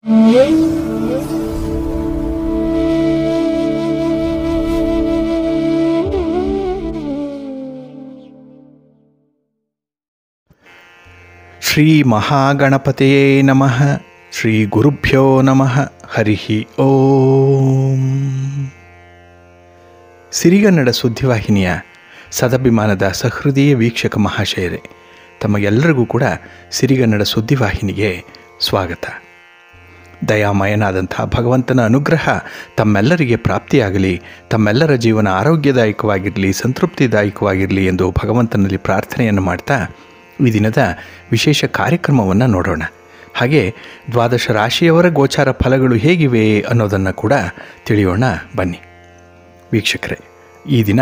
ಶ್ರೀ ಮಹಾಗಣಪತಿಯೇ ನಮಃ. ಶ್ರೀ ಗುರುಭ್ಯೋ ನಮಃ. ಹರಿ ಓಂ. ಸಿರಿಗನ್ನಡ ಸುದ್ದಿವಾಹಿನಿಯ ಸದಭಿಮಾನದ ಸಹೃದಯ ವೀಕ್ಷಕ ಮಹಾಶಯರೇ, ತಮಗೆಲ್ಲರಿಗೂ ಕೂಡ ಸಿರಿಗನ್ನಡ ಸುದ್ದಿವಾಹಿನಿಗೆ ಸ್ವಾಗತ. ದಯಾಮಯನಾದಂಥ ಭಗವಂತನ ಅನುಗ್ರಹ ತಮ್ಮೆಲ್ಲರಿಗೆ ಪ್ರಾಪ್ತಿಯಾಗಲಿ, ತಮ್ಮೆಲ್ಲರ ಜೀವನ ಆರೋಗ್ಯದಾಯಕವಾಗಿರಲಿ, ಸಂತೃಪ್ತಿದಾಯಕವಾಗಿರಲಿ ಎಂದು ಭಗವಂತನಲ್ಲಿ ಪ್ರಾರ್ಥನೆಯನ್ನು ಮಾಡ್ತಾ ಈ ದಿನದ ವಿಶೇಷ ಕಾರ್ಯಕ್ರಮವನ್ನು ನೋಡೋಣ. ಹಾಗೆ ದ್ವಾದಶ ರಾಶಿಯವರ ಗೋಚಾರ ಫಲಗಳು ಹೇಗಿವೆ ಅನ್ನೋದನ್ನು ಕೂಡ ತಿಳಿಯೋಣ ಬನ್ನಿ. ವೀಕ್ಷಕರೇ, ಈ ದಿನ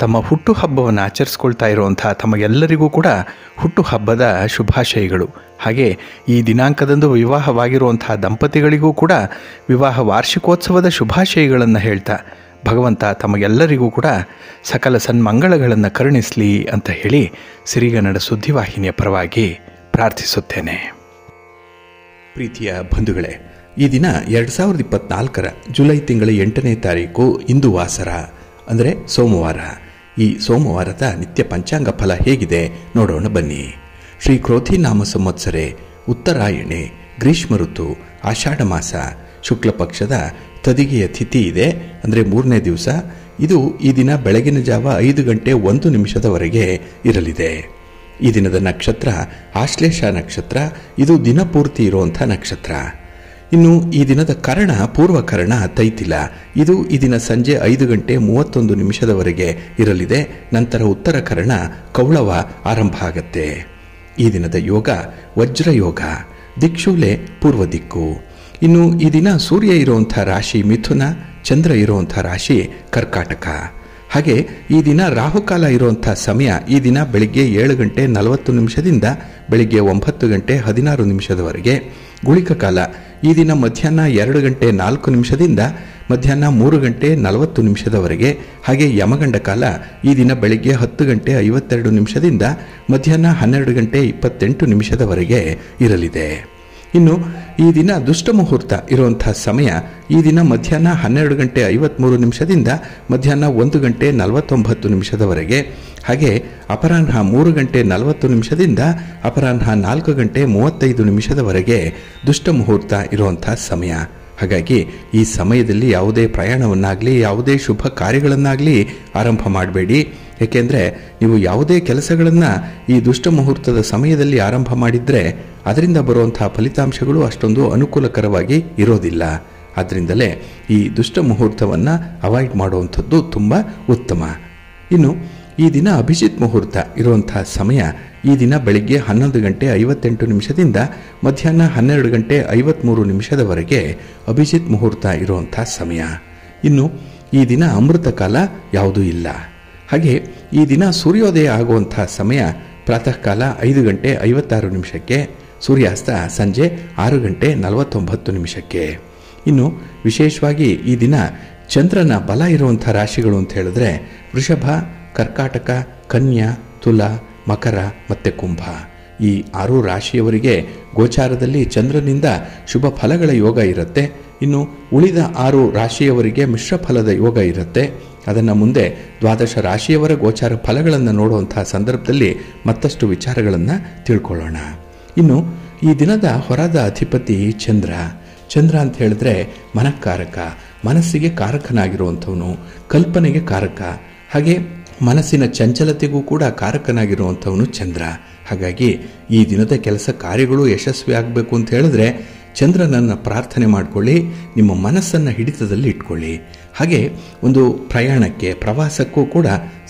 ತಮ್ಮ ಹುಟ್ಟುಹಬ್ಬವನ್ನು ಆಚರಿಸ್ಕೊಳ್ತಾ ಇರುವಂಥ ತಮಗೆಲ್ಲರಿಗೂ ಕೂಡ ಹುಟ್ಟುಹಬ್ಬದ ಶುಭಾಶಯಗಳು. ಹಾಗೆ ಈ ದಿನಾಂಕದಂದು ವಿವಾಹವಾಗಿರುವಂಥ ದಂಪತಿಗಳಿಗೂ ಕೂಡ ವಿವಾಹ ವಾರ್ಷಿಕೋತ್ಸವದ ಶುಭಾಶಯಗಳನ್ನು ಹೇಳ್ತಾ ಭಗವಂತ ತಮಗೆಲ್ಲರಿಗೂ ಕೂಡ ಸಕಲ ಸನ್ಮಂಗಳಗಳನ್ನು ಕರುಣಿಸಲಿ ಅಂತ ಹೇಳಿ ಸಿರಿಗನ್ನಡ ಸುದ್ದಿವಾಹಿನಿಯ ಪರವಾಗಿ ಪ್ರಾರ್ಥಿಸುತ್ತೇನೆ. ಪ್ರೀತಿಯ ಬಂಧುಗಳೇ, ಈ ದಿನ 2024 ಜುಲೈ ತಿಂಗಳ 8ನೇ ತಾರೀಕು ಇಂದು ವಾಸರ ಅಂದರೆ ಸೋಮವಾರ. ಈ ಸೋಮವಾರದ ನಿತ್ಯ ಪಂಚಾಂಗ ಫಲ ಹೇಗಿದೆ ನೋಡೋಣ ಬನ್ನಿ. ಶ್ರೀ ಕ್ರೋಧಿ ನಾಮ ಸಂವತ್ಸರೆ, ಉತ್ತರಾಯಣೆ, ಗ್ರೀಷ್ಮ ಋತು, ಆಷಾಢ ಮಾಸ, ಶುಕ್ಲ ಪಕ್ಷದ ತದಿಗೆಯ ತಿಥಿ ಇದೆ, ಅಂದರೆ 3ನೇ ದಿವಸ. ಇದು ಈ ದಿನ ಬೆಳಗಿನ ಜಾವ 5:01 ಇರಲಿದೆ. ಈ ದಿನದ ನಕ್ಷತ್ರ ಆಶ್ಲೇಷ ನಕ್ಷತ್ರ. ಇದು ದಿನಪೂರ್ತಿ ಇರುವಂಥ ನಕ್ಷತ್ರ. ಇನ್ನು ಈ ದಿನದ ಕರ್ಣ ಪೂರ್ವಕರ್ಣ ತೈತಿಲ. ಇದು ಈ ದಿನ ಸಂಜೆ 5:31 ಇರಲಿದೆ. ನಂತರ ಉತ್ತರ ಕರ್ಣ ಕೌಳವ ಆರಂಭ ಆಗತ್ತೆ. ಈ ದಿನದ ಯೋಗ ವಜ್ರಯೋಗ, ದಿಕ್ಷೂಲೆ ಪೂರ್ವ ದಿಕ್ಕು. ಇನ್ನು ಈ ದಿನ ಸೂರ್ಯ ಇರುವಂಥ ರಾಶಿ ಮಿಥುನ, ಚಂದ್ರ ಇರುವಂಥ ರಾಶಿ ಕರ್ಕಾಟಕ. ಹಾಗೆ ಈ ದಿನ ರಾಹುಕಾಲ ಇರುವಂಥ ಸಮಯ ಈ ದಿನ ಬೆಳಿಗ್ಗೆ 7:40 ಬೆಳಿಗ್ಗೆ 9:16 ಗುಳಿಕ ಕಾಲ ಈ ದಿನ ಮಧ್ಯಾಹ್ನ 2:04 ಮಧ್ಯಾಹ್ನ 3:40 ಹಾಗೆ ಯಮಗಂಡ ಕಾಲ ಈ ದಿನ ಬೆಳಿಗ್ಗೆ 10:52 ಮಧ್ಯಾಹ್ನ 12:28 ಇರಲಿದೆ. ಇನ್ನು ಈ ದಿನ ದುಷ್ಟ ಮುಹೂರ್ತ ಇರುವಂಥ ಸಮಯ ಈ ದಿನ ಮಧ್ಯಾಹ್ನ 12:53 ಮಧ್ಯಾಹ್ನ 1:49 ಹಾಗೆ ಅಪರಾಹ್ನ 3:40 ಅಪರಾಹ್ನ 4:35 ದುಷ್ಟ ಮುಹೂರ್ತ ಇರುವಂಥ ಸಮಯ. ಹಾಗಾಗಿ ಈ ಸಮಯದಲ್ಲಿ ಯಾವುದೇ ಪ್ರಯಾಣವನ್ನಾಗಲಿ ಯಾವುದೇ ಶುಭ ಕಾರ್ಯಗಳನ್ನಾಗಲಿ ಆರಂಭ ಮಾಡಬೇಡಿ. ಏಕೆಂದರೆ ನೀವು ಯಾವುದೇ ಕೆಲಸಗಳನ್ನು ಈ ದುಷ್ಟ ಮುಹೂರ್ತದ ಸಮಯದಲ್ಲಿ ಆರಂಭ ಮಾಡಿದರೆ ಅದರಿಂದ ಬರುವಂಥ ಫಲಿತಾಂಶಗಳು ಅಷ್ಟೊಂದು ಅನುಕೂಲಕರವಾಗಿ ಇರೋದಿಲ್ಲ. ಆದ್ದರಿಂದಲೇ ಈ ದುಷ್ಟ ಮುಹೂರ್ತವನ್ನು ಅವಾಯ್ಡ್ ಮಾಡುವಂಥದ್ದು ತುಂಬ ಉತ್ತಮ. ಇನ್ನು ಈ ದಿನ ಅಭಿಜಿತ್ ಮುಹೂರ್ತ ಇರುವಂಥ ಸಮಯ ಈ ದಿನ ಬೆಳಿಗ್ಗೆ 11:58 ಮಧ್ಯಾಹ್ನ 12:53 ಅಭಿಜಿತ್ ಮುಹೂರ್ತ ಇರುವಂಥ ಸಮಯ. ಇನ್ನು ಈ ದಿನ ಅಮೃತ ಕಾಲ ಯಾವುದೂ ಇಲ್ಲ. ಹಾಗೆ ಈ ದಿನ ಸೂರ್ಯೋದಯ ಆಗುವಂಥ ಸಮಯ ಪ್ರಾತಃ ಕಾಲ 5:56 ಸೂರ್ಯಾಸ್ತ ಸಂಜೆ 6:49. ಇನ್ನು ವಿಶೇಷವಾಗಿ ಈ ದಿನ ಚಂದ್ರನ ಬಲ ಇರುವಂಥ ರಾಶಿಗಳು ಅಂತ ಹೇಳಿದ್ರೆ ವೃಷಭ, ಕರ್ಕಾಟಕ, ಕನ್ಯಾ, ತುಲಾ, ಮಕರ ಮತ್ತು ಕುಂಭ. ಈ 6 ರಾಶಿಯವರಿಗೆ ಗೋಚಾರದಲ್ಲಿ ಚಂದ್ರನಿಂದ ಶುಭ ಫಲಗಳ ಯೋಗ ಇರುತ್ತೆ. ಇನ್ನು ಉಳಿದ 6 ರಾಶಿಯವರಿಗೆ ಮಿಶ್ರ ಫಲದ ಯೋಗ ಇರುತ್ತೆ. ಅದನ್ನು ಮುಂದೆ ದ್ವಾದಶ ರಾಶಿಯವರ ಗೋಚಾರ ಫಲಗಳನ್ನು ನೋಡುವಂಥ ಸಂದರ್ಭದಲ್ಲಿ ಮತ್ತಷ್ಟು ವಿಚಾರಗಳನ್ನು ತಿಳ್ಕೊಳ್ಳೋಣ. ಇನ್ನು ಈ ದಿನದ ಹೊರದ ಅಧಿಪತಿ ಚಂದ್ರ. ಚಂದ್ರ ಅಂತ ಹೇಳಿದ್ರೆ ಮನಃಕಾರಕ, ಮನಸ್ಸಿಗೆ ಕಾರಕನಾಗಿರುವಂಥವನು, ಕಲ್ಪನೆಗೆ ಕಾರಕ, ಹಾಗೆ ಮನಸ್ಸಿನ ಚಂಚಲತೆಗೂ ಕೂಡ ಕಾರಕನಾಗಿರುವಂಥವನು ಚಂದ್ರ. ಹಾಗಾಗಿ ಈ ದಿನದ ಕೆಲಸ ಕಾರ್ಯಗಳು ಯಶಸ್ವಿ ಆಗಬೇಕು ಅಂತ ಹೇಳಿದ್ರೆ ಚಂದ್ರನನ್ನು ಪ್ರಾರ್ಥನೆ ಮಾಡಿಕೊಳ್ಳಿ, ನಿಮ್ಮ ಮನಸ್ಸನ್ನು ಹಿಡಿತದಲ್ಲಿ ಇಟ್ಕೊಳ್ಳಿ. ಹಾಗೆ ಒಂದು ಪ್ರಯಾಣಕ್ಕೆ, ಪ್ರವಾಸಕ್ಕೂ ಕೂಡ,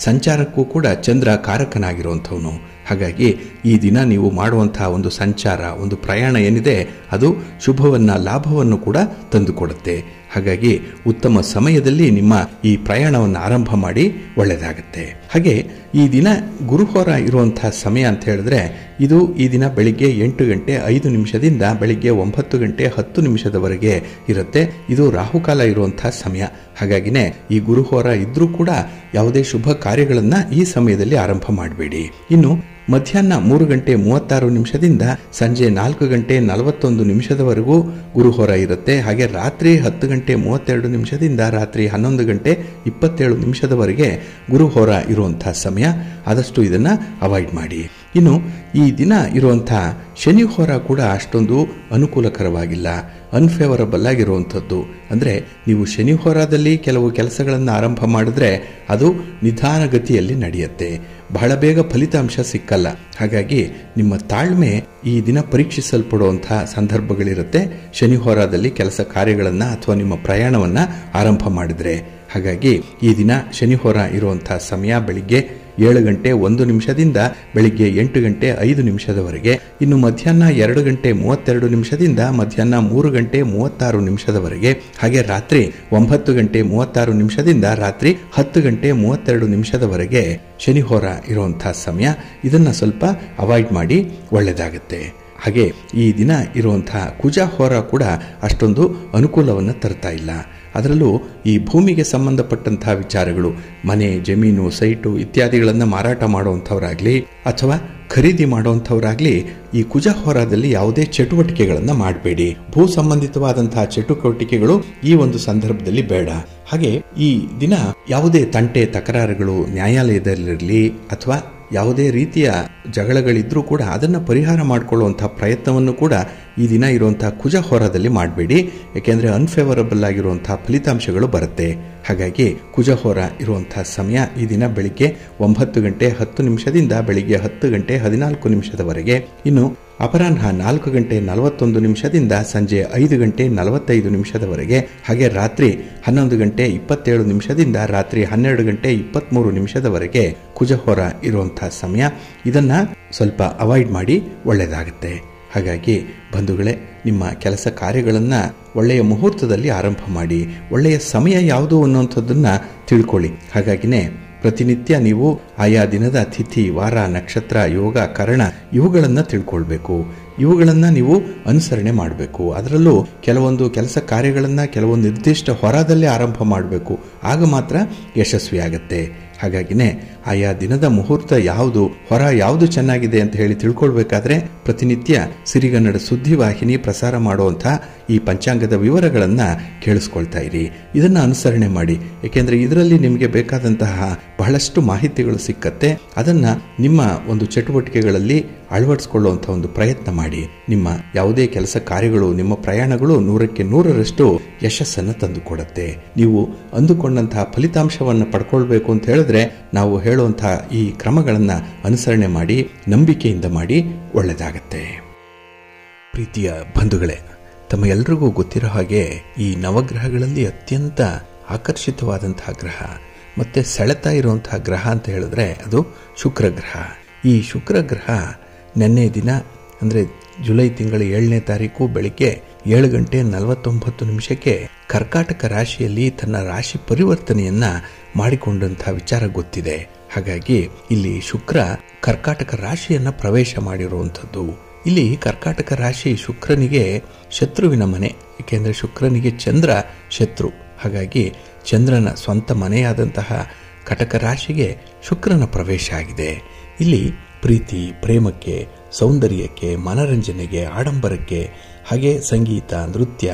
ಸಂಚಾರಕ್ಕೂ ಕೂಡ ಚಂದ್ರ ಕಾರಕನಾಗಿರುವಂಥವನು. ಹಾಗಾಗಿ ಈ ದಿನ ನೀವು ಮಾಡುವಂತಹ ಒಂದು ಸಂಚಾರ, ಒಂದು ಪ್ರಯಾಣ ಏನಿದೆ ಅದು ಶುಭವನ್ನು, ಲಾಭವನ್ನು ಕೂಡ ತಂದುಕೊಡುತ್ತೆ. ಹಾಗಾಗಿ ಉತ್ತಮ ಸಮಯದಲ್ಲಿ ನಿಮ್ಮ ಈ ಪ್ರಯಾಣವನ್ನು ಆರಂಭ ಮಾಡಿ ಒಳ್ಳೆಯದಾಗುತ್ತೆ. ಹಾಗೆ ಈ ದಿನ ಗುರುಹೋರ ಇರುವಂತಹ ಸಮಯ ಅಂತ ಹೇಳಿದ್ರೆ ಇದು ಈ ದಿನ ಬೆಳಿಗ್ಗೆ 8:05 ಬೆಳಿಗ್ಗೆ 9:10 ಇರುತ್ತೆ. ಇದು ರಾಹುಕಾಲ ಇರುವಂತಹ ಸಮಯ. ಹಾಗಾಗಿನೇ ಈ ಗುರುಹೋರ ಇದ್ರೂ ಕೂಡ ಯಾವುದೇ ಶುಭ ಕಾರ್ಯಗಳನ್ನು ಈ ಸಮಯದಲ್ಲಿ ಆರಂಭ ಮಾಡಬೇಡಿ. ಇನ್ನು ಮಧ್ಯಾಹ್ನ 3:36 ಸಂಜೆ 4:41 ಗುರುಹೋರ ಇರುತ್ತೆ. ಹಾಗೆ ರಾತ್ರಿ 10:32 ರಾತ್ರಿ 11:27 ಗುರುಹೋರ ಇರುವಂತಹ ಸಮಯ. ಆದಷ್ಟು ಇದನ್ನ ಅವಾಯ್ಡ್ ಮಾಡಿ. ಇನ್ನು ಈ ದಿನ ಇರುವಂತಹ ಶನಿ ಹೋರ ಕೂಡ ಅಷ್ಟೊಂದು ಅನುಕೂಲಕರವಾಗಿಲ್ಲ, ಅನ್ಫೇವರಬಲ್ ಆಗಿರುವಂಥದ್ದು. ಅಂದರೆ ನೀವು ಶನಿ ಹೋರಾದಲ್ಲಿ ಕೆಲವು ಕೆಲಸಗಳನ್ನು ಆರಂಭ ಮಾಡಿದ್ರೆ ಅದು ನಿಧಾನಗತಿಯಲ್ಲಿ ನಡೆಯುತ್ತೆ, ಬಹಳ ಬೇಗ ಫಲಿತಾಂಶ ಸಿಕ್ಕಲ್ಲ. ಹಾಗಾಗಿ ನಿಮ್ಮ ತಾಳ್ಮೆ ಈ ದಿನ ಪರೀಕ್ಷಿಸಲ್ಪಡುವಂತಹ ಸಂದರ್ಭಗಳಿರುತ್ತೆ ಶನಿ ಹೋರಾದಲ್ಲಿ ಕೆಲಸ ಕಾರ್ಯಗಳನ್ನು ಅಥವಾ ನಿಮ್ಮ ಪ್ರಯಾಣವನ್ನು ಆರಂಭ ಮಾಡಿದ್ರೆ. ಹಾಗಾಗಿ ಈ ದಿನ ಶನಿ ಹೋರ ಇರುವಂತಹ ಸಮಯ ಬೆಳಿಗ್ಗೆ 7:01 ಬೆಳಿಗ್ಗೆ 8:05 ಇನ್ನು ಮಧ್ಯಾಹ್ನ 2:32 ಮಧ್ಯಾಹ್ನ 3:36 ಹಾಗೆ ರಾತ್ರಿ 9:36 ರಾತ್ರಿ 10:32 ಶನಿ ಹೋರ ಇರುವಂತಹ ಸಮಯ. ಇದನ್ನ ಸ್ವಲ್ಪ ಅವಾಯ್ಡ್ ಮಾಡಿ ಒಳ್ಳೆಯದಾಗುತ್ತೆ. ಹಾಗೆ ಈ ದಿನ ಇರುವಂತಹ ಕುಜ ಹೋರ ಕೂಡ ಅಷ್ಟೊಂದು ಅನುಕೂಲವನ್ನು ತರ್ತಾ ಇಲ್ಲ. ಅದರಲ್ಲೂ ಈ ಭೂಮಿಗೆ ಸಂಬಂಧಪಟ್ಟಂತಹ ವಿಚಾರಗಳು, ಮನೆ, ಜಮೀನು, ಸೈಟು ಇತ್ಯಾದಿಗಳನ್ನು ಮಾರಾಟ ಮಾಡುವಂಥವರಾಗಲಿ ಅಥವಾ ಖರೀದಿ ಮಾಡುವಂಥವರಾಗಲಿ ಈ ಕುಜ ಹೋರಾದಲ್ಲಿ ಯಾವುದೇ ಚಟುವಟಿಕೆಗಳನ್ನು ಮಾಡಬೇಡಿ. ಭೂ ಸಂಬಂಧಿತವಾದಂತಹ ಚಟುವಟಿಕೆಗಳು ಈ ಒಂದು ಸಂದರ್ಭದಲ್ಲಿ ಬೇಡ. ಹಾಗೆ ಈ ದಿನ ಯಾವುದೇ ತಂಟೆ ತಕರಾರುಗಳು ನ್ಯಾಯಾಲಯದಲ್ಲಿರಲಿ ಅಥವಾ ಯಾವುದೇ ರೀತಿಯ ಜಗಳಗಳಿದ್ರೂ ಕೂಡ ಅದನ್ನು ಪರಿಹಾರ ಮಾಡಿಕೊಳ್ಳುವಂತಹ ಪ್ರಯತ್ನವನ್ನು ಕೂಡ ಈ ದಿನ ಇರುವಂತಹ ಕುಜ ಹೋರಾದಲ್ಲಿ ಮಾಡಬೇಡಿ. ಯಾಕೆಂದರೆ ಅನ್ಫೇವರಬಲ್ ಆಗಿರುವಂತಹ ಫಲಿತಾಂಶಗಳು ಬರುತ್ತೆ. ಹಾಗಾಗಿ ಕುಜ ಹೋರ ಇರುವಂತಹ ಸಮಯ ಈ ದಿನ ಬೆಳಿಗ್ಗೆ 9:10 ಬೆಳಿಗ್ಗೆ 10:14 ಇನ್ನು ಅಪರಾಹ್ನ 4:41 ಸಂಜೆ 5:45 ಹಾಗೆ ರಾತ್ರಿ 11:27 ರಾತ್ರಿ 12:23 ಕುಜಹೋರ ಇರುವಂತಹ ಸಮಯ. ಇದನ್ನ ಸ್ವಲ್ಪ ಅವಾಯ್ಡ್ ಮಾಡಿ ಒಳ್ಳೆಯದಾಗುತ್ತೆ. ಹಾಗಾಗಿ ಬಂಧುಗಳೇ, ನಿಮ್ಮ ಕೆಲಸ ಕಾರ್ಯಗಳನ್ನು ಒಳ್ಳೆಯ ಮುಹೂರ್ತದಲ್ಲಿ ಆರಂಭ ಮಾಡಿ. ಒಳ್ಳೆಯ ಸಮಯ ಯಾವುದು ಅನ್ನುವಂಥದ್ದನ್ನು ತಿಳ್ಕೊಳ್ಳಿ. ಹಾಗಾಗಿನೇ ಪ್ರತಿನಿತ್ಯ ನೀವು ಆಯಾ ದಿನದ ತಿಥಿ, ವಾರ, ನಕ್ಷತ್ರ, ಯೋಗ, ಕರಣ ಇವುಗಳನ್ನು ತಿಳ್ಕೊಳ್ಬೇಕು. ಇವುಗಳನ್ನು ನೀವು ಅನುಸರಣೆ ಮಾಡಬೇಕು. ಅದರಲ್ಲೂ ಕೆಲವೊಂದು ಕೆಲಸ ಕಾರ್ಯಗಳನ್ನು ಕೆಲವೊಂದು ನಿರ್ದಿಷ್ಟ ಹೊರದಲ್ಲೇ ಆರಂಭ ಮಾಡಬೇಕು. ಆಗ ಮಾತ್ರ ಯಶಸ್ವಿಯಾಗತ್ತೆ. ಹಾಗಾಗಿನೇ ಆಯಾ ದಿನದ ಮುಹೂರ್ತ ಯಾವುದು, ಹೊರ ಯಾವುದು ಚೆನ್ನಾಗಿದೆ ಅಂತ ಹೇಳಿ ತಿಳ್ಕೊಳ್ಬೇಕಾದ್ರೆ ಪ್ರತಿನಿತ್ಯ ಸಿರಿಗನ್ನಡ ಸುದ್ದಿವಾಹಿನಿ ಪ್ರಸಾರ ಮಾಡುವಂತಹ ಈ ಪಂಚಾಂಗದ ವಿವರಗಳನ್ನು ಕೇಳಿಸ್ಕೊಳ್ತಾ ಇರಿ. ಇದನ್ನು ಅನುಸರಣೆ ಮಾಡಿ. ಏಕೆಂದರೆ ಇದರಲ್ಲಿ ನಿಮಗೆ ಬೇಕಾದಂತಹ ಬಹಳಷ್ಟು ಮಾಹಿತಿಗಳು ಸಿಕ್ಕತ್ತೆ. ಅದನ್ನ ನಿಮ್ಮ ಒಂದು ಚಟುವಟಿಕೆಗಳಲ್ಲಿ ಅಳವಡಿಸಿಕೊಳ್ಳುವಂಥ ಒಂದು ಪ್ರಯತ್ನ ಮಾಡಿ. ನಿಮ್ಮ ಯಾವುದೇ ಕೆಲಸ ಕಾರ್ಯಗಳು, ನಿಮ್ಮ ಪ್ರಯಾಣಗಳು 100% ಯಶಸ್ಸನ್ನು ತಂದುಕೊಡುತ್ತೆ. ನೀವು ಅಂದುಕೊಂಡಂತಹ ಫಲಿತಾಂಶವನ್ನು ಪಡ್ಕೊಳ್ಬೇಕು ಅಂತ ಹೇಳಿದ್ರೆ ನಾವು ಹೇಳುವಂತಹ ಈ ಕ್ರಮಗಳನ್ನು ಅನುಸರಣೆ ಮಾಡಿ, ನಂಬಿಕೆಯಿಂದ ಮಾಡಿ, ಒಳ್ಳೆಯದಾಗತ್ತೆ. ಪ್ರೀತಿಯ ಬಂಧುಗಳೇ, ತಮ್ಮ ಎಲ್ರಿಗೂ ಗೊತ್ತಿರೋ ಹಾಗೆ ಈ ನವಗ್ರಹಗಳಲ್ಲಿ ಅತ್ಯಂತ ಆಕರ್ಷಿತವಾದಂತಹ ಗ್ರಹ ಮತ್ತೆ ಸೆಳೆತಾ ಇರುವಂತಹ ಗ್ರಹ ಅಂತ ಹೇಳಿದ್ರೆ ಅದು ಶುಕ್ರ ಗ್ರಹ. ಈ ಶುಕ್ರ ಗ್ರಹ ನಿನ್ನೆ ದಿನ ಅಂದರೆ ಜುಲೈ ತಿಂಗಳ 7ನೇ ತಾರೀಕು ಬೆಳಿಗ್ಗೆ 7:49 ಕರ್ಕಾಟಕ ರಾಶಿಯಲ್ಲಿ ತನ್ನ ರಾಶಿ ಪರಿವರ್ತನೆಯನ್ನ ಮಾಡಿಕೊಂಡಂತಹ ವಿಚಾರ ಗೊತ್ತಿದೆ. ಹಾಗಾಗಿ ಇಲ್ಲಿ ಶುಕ್ರ ಕರ್ಕಾಟಕ ರಾಶಿಯನ್ನ ಪ್ರವೇಶ ಮಾಡಿರುವಂಥದ್ದು. ಇಲ್ಲಿ ಕರ್ಕಾಟಕ ರಾಶಿ ಶುಕ್ರನಿಗೆ ಶತ್ರುವಿನ ಮನೆ. ಏಕೆಂದರೆ ಶುಕ್ರನಿಗೆ ಚಂದ್ರ ಶತ್ರು. ಹಾಗಾಗಿ ಚಂದ್ರನ ಸ್ವಂತ ಮನೆಯಾದಂತಹ ಕಟಕ ರಾಶಿಗೆ ಶುಕ್ರನ ಪ್ರವೇಶ ಆಗಿದೆ. ಇಲ್ಲಿ ಪ್ರೀತಿ, ಪ್ರೇಮಕ್ಕೆ, ಸೌಂದರ್ಯಕ್ಕೆ, ಮನರಂಜನೆಗೆ, ಆಡಂಬರಕ್ಕೆ, ಹಾಗೆ ಸಂಗೀತ, ನೃತ್ಯ,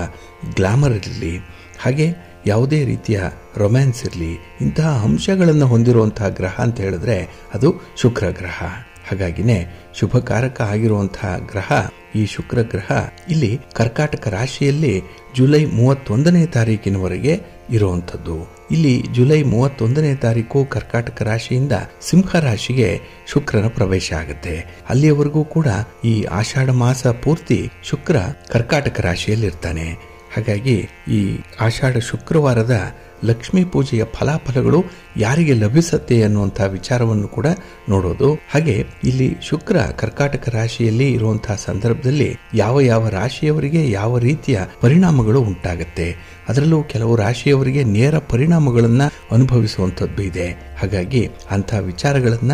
ಗ್ಲಾಮರ್ ಇರಲಿ, ಹಾಗೆ ಯಾವುದೇ ರೀತಿಯ ರೊಮ್ಯಾನ್ಸ್ ಇರಲಿ, ಇಂತಹ ಅಂಶಗಳನ್ನು ಹೊಂದಿರುವಂತಹ ಗ್ರಹ ಅಂತ ಹೇಳಿದ್ರೆ ಅದು ಶುಕ್ರ ಗ್ರಹ. ಹಾಗಾಗಿನೇ ಶುಭಕಾರಕ ಆಗಿರುವಂತಹ ಗ್ರಹ ಈ ಶುಕ್ರ ಗ್ರಹ ಇಲ್ಲಿ ಕರ್ಕಾಟಕ ರಾಶಿಯಲ್ಲಿ ಜುಲೈ 31ನೇ ತಾರೀಕಿನವರೆಗೆ ಇರುವಂಥದ್ದು. ಇಲ್ಲಿ ಜುಲೈ 31ನೇ ತಾರೀಕು ಕರ್ಕಾಟಕ ರಾಶಿಯಿಂದ ಸಿಂಹ ರಾಶಿಗೆ ಶುಕ್ರನ ಪ್ರವೇಶ ಆಗುತ್ತೆ. ಅಲ್ಲಿಯವರೆಗೂ ಕೂಡ ಈ ಆಷಾಢ ಮಾಸ ಪೂರ್ತಿ ಶುಕ್ರ ಕರ್ಕಾಟಕ ರಾಶಿಯಲ್ಲಿರ್ತಾನೆ. ಹಾಗಾಗಿ ಈ ಆಷಾಢ ಶುಕ್ರವಾರದ ಲಕ್ಷ್ಮೀ ಪೂಜೆಯ ಫಲಾಫಲಗಳು ಯಾರಿಗೆ ಲಭಿಸುತ್ತೆ ಅನ್ನುವಂತಹ ವಿಚಾರವನ್ನು ಕೂಡ ನೋಡೋದು. ಹಾಗೆ ಇಲ್ಲಿ ಶುಕ್ರ ಕರ್ಕಾಟಕ ರಾಶಿಯಲ್ಲಿ ಇರುವಂತಹ ಸಂದರ್ಭದಲ್ಲಿ ಯಾವ ಯಾವ ರಾಶಿಯವರಿಗೆ ಯಾವ ರೀತಿಯ ಪರಿಣಾಮಗಳು ಉಂಟಾಗುತ್ತೆ, ಅದರಲ್ಲೂ ಕೆಲವು ರಾಶಿಯವರಿಗೆ ನೇರ ಪರಿಣಾಮಗಳನ್ನ ಅನುಭವಿಸುವಂಥದ್ದು ಇದೆ. ಹಾಗಾಗಿ ಅಂತಹ ವಿಚಾರಗಳನ್ನ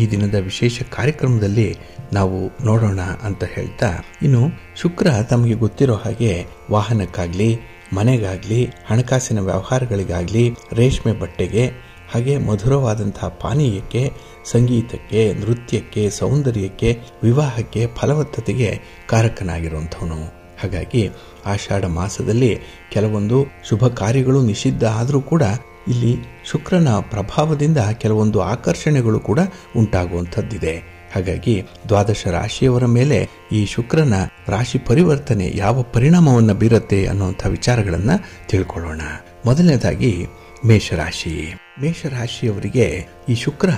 ಈ ದಿನದ ವಿಶೇಷ ಕಾರ್ಯಕ್ರಮದಲ್ಲಿ ನಾವು ನೋಡೋಣ ಅಂತ ಹೇಳ್ತಾ, ಇನ್ನು ಶುಕ್ರ ತಮಗೆ ಗೊತ್ತಿರೋ ಹಾಗೆ ವಾಹನಕ್ಕಾಗ್ಲಿ, ಮನೆಗಾಗ್ಲಿ, ಹಣಕಾಸಿನ ವ್ಯವಹಾರಗಳಿಗಾಗ್ಲಿ, ರೇಷ್ಮೆ ಬಟ್ಟೆಗೆ, ಹಾಗೆ ಮಧುರವಾದಂತಹ ಪಾನೀಯಕ್ಕೆ, ಸಂಗೀತಕ್ಕೆ, ನೃತ್ಯಕ್ಕೆ, ಸೌಂದರ್ಯಕ್ಕೆ, ವಿವಾಹಕ್ಕೆ, ಫಲವತ್ತತೆಗೆ ಕಾರಕನಾಗಿರುವಂಥವನು. ಹಾಗಾಗಿ ಆಷಾಢ ಮಾಸದಲ್ಲಿ ಕೆಲವೊಂದು ಶುಭ ಕಾರ್ಯಗಳು ನಿಷಿದ್ಧ ಆದರೂ ಕೂಡ ಇಲ್ಲಿ ಶುಕ್ರನ ಪ್ರಭಾವದಿಂದ ಕೆಲವೊಂದು ಆಕರ್ಷಣೆಗಳು ಕೂಡ ಉಂಟಾಗುವಂಥದ್ದಿದೆ. ಹಾಗಾಗಿ ದ್ವಾದಶ ರಾಶಿಯವರ ಮೇಲೆ ಈ ಶುಕ್ರನ ರಾಶಿ ಪರಿವರ್ತನೆ ಯಾವ ಪರಿಣಾಮವನ್ನು ಬೀರುತ್ತೆ ಅನ್ನುವಂಥ ವಿಚಾರಗಳನ್ನ ತಿಳ್ಕೊಳ್ಳೋಣ. ಮೊದಲನೇದಾಗಿ ಮೇಷರಾಶಿ. ಮೇಷರಾಶಿಯವರಿಗೆ ಈ ಶುಕ್ರ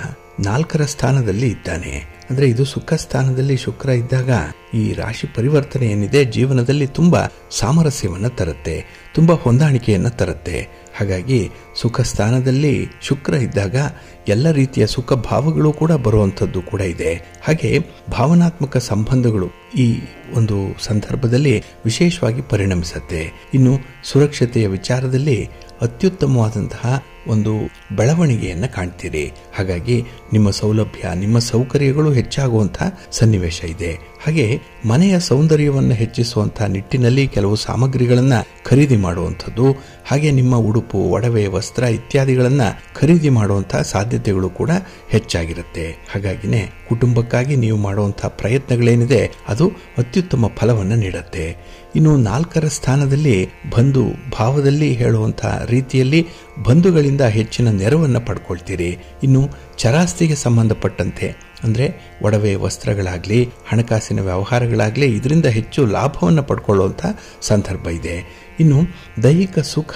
4ರ ಸ್ಥಾನದಲ್ಲಿ ಇದ್ದಾನೆ. ಅಂದ್ರೆ ಇದು ಸುಖ ಸ್ಥಾನದಲ್ಲಿ ಶುಕ್ರ ಇದ್ದಾಗ ಈ ರಾಶಿ ಪರಿವರ್ತನೆ ಏನಿದೆ ಜೀವನದಲ್ಲಿ ತುಂಬಾ ಸಾಮರಸ್ಯವನ್ನ ತರುತ್ತೆ, ತುಂಬಾ ಹೊಂದಾಣಿಕೆಯನ್ನ ತರುತ್ತೆ. ಹಾಗಾಗಿ ಸುಖ ಸ್ಥಾನದಲ್ಲಿ ಶುಕ್ರ ಇದ್ದಾಗ ಎಲ್ಲ ರೀತಿಯ ಸುಖ ಭಾವಗಳು ಕೂಡ ಬರುವಂಥದ್ದು ಕೂಡ ಇದೆ. ಹಾಗೆ ಭಾವನಾತ್ಮಕ ಸಂಬಂಧಗಳು ಈ ಒಂದು ಸಂದರ್ಭದಲ್ಲಿ ವಿಶೇಷವಾಗಿ ಪರಿಣಮಿಸುತ್ತೆ. ಇನ್ನು ಸುರಕ್ಷತೆಯ ವಿಚಾರದಲ್ಲಿ ಅತ್ಯುತ್ತಮವಾದಂತಹ ಒಂದು ಬೆಳವಣಿಗೆಯನ್ನ ಕಾಣ್ತೀರಿ. ಹಾಗಾಗಿ ನಿಮ್ಮ ಸೌಲಭ್ಯ, ನಿಮ್ಮ ಸೌಕರ್ಯಗಳು ಹೆಚ್ಚಾಗುವಂತಹ ಸನ್ನಿವೇಶ ಇದೆ. ಹಾಗೆ ಮನೆಯ ಸೌಂದರ್ಯವನ್ನು ಹೆಚ್ಚಿಸುವಂತಹ ನಿಟ್ಟಿನಲ್ಲಿ ಕೆಲವು ಸಾಮಗ್ರಿಗಳನ್ನ ಖರೀದಿ ಮಾಡುವಂಥದ್ದು, ಹಾಗೆ ನಿಮ್ಮ ಉಡುಪು, ಒಡವೆ, ವಸ್ತ್ರ ಇತ್ಯಾದಿಗಳನ್ನ ಖರೀದಿ ಮಾಡುವಂತಹ ಸಾಧ್ಯತೆಗಳು ಕೂಡ ಹೆಚ್ಚಾಗಿರುತ್ತೆ. ಹಾಗಾಗಿನೇ ಕುಟುಂಬಕ್ಕಾಗಿ ನೀವು ಮಾಡುವಂತಹ ಪ್ರಯತ್ನಗಳೇನಿದೆ ಅದು ಅತ್ಯುತ್ತಮ ಫಲವನ್ನು ನೀಡುತ್ತೆ. ಇನ್ನು 4ರ ಸ್ಥಾನದಲ್ಲಿ ಬಂಧು ಭಾವದಲ್ಲಿ ಹೇಳುವಂತಹ ರೀತಿಯಲ್ಲಿ ಬಂಧುಗಳಿಂದ ಹೆಚ್ಚಿನ ನೆರವನ್ನು ಪಡ್ಕೊಳ್ತೀರಿ. ಇನ್ನು ಚರಾಸ್ತಿಗೆ ಸಂಬಂಧಪಟ್ಟಂತೆ ಅಂದ್ರೆ ಒಡವೆ ವಸ್ತ್ರಗಳಾಗ್ಲಿ, ಹಣಕಾಸಿನ ವ್ಯವಹಾರಗಳಾಗ್ಲಿ ಇದರಿಂದ ಹೆಚ್ಚು ಲಾಭವನ್ನು ಪಡ್ಕೊಳ್ಳುವಂಥ ಸಂದರ್ಭ ಇದೆ. ಇನ್ನು ದೈಹಿಕ ಸುಖ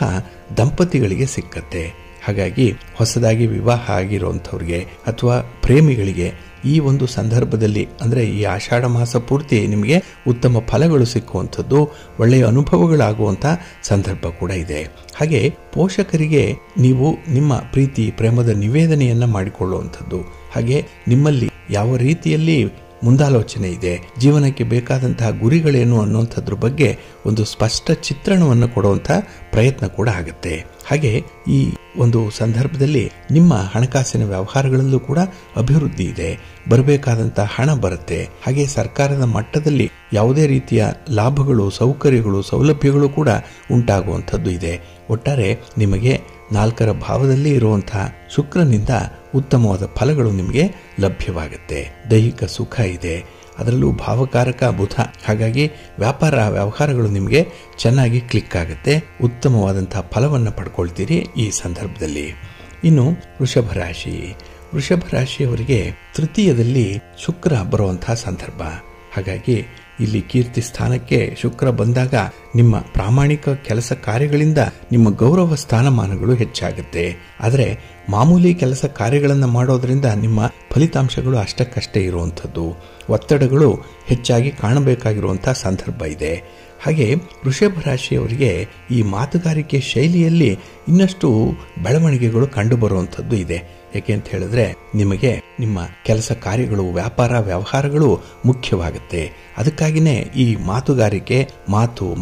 ದಂಪತಿಗಳಿಗೆ ಸಿಕ್ಕತ್ತೆ. ಹಾಗಾಗಿ ಹೊಸದಾಗಿ ವಿವಾಹ ಆಗಿರುವಂಥವ್ರಿಗೆ ಅಥವಾ ಪ್ರೇಮಿಗಳಿಗೆ ಈ ಒಂದು ಸಂದರ್ಭದಲ್ಲಿ ಅಂದ್ರೆ ಈ ಆಷಾಢ ಮಾಸ ಪೂರ್ತಿ ನಿಮಗೆ ಉತ್ತಮ ಫಲಗಳು ಸಿಕ್ಕುವಂಥದ್ದು, ಒಳ್ಳೆಯ ಅನುಭವಗಳಾಗುವಂಥ ಸಂದರ್ಭ ಕೂಡ ಇದೆ. ಹಾಗೆ ಪೋಷಕರಿಗೆ ನೀವು ನಿಮ್ಮ ಪ್ರೀತಿ ಪ್ರೇಮದ ನಿವೇದನೆಯನ್ನ ಮಾಡಿಕೊಳ್ಳುವಂಥದ್ದು, ಹಾಗೆ ನಿಮ್ಮಲ್ಲಿ ಯಾವ ರೀತಿಯಲ್ಲಿ ಮುಂದಾಲೋಚನೆ ಇದೆ, ಜೀವನಕ್ಕೆ ಬೇಕಾದಂತಹ ಗುರಿಗಳೇನು ಅನ್ನುವಂಥದ್ರ ಬಗ್ಗೆ ಒಂದು ಸ್ಪಷ್ಟ ಚಿತ್ರಣವನ್ನು ಕೊಡುವಂಥ ಪ್ರಯತ್ನ ಕೂಡ ಆಗುತ್ತೆ. ಹಾಗೆ ಈ ಒಂದು ಸಂದರ್ಭದಲ್ಲಿ ನಿಮ್ಮ ಹಣಕಾಸಿನ ವ್ಯವಹಾರಗಳಲ್ಲೂ ಕೂಡ ಅಭಿವೃದ್ಧಿ ಇದೆ, ಬರಬೇಕಾದಂತಹ ಹಣ ಬರುತ್ತೆ. ಹಾಗೆ ಸರ್ಕಾರದ ಮಟ್ಟದಲ್ಲಿ ಯಾವುದೇ ರೀತಿಯ ಲಾಭಗಳು, ಸೌಕರ್ಯಗಳು, ಸೌಲಭ್ಯಗಳು ಕೂಡ ಉಂಟಾಗುವಂಥದ್ದು ಇದೆ. ಒಟ್ಟಾರೆ ನಿಮಗೆ 4ರ ಭಾವದಲ್ಲಿ ಇರುವಂತಹ ಶುಕ್ರನಿಂದ ಉತ್ತಮವಾದ ಫಲಗಳು ನಿಮಗೆ ಲಭ್ಯವಾಗುತ್ತೆ. ದೈಹಿಕ ಸುಖ ಇದೆ, ಅದರಲ್ಲೂ ಭಾವಕಾರಕ ಬುಧ. ಹಾಗಾಗಿ ವ್ಯಾಪಾರ ವ್ಯವಹಾರಗಳು ನಿಮಗೆ ಚೆನ್ನಾಗಿ ಕ್ಲಿಕ್ ಆಗುತ್ತೆ, ಉತ್ತಮವಾದಂತಹ ಫಲವನ್ನು ಪಡ್ಕೊಳ್ತೀರಿ ಈ ಸಂದರ್ಭದಲ್ಲಿ. ಇನ್ನು ವೃಷಭ ರಾಶಿ. ವೃಷಭ ರಾಶಿಯವರಿಗೆ ತೃತೀಯದಲ್ಲಿ ಶುಕ್ರ ಬರುವಂತಹ ಸಂದರ್ಭ. ಹಾಗಾಗಿ ಇಲ್ಲಿ ಕೀರ್ತಿ ಸ್ಥಾನಕ್ಕೆ ಶುಕ್ರ ಬಂದಾಗ ನಿಮ್ಮ ಪ್ರಾಮಾಣಿಕ ಕೆಲಸ ಕಾರ್ಯಗಳಿಂದ ನಿಮ್ಮ ಗೌರವ ಸ್ಥಾನಮಾನಗಳು ಹೆಚ್ಚಾಗುತ್ತೆ. ಆದರೆ ಮಾಮೂಲಿ ಕೆಲಸ ಕಾರ್ಯಗಳನ್ನು ಮಾಡೋದ್ರಿಂದ ನಿಮ್ಮ ಫಲಿತಾಂಶಗಳು ಅಷ್ಟಕ್ಕಷ್ಟೇ ಇರುವಂಥದ್ದು, ಒತ್ತಡಗಳು ಹೆಚ್ಚಾಗಿ ಕಾಣಬೇಕಾಗಿರುವಂತಹ ಸಂದರ್ಭ ಇದೆ. ಹಾಗೆ ವೃಷಭ ರಾಶಿಯವರಿಗೆ ಈ ಮಾತುಗಾರಿಕೆ ಶೈಲಿಯಲ್ಲಿ ಇನ್ನಷ್ಟು ಬೆಳವಣಿಗೆಗಳು ಕಂಡು ಬರುವಂಥದ್ದು ಇದೆ. ಯಾಕೆ ಅಂತ ಹೇಳಿದ್ರೆ ನಿಮಗೆ ನಿಮ್ಮ ಕೆಲಸ ಕಾರ್ಯಗಳು, ವ್ಯಾಪಾರ ವ್ಯವಹಾರಗಳು ಮುಖ್ಯವಾಗುತ್ತೆ. ಅದಕ್ಕಾಗಿನೇ ಈ ಮಾತುಗಾರಿಕೆ,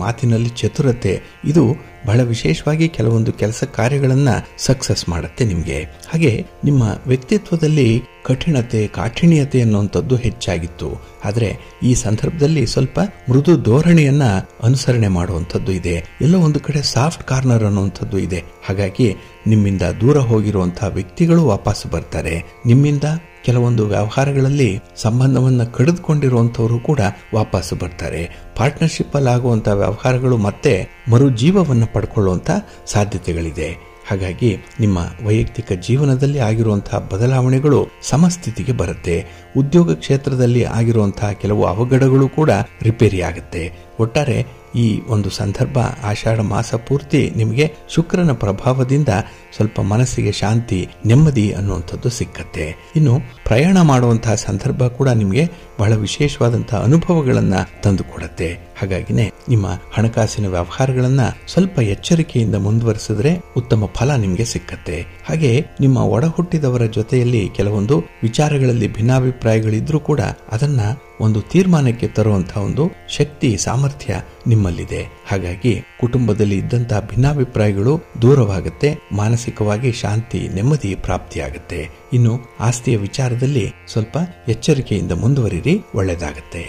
ಮಾತಿನಲ್ಲಿ ಚತುರತೆ ಇದು ಬಹಳ ವಿಶೇಷವಾಗಿ ಕೆಲವೊಂದು ಕೆಲಸ ಕಾರ್ಯಗಳನ್ನ ಸಕ್ಸಸ್ ಮಾಡುತ್ತೆ ನಿಮಗೆ. ಹಾಗೆ ನಿಮ್ಮ ವ್ಯಕ್ತಿತ್ವದಲ್ಲಿ ಕಠಿಣತೆ, ಕಾಠಿಣ್ಯತೆ ಅನ್ನುವಂಥದ್ದು ಹೆಚ್ಚಾಗಿತ್ತು. ಆದರೆ ಈ ಸಂದರ್ಭದಲ್ಲಿ ಸ್ವಲ್ಪ ಮೃದು ಧೋರಣೆಯನ್ನ ಅನುಸರಣೆ ಮಾಡುವಂಥದ್ದು ಇದೆ. ಎಲ್ಲೋ ಒಂದು ಕಡೆ ಸಾಫ್ಟ್ ಕಾರ್ನರ್ ಅನ್ನುವಂಥದ್ದು ಇದೆ. ಹಾಗಾಗಿ ನಿಮ್ಮಿಂದ ದೂರ ಹೋಗಿರುವಂತಹ ವ್ಯಕ್ತಿಗಳು ವಾಪಸ್ ಬರ್ತಾರೆ. ನಿಮ್ಮಿಂದ ಕೆಲವೊಂದು ವ್ಯವಹಾರಗಳಲ್ಲಿ ಸಂಬಂಧವನ್ನ ಕಡಿದುಕೊಂಡಿರುವಂತವರು ಕೂಡ ವಾಪಸ್ ಬರ್ತಾರೆ. ಪಾರ್ಟ್ನರ್ಶಿಪ್ ಅಲ್ಲಿ ಆಗುವಂತಹ ವ್ಯವಹಾರಗಳು ಮತ್ತೆ ಮರುಜೀವವನ್ನು ಪಡ್ಕೊಳ್ಳುವಂತ ಸಾಧ್ಯತೆಗಳಿದೆ. ಹಾಗಾಗಿ ನಿಮ್ಮ ವೈಯಕ್ತಿಕ ಜೀವನದಲ್ಲಿ ಆಗಿರುವಂತಹ ಬದಲಾವಣೆಗಳು ಸಮಸ್ಥಿತಿಗೆ ಬರುತ್ತೆ. ಉದ್ಯೋಗ ಕ್ಷೇತ್ರದಲ್ಲಿ ಆಗಿರುವಂತಹ ಕೆಲವು ಅವಘಡಗಳು ಕೂಡ ರಿಪೇರಿ ಆಗುತ್ತೆ. ಒಟ್ಟಾರೆ ಈ ಒಂದು ಸಂದರ್ಭ ಆಷಾಢ ಮಾಸ ಪೂರ್ತಿ ನಿಮಗೆ ಶುಕ್ರನ ಪ್ರಭಾವದಿಂದ ಸ್ವಲ್ಪ ಮನಸ್ಸಿಗೆ ಶಾಂತಿ, ನೆಮ್ಮದಿ ಅನ್ನುವಂಥದ್ದು ಸಿಕ್ಕತ್ತೆ. ಇನ್ನು ಪ್ರಯಾಣ ಮಾಡುವಂತಹ ಸಂದರ್ಭ ಕೂಡ ನಿಮಗೆ ಬಹಳ ವಿಶೇಷವಾದಂತಹ ಅನುಭವಗಳನ್ನ ತಂದುಕೊಡತ್ತೆ. ಹಾಗಾಗಿನೇ ನಿಮ್ಮ ಹಣಕಾಸಿನ ವ್ಯವಹಾರಗಳನ್ನ ಸ್ವಲ್ಪ ಎಚ್ಚರಿಕೆಯಿಂದ ಮುಂದುವರಿಸಿದ್ರೆ ಉತ್ತಮ ಫಲ ನಿಮಗೆ ಸಿಕ್ಕತ್ತೆ. ಹಾಗೆ ನಿಮ್ಮ ಒಡ ಹುಟ್ಟಿದವರ ಜೊತೆಯಲ್ಲಿ ಕೆಲವೊಂದು ವಿಚಾರಗಳಲ್ಲಿ ಭಿನ್ನಾಭಿಪ್ರಾಯಗಳಿದ್ರೂ ಕೂಡ ಅದನ್ನ ಒಂದು ತೀರ್ಮಾನಕ್ಕೆ ತರುವಂತಹ ಒಂದು ಶಕ್ತಿ, ಸಾಮರ್ಥ್ಯ ನಿಮ್ಮಲ್ಲಿದೆ. ಹಾಗಾಗಿ ಕುಟುಂಬದಲ್ಲಿ ಇದ್ದಂತಹ ಭಿನ್ನಾಭಿಪ್ರಾಯಗಳು ದೂರವಾಗುತ್ತೆ, ಮಾನಸಿಕವಾಗಿ ಶಾಂತಿ, ನೆಮ್ಮದಿ ಪ್ರಾಪ್ತಿಯಾಗುತ್ತೆ. ಇನ್ನು ಆಸ್ತಿಯ ವಿಚಾರದಲ್ಲಿ ಸ್ವಲ್ಪ ಎಚ್ಚರಿಕೆಯಿಂದ ಮುಂದುವರಿರಿ, ಒಳ್ಳೆಯದಾಗತ್ತೆ.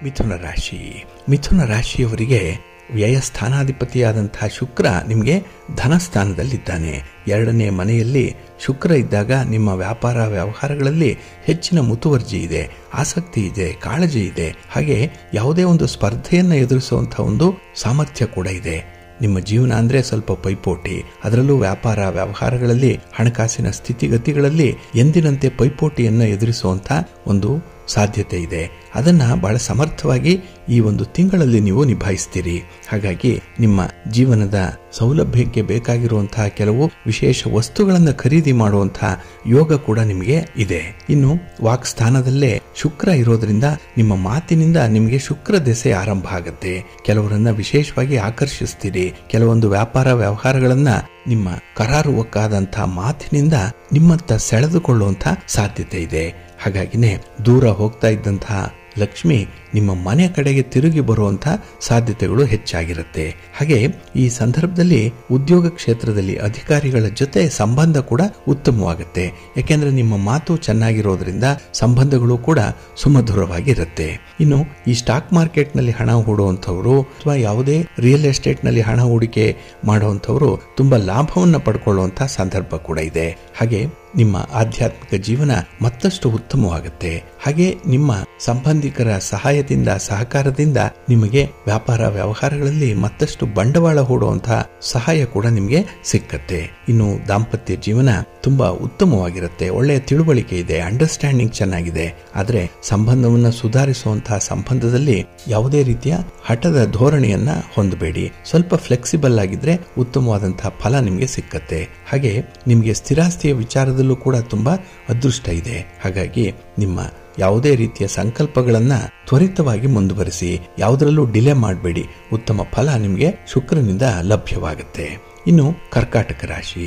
ಮಿಥುನ ರಾಶಿ. ಮಿಥುನ ರಾಶಿಯವರಿಗೆ ವ್ಯಯಸ್ಥಾನಾಧಿಪತಿಯಾದಂತಹ ಶುಕ್ರ ನಿಮಗೆ ಧನಸ್ಥಾನದಲ್ಲಿದ್ದಾನೆ. 2ನೇ ಮನೆಯಲ್ಲಿ ಶುಕ್ರ ಇದ್ದಾಗ ನಿಮ್ಮ ವ್ಯಾಪಾರ ವ್ಯವಹಾರಗಳಲ್ಲಿ ಹೆಚ್ಚಿನ ಮುತುವರ್ಜಿ ಇದೆ, ಆಸಕ್ತಿ ಇದೆ, ಕಾಳಜಿ ಇದೆ. ಹಾಗೆ ಯಾವುದೇ ಒಂದು ಸ್ಪರ್ಧೆಯನ್ನು ಎದುರಿಸುವಂತಹ ಒಂದು ಸಾಮರ್ಥ್ಯ ಕೂಡ ಇದೆ. ನಿಮ್ಮ ಜೀವನ ಅಂದರೆ ಸ್ವಲ್ಪ ಪೈಪೋಟಿ, ಅದರಲ್ಲೂ ವ್ಯಾಪಾರ ವ್ಯವಹಾರಗಳಲ್ಲಿ ಹಣಕಾಸಿನ ಸ್ಥಿತಿಗತಿಗಳಲ್ಲಿ ಎಂದಿನಂತೆ ಪೈಪೋಟಿಯನ್ನು ಎದುರಿಸುವಂಥ ಒಂದು ಸಾಧ್ಯತೆ ಇದೆ. ಅದನ್ನು ಬಹಳ ಸಮರ್ಥವಾಗಿ ಈ ಒಂದು ತಿಂಗಳಲ್ಲಿ ನೀವು ನಿಭಾಯಿಸ್ತೀರಿ. ಹಾಗಾಗಿ ನಿಮ್ಮ ಜೀವನದ ಸೌಲಭ್ಯಕ್ಕೆ ಬೇಕಾಗಿರುವಂತಹ ಕೆಲವು ವಿಶೇಷ ವಸ್ತುಗಳನ್ನು ಖರೀದಿ ಮಾಡುವಂತಹ ಯೋಗ ಕೂಡ ನಿಮಗೆ ಇದೆ. ಇನ್ನು ವಾಕ್ಸ್ಥಾನದಲ್ಲೇ ಶುಕ್ರ ಇರೋದ್ರಿಂದ ನಿಮ್ಮ ಮಾತಿನಿಂದ ನಿಮಗೆ ಶುಕ್ರ ದೆಸೆ ಆರಂಭ ಆಗುತ್ತೆ. ಕೆಲವರನ್ನ ವಿಶೇಷವಾಗಿ ಆಕರ್ಷಿಸ್ತೀರಿ. ಕೆಲವೊಂದು ವ್ಯಾಪಾರ ವ್ಯವಹಾರಗಳನ್ನ ನಿಮ್ಮ ಕರಾರುವಕ್ಕಾದಂತಹ ಮಾತಿನಿಂದ ನಿಮ್ಮತ್ತ ಸೆಳೆದುಕೊಳ್ಳುವಂಥ ಸಾಧ್ಯತೆ ಇದೆ. ಹಾಗಾಗಿನೇ ದೂರ ಹೋಗ್ತಾ ಇದ್ದಂತಹ ಲಕ್ಷ್ಮಿ ನಿಮ್ಮ ಮನೆ ಕಡೆಗೆ ತಿರುಗಿ ಬರುವಂಥ ಸಾಧ್ಯತೆಗಳು ಹೆಚ್ಚಾಗಿರುತ್ತೆ. ಹಾಗೆ ಈ ಸಂದರ್ಭದಲ್ಲಿ ಉದ್ಯೋಗ ಕ್ಷೇತ್ರದಲ್ಲಿ ಅಧಿಕಾರಿಗಳ ಜೊತೆ ಸಂಬಂಧ ಕೂಡ ಉತ್ತಮವಾಗುತ್ತೆ. ಯಾಕೆಂದ್ರೆ ನಿಮ್ಮ ಮಾತು ಚೆನ್ನಾಗಿರೋದ್ರಿಂದ ಸಂಬಂಧಗಳು ಕೂಡ ಸುಮಧುರವಾಗಿರುತ್ತೆ. ಇನ್ನು ಈ ಸ್ಟಾಕ್ ಮಾರ್ಕೆಟ್ನಲ್ಲಿ ಹಣ ಹೂಡುವಂಥವ್ರು ಅಥವಾ ಯಾವುದೇ ರಿಯಲ್ ಎಸ್ಟೇಟ್ನಲ್ಲಿ ಹಣ ಹೂಡಿಕೆ ಮಾಡುವಂಥವ್ರು ತುಂಬಾ ಲಾಭವನ್ನು ಪಡ್ಕೊಳ್ಳುವಂಥ ಸಂದರ್ಭ ಕೂಡ ಇದೆ. ಹಾಗೆ ನಿಮ್ಮ ಆಧ್ಯಾತ್ಮಿಕ ಜೀವನ ಮತ್ತಷ್ಟು ಉತ್ತಮವಾಗುತ್ತೆ. ಹಾಗೆ ನಿಮ್ಮ ಸಂಬಂಧಿಕರ ಸಹಾಯದಿಂದ ಸಹಕಾರದಿಂದ ನಿಮಗೆ ವ್ಯಾಪಾರ ವ್ಯವಹಾರಗಳಲ್ಲಿ ಮತ್ತಷ್ಟು ಬಂಡವಾಳ ಹೂಡುವಂತಹ ಸಹಾಯ ಕೂಡ ನಿಮಗೆ ಸಿಕ್ಕತ್ತೆ. ಇನ್ನು ದಾಂಪತ್ಯ ಜೀವನ ತುಂಬಾ ಉತ್ತಮವಾಗಿರುತ್ತೆ. ಒಳ್ಳೆಯ ತಿಳುವಳಿಕೆ ಇದೆ, ಅಂಡರ್ಸ್ಟ್ಯಾಂಡಿಂಗ್ ಚೆನ್ನಾಗಿದೆ. ಆದ್ರೆ ಸಂಬಂಧವನ್ನು ಸುಧಾರಿಸುವಂತಹ ಸಂಬಂಧದಲ್ಲಿ ಯಾವುದೇ ರೀತಿಯ ಹಠದ ಧೋರಣೆಯನ್ನ ಹೊಂದಬೇಡಿ. ಸ್ವಲ್ಪ ಫ್ಲೆಕ್ಸಿಬಲ್ ಆಗಿದ್ರೆ ಉತ್ತಮವಾದಂತಹ ಫಲ ನಿಮಗೆ ಸಿಕ್ಕತ್ತೆ. ಹಾಗೆ ನಿಮಗೆ ಸ್ಥಿರಾಸ್ತಿಯ ವಿಚಾರದಲ್ಲೂ ಕೂಡ ತುಂಬಾ ಅದೃಷ್ಟ ಇದೆ. ಹಾಗಾಗಿ ನಿಮ್ಮ ಯಾವುದೇ ರೀತಿಯ ಸಂಕಲ್ಪಗಳನ್ನ ತ್ವರಿತವಾಗಿ ಮುಂದುವರಿಸಿ, ಯಾವುದರಲ್ಲೂ ಡಿಲೇ ಮಾಡಬೇಡಿ. ಉತ್ತಮ ಫಲ ನಿಮಗೆ ಶುಕ್ರನಿಂದ ಲಭ್ಯವಾಗುತ್ತೆ. ಇನ್ನು ಕರ್ಕಾಟಕ ರಾಶಿ.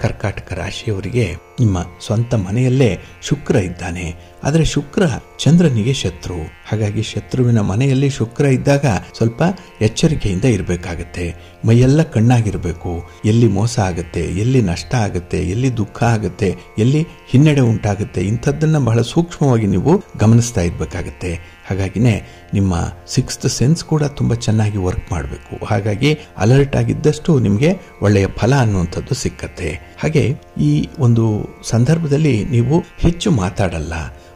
ಕರ್ಕಾಟಕ ರಾಶಿಯವರಿಗೆ ನಿಮ್ಮ ಸ್ವಂತ ಮನೆಯಲ್ಲೇ ಶುಕ್ರ ಇದ್ದಾನೆ. ಆದರೆ ಶುಕ್ರ ಚಂದ್ರನಿಗೆ ಶತ್ರು. ಹಾಗಾಗಿ ಶತ್ರುವಿನ ಮನೆಯಲ್ಲಿ ಶುಕ್ರ ಇದ್ದಾಗ ಸ್ವಲ್ಪ ಎಚ್ಚರಿಕೆಯಿಂದ ಇರಬೇಕಾಗತ್ತೆ. ಮೈಯೆಲ್ಲ ಕಣ್ಣಾಗಿರಬೇಕು. ಎಲ್ಲಿ ಮೋಸ ಆಗುತ್ತೆ, ಎಲ್ಲಿ ನಷ್ಟ ಆಗುತ್ತೆ, ಎಲ್ಲಿ ದುಃಖ ಆಗುತ್ತೆ, ಎಲ್ಲಿ ಹಿನ್ನಡೆ ಉಂಟಾಗುತ್ತೆ, ಇಂಥದ್ದನ್ನ ಬಹಳ ಸೂಕ್ಷ್ಮವಾಗಿ ನೀವು ಗಮನಿಸ್ತಾ ಇರಬೇಕಾಗತ್ತೆ. ಹಾಗಾಗಿನೇ ನಿಮ್ಮ 6th ಸೆನ್ಸ್ ಕೂಡ ತುಂಬಾ ಚೆನ್ನಾಗಿ ವರ್ಕ್ ಮಾಡಬೇಕು. ಹಾಗಾಗಿ ಅಲರ್ಟ್ ಆಗಿದ್ದಷ್ಟು ನಿಮಗೆ ಒಳ್ಳೆಯ ಫಲ ಅನ್ನುವಂಥದ್ದು ಸಿಕ್ಕತ್ತೆ. ಹಾಗೆ ಈ ಒಂದು ಸಂದರ್ಭದಲ್ಲಿ ನೀವು ಹೆಚ್ಚು ಮಾತಾಡಲ್ಲ,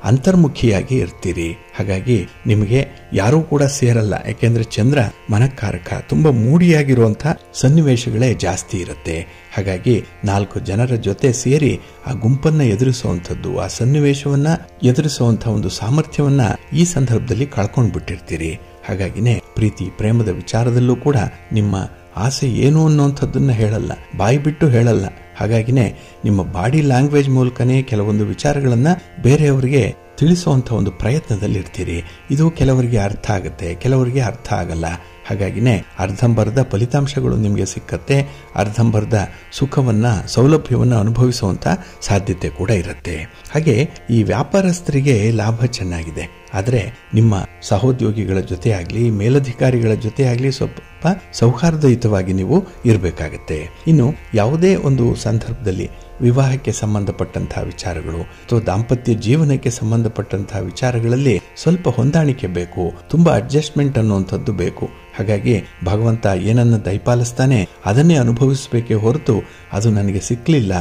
ಅಂತರ್ಮುಖಿಯಾಗಿ ಇರ್ತೀರಿ. ಹಾಗಾಗಿ ನಿಮಗೆ ಯಾರೂ ಕೂಡ ಸೇರಲ್ಲ. ಯಾಕೆಂದ್ರೆ ಚಂದ್ರ ಮನಕಾರಕ. ತುಂಬಾ ಮೂಡಿಯಾಗಿರುವಂತಹ ಸನ್ನಿವೇಶಗಳೇ ಜಾಸ್ತಿ ಇರುತ್ತೆ. ಹಾಗಾಗಿ 4 ಜನರ ಜೊತೆ ಸೇರಿ ಆ ಗುಂಪನ್ನ ಎದುರಿಸುವಂಥದ್ದು, ಆ ಸನ್ನಿವೇಶವನ್ನ ಎದುರಿಸುವಂತಹ ಒಂದು ಸಾಮರ್ಥ್ಯವನ್ನ ಈ ಸಂದರ್ಭದಲ್ಲಿ ಕಳ್ಕೊಂಡು ಬಿಟ್ಟಿರ್ತೀರಿ. ಹಾಗಾಗಿನೇ ಪ್ರೀತಿ ಪ್ರೇಮದ ವಿಚಾರದಲ್ಲೂ ಕೂಡ ನಿಮ್ಮ ಆಸೆ ಏನು ಅನ್ನುವಂಥದ್ದನ್ನ ಹೇಳಲ್ಲ, ಬಾಯಿ ಬಿಟ್ಟು ಹೇಳಲ್ಲ. ಹಾಗಾಗಿನೇ ನಿಮ್ಮ ಬಾಡಿ ಲ್ಯಾಂಗ್ವೇಜ್ ಮೂಲಕನೇ ಕೆಲವೊಂದು ವಿಚಾರಗಳನ್ನ ಬೇರೆಯವರಿಗೆ ತಿಳಿಸುವಂತ ಒಂದು ಪ್ರಯತ್ನದಲ್ಲಿರ್ತೀರಿ. ಇದು ಕೆಲವರಿಗೆ ಅರ್ಥ ಆಗುತ್ತೆ, ಕೆಲವರಿಗೆ ಅರ್ಥ ಆಗಲ್ಲ. ಹಾಗಾಗಿನೇ ಅರ್ಧಂಬರ್ಧ ಫಲಿತಾಂಶಗಳು ನಿಮಗೆ ಸಿಕ್ಕತ್ತೆ. ಅರ್ಧಂಬರ್ಧ ಸುಖವನ್ನ ಸೌಲಭ್ಯವನ್ನ ಅನುಭವಿಸುವಂತ ಸಾಧ್ಯತೆ ಕೂಡ ಇರುತ್ತೆ. ಹಾಗೆ ಈ ವ್ಯಾಪಾರಸ್ಥರಿಗೆ ಲಾಭ ಚೆನ್ನಾಗಿದೆ. ಆದರೆ ನಿಮ್ಮ ಸಹೋದ್ಯೋಗಿಗಳ ಜೊತೆ ಆಗಲಿ, ಮೇಲಧಿಕಾರಿಗಳ ಜೊತೆ ಆಗಲಿ ಸ್ವಲ್ಪ ಸೌಹಾರ್ದಯುತವಾಗಿ ನೀವು ಇರಬೇಕಾಗತ್ತೆ. ಇನ್ನು ಯಾವುದೇ ಒಂದು ಸಂದರ್ಭದಲ್ಲಿ ವಿವಾಹಕ್ಕೆ ಸಂಬಂಧಪಟ್ಟಂತಹ ವಿಚಾರಗಳು ಅಥವಾ ದಾಂಪತ್ಯ ಜೀವನಕ್ಕೆ ಸಂಬಂಧಪಟ್ಟಂತಹ ವಿಚಾರಗಳಲ್ಲಿ ಸ್ವಲ್ಪ ಹೊಂದಾಣಿಕೆ ಬೇಕು, ತುಂಬಾ ಅಡ್ಜಸ್ಟ್ಮೆಂಟ್ ಅನ್ನುವಂಥದ್ದು ಬೇಕು. ಹಾಗಾಗಿ ಭಗವಂತ ಏನನ್ನ ದಯಪಾಲಿಸ್ತಾನೆ ಅದನ್ನೇ ಅನುಭವಿಸಬೇಕೇ ಹೊರತು ಅದು ನನಗೆ ಸಿಕ್ಕಲಿಲ್ಲ,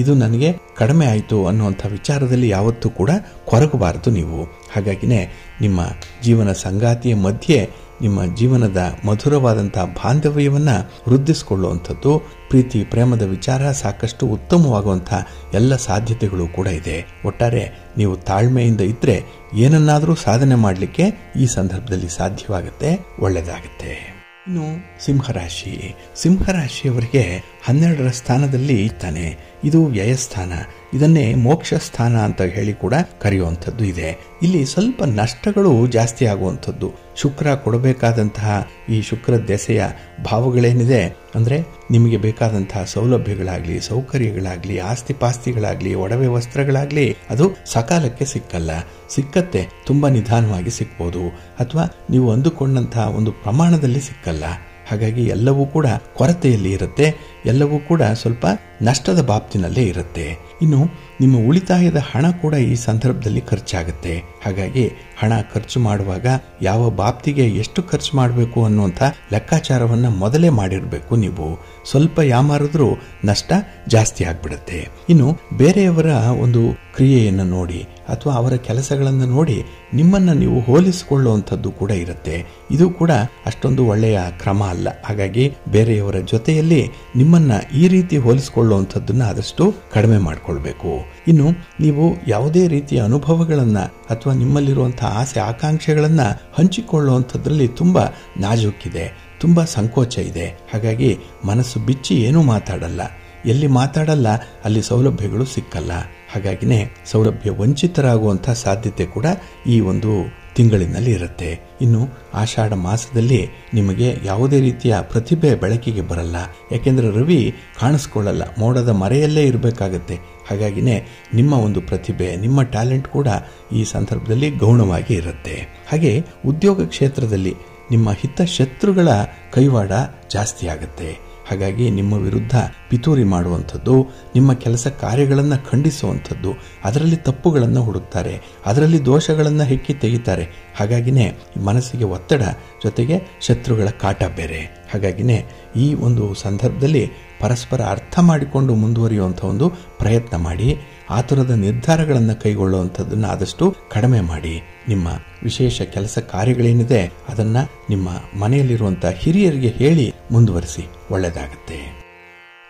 ಇದು ನನಗೆ ಕಡಿಮೆ ಆಯಿತು ಅನ್ನುವಂಥ ವಿಚಾರದಲ್ಲಿ ಯಾವತ್ತೂ ಕೂಡ ಕೊರಗಬಾರದು ನೀವು. ಹಾಗಾಗಿನೇ ನಿಮ್ಮ ಜೀವನ ಸಂಗಾತಿಯ ಮಧ್ಯೆ ನಿಮ್ಮ ಜೀವನದ ಮಧುರವಾದಂತಹ ಬಾಂಧವ್ಯವನ್ನ ವೃದ್ಧಿಸಿಕೊಳ್ಳುವಂಥದ್ದು, ಪ್ರೀತಿ ಪ್ರೇಮದ ವಿಚಾರ ಸಾಕಷ್ಟು ಉತ್ತಮವಾಗುವಂತಹ ಎಲ್ಲ ಸಾಧ್ಯತೆಗಳು ಕೂಡ ಇದೆ. ಒಟ್ಟಾರೆ ನೀವು ತಾಳ್ಮೆಯಿಂದ ಇದ್ರೆ ಏನನ್ನಾದರೂ ಸಾಧನೆ ಮಾಡಲಿಕ್ಕೆ ಈ ಸಂದರ್ಭದಲ್ಲಿ ಸಾಧ್ಯವಾಗುತ್ತೆ, ಒಳ್ಳೆಯದಾಗುತ್ತೆ. ಇನ್ನು ಸಿಂಹರಾಶಿ. ಸಿಂಹರಾಶಿಯವರಿಗೆ 12ರ ಸ್ಥಾನದಲ್ಲಿ ಇದ್ದಾನೆ. ಇದು ವ್ಯಯಸ್ಥಾನ. ಇದನ್ನೇ ಮೋಕ್ಷ ಸ್ಥಾನ ಅಂತ ಹೇಳಿ ಕೂಡ ಕರೆಯುವಂಥದ್ದು ಇದೆ. ಇಲ್ಲಿ ಸ್ವಲ್ಪ ನಷ್ಟಗಳು ಜಾಸ್ತಿ ಆಗುವಂಥದ್ದು. ಶುಕ್ರ ಕೊಡಬೇಕಾದಂತಹ ಈ ಶುಕ್ರ ದೆಸೆಯ ಭಾವಗಳೇನಿದೆ ಅಂದ್ರೆ ನಿಮಗೆ ಬೇಕಾದಂತಹ ಸೌಲಭ್ಯಗಳಾಗ್ಲಿ, ಸೌಕರ್ಯಗಳಾಗ್ಲಿ, ಆಸ್ತಿ ಪಾಸ್ತಿಗಳಾಗ್ಲಿ, ಒಡವೆ ವಸ್ತ್ರಗಳಾಗ್ಲಿ ಅದು ಸಕಾಲಕ್ಕೆ ಸಿಕ್ಕಲ್ಲ. ಸಿಕ್ಕತ್ತೆ, ತುಂಬಾ ನಿಧಾನವಾಗಿ ಸಿಕ್ಬೋದು, ಅಥವಾ ನೀವು ಅಂದುಕೊಂಡಂತಹ ಒಂದು ಪ್ರಮಾಣದಲ್ಲಿ ಸಿಕ್ಕಲ್ಲ. ಹಾಗಾಗಿ ಎಲ್ಲವೂ ಕೂಡ ಕೊರತೆಯಲ್ಲಿ ಇರುತ್ತೆ. ಎಲ್ಲವೂ ಕೂಡ ಸ್ವಲ್ಪ ನಷ್ಟದ ಬಾಬ್ತಿನಲ್ಲೇ ಇರುತ್ತೆ. ಇನ್ನು ನಿಮ್ಮ ಉಳಿತಾಯದ ಹಣ ಕೂಡ ಈ ಸಂದರ್ಭದಲ್ಲಿ ಖರ್ಚಾಗುತ್ತೆ. ಹಾಗಾಗಿ ಹಣ ಖರ್ಚು ಮಾಡುವಾಗ ಯಾವ ಬಾಬ್ತಿಗೆ ಎಷ್ಟು ಖರ್ಚು ಮಾಡಬೇಕು ಅನ್ನುವಂಥ ಲೆಕ್ಕಾಚಾರವನ್ನು ಮೊದಲೇ ಮಾಡಿರಬೇಕು. ನೀವು ಸ್ವಲ್ಪ ಯಾಮಾರಿದ್ರೂ ನಷ್ಟ ಜಾಸ್ತಿ ಆಗ್ಬಿಡುತ್ತೆ. ಇನ್ನು ಬೇರೆಯವರ ಒಂದು ಕ್ರಿಯೆಯನ್ನು ನೋಡಿ ಅಥವಾ ಅವರ ಕೆಲಸಗಳನ್ನು ನೋಡಿ ನಿಮ್ಮನ್ನು ನೀವು ಹೋಲಿಸಿಕೊಳ್ಳುವಂಥದ್ದು ಕೂಡ ಇರುತ್ತೆ. ಇದು ಕೂಡ ಅಷ್ಟೊಂದು ಒಳ್ಳೆಯ ಕ್ರಮ ಅಲ್ಲ. ಹಾಗಾಗಿ ಬೇರೆಯವರ ಜೊತೆಯಲ್ಲಿ ನಿಮ್ಮನ್ನ ಈ ರೀತಿ ಹೋಲಿಸಿಕೊಳ್ಳುವಂಥದ್ದನ್ನು ಆದಷ್ಟು ಕಡಿಮೆ ಮಾಡಿಕೊಳ್ಬೇಕು. ಇನ್ನು ನೀವು ಯಾವುದೇ ರೀತಿಯ ಅನುಭವಗಳನ್ನು ಅಥವಾ ನಿಮ್ಮಲ್ಲಿರುವಂತಹ ಆಸೆ ಆಕಾಂಕ್ಷೆಗಳನ್ನು ಹಂಚಿಕೊಳ್ಳುವಂಥದ್ರಲ್ಲಿ ತುಂಬಾ ನಾಜೂಕಿದೆ, ತುಂಬಾ ಸಂಕೋಚ ಇದೆ. ಹಾಗಾಗಿ ಮನಸ್ಸು ಬಿಚ್ಚಿ ಏನೂ ಮಾತಾಡಲ್ಲ. ಎಲ್ಲಿ ಮಾತಾಡಲ್ಲ ಅಲ್ಲಿ ಸೌಲಭ್ಯಗಳು ಸಿಕ್ಕಲ್ಲ. ಹಾಗಾಗಿನೇ ಸೌಲಭ್ಯ ವಂಚಿತರಾಗುವಂಥ ಸಾಧ್ಯತೆ ಕೂಡ ಈ ಒಂದು ತಿಂಗಳಿನಲ್ಲಿ ಇರುತ್ತೆ. ಇನ್ನು ಆಷಾಢ ಮಾಸದಲ್ಲಿ ನಿಮಗೆ ಯಾವುದೇ ರೀತಿಯ ಪ್ರತಿಭೆ ಬೆಳಕಿಗೆ ಬರಲ್ಲ. ಯಾಕೆಂದ್ರೆ ರವಿ ಕಾಣಿಸ್ಕೊಳ್ಳಲ್ಲ, ಮೋಡದ ಮರೆಯಲ್ಲೇ ಇರಬೇಕಾಗತ್ತೆ. ಹಾಗಾಗಿನೇ ನಿಮ್ಮ ಒಂದು ಪ್ರತಿಭೆ, ನಿಮ್ಮ ಟ್ಯಾಲೆಂಟ್ ಕೂಡ ಈ ಸಂದರ್ಭದಲ್ಲಿ ಗೌಣವಾಗಿ ಇರುತ್ತೆ. ಹಾಗೆ ಉದ್ಯೋಗ ಕ್ಷೇತ್ರದಲ್ಲಿ ನಿಮ್ಮ ಹಿತಶತ್ರುಗಳ ಕೈವಾಡ ಜಾಸ್ತಿ ಆಗುತ್ತೆ. ಹಾಗಾಗಿ ನಿಮ್ಮ ವಿರುದ್ಧ ಪಿತೂರಿ ಮಾಡುವಂಥದ್ದು, ನಿಮ್ಮ ಕೆಲಸ ಕಾರ್ಯಗಳನ್ನು ಖಂಡಿಸುವಂಥದ್ದು, ಅದರಲ್ಲಿ ತಪ್ಪುಗಳನ್ನು ಹುಡುಕ್ತಾರೆ, ಅದರಲ್ಲಿ ದೋಷಗಳನ್ನು ಹೆಕ್ಕಿ ತೆಗಿತಾರೆ. ಹಾಗಾಗಿನೇ ಮನಸ್ಸಿಗೆ ಒತ್ತಡ, ಜೊತೆಗೆ ಶತ್ರುಗಳ ಕಾಟ ಬೇರೆ. ಹಾಗಾಗಿನೇ ಈ ಒಂದು ಸಂದರ್ಭದಲ್ಲಿ ಪರಸ್ಪರ ಅರ್ಥ ಮಾಡಿಕೊಂಡು ಮುಂದುವರಿಯುವಂಥ ಒಂದು ಪ್ರಯತ್ನ ಮಾಡಿ. ಆತುರದ ನಿರ್ಧಾರಗಳನ್ನು ಕೈಗೊಳ್ಳುವಂಥದ್ದನ್ನು ಆದಷ್ಟು ಕಡಿಮೆ ಮಾಡಿ. ನಿಮ್ಮ ವಿಶೇಷ ಕೆಲಸ ಕಾರ್ಯಗಳೇನಿದೆ ಅದನ್ನ ನಿಮ್ಮ ಮನೆಯಲ್ಲಿರುವಂಥ ಹಿರಿಯರಿಗೆ ಹೇಳಿ ಮುಂದುವರಿಸಿ, ಒಳ್ಳೆಯದಾಗುತ್ತೆ.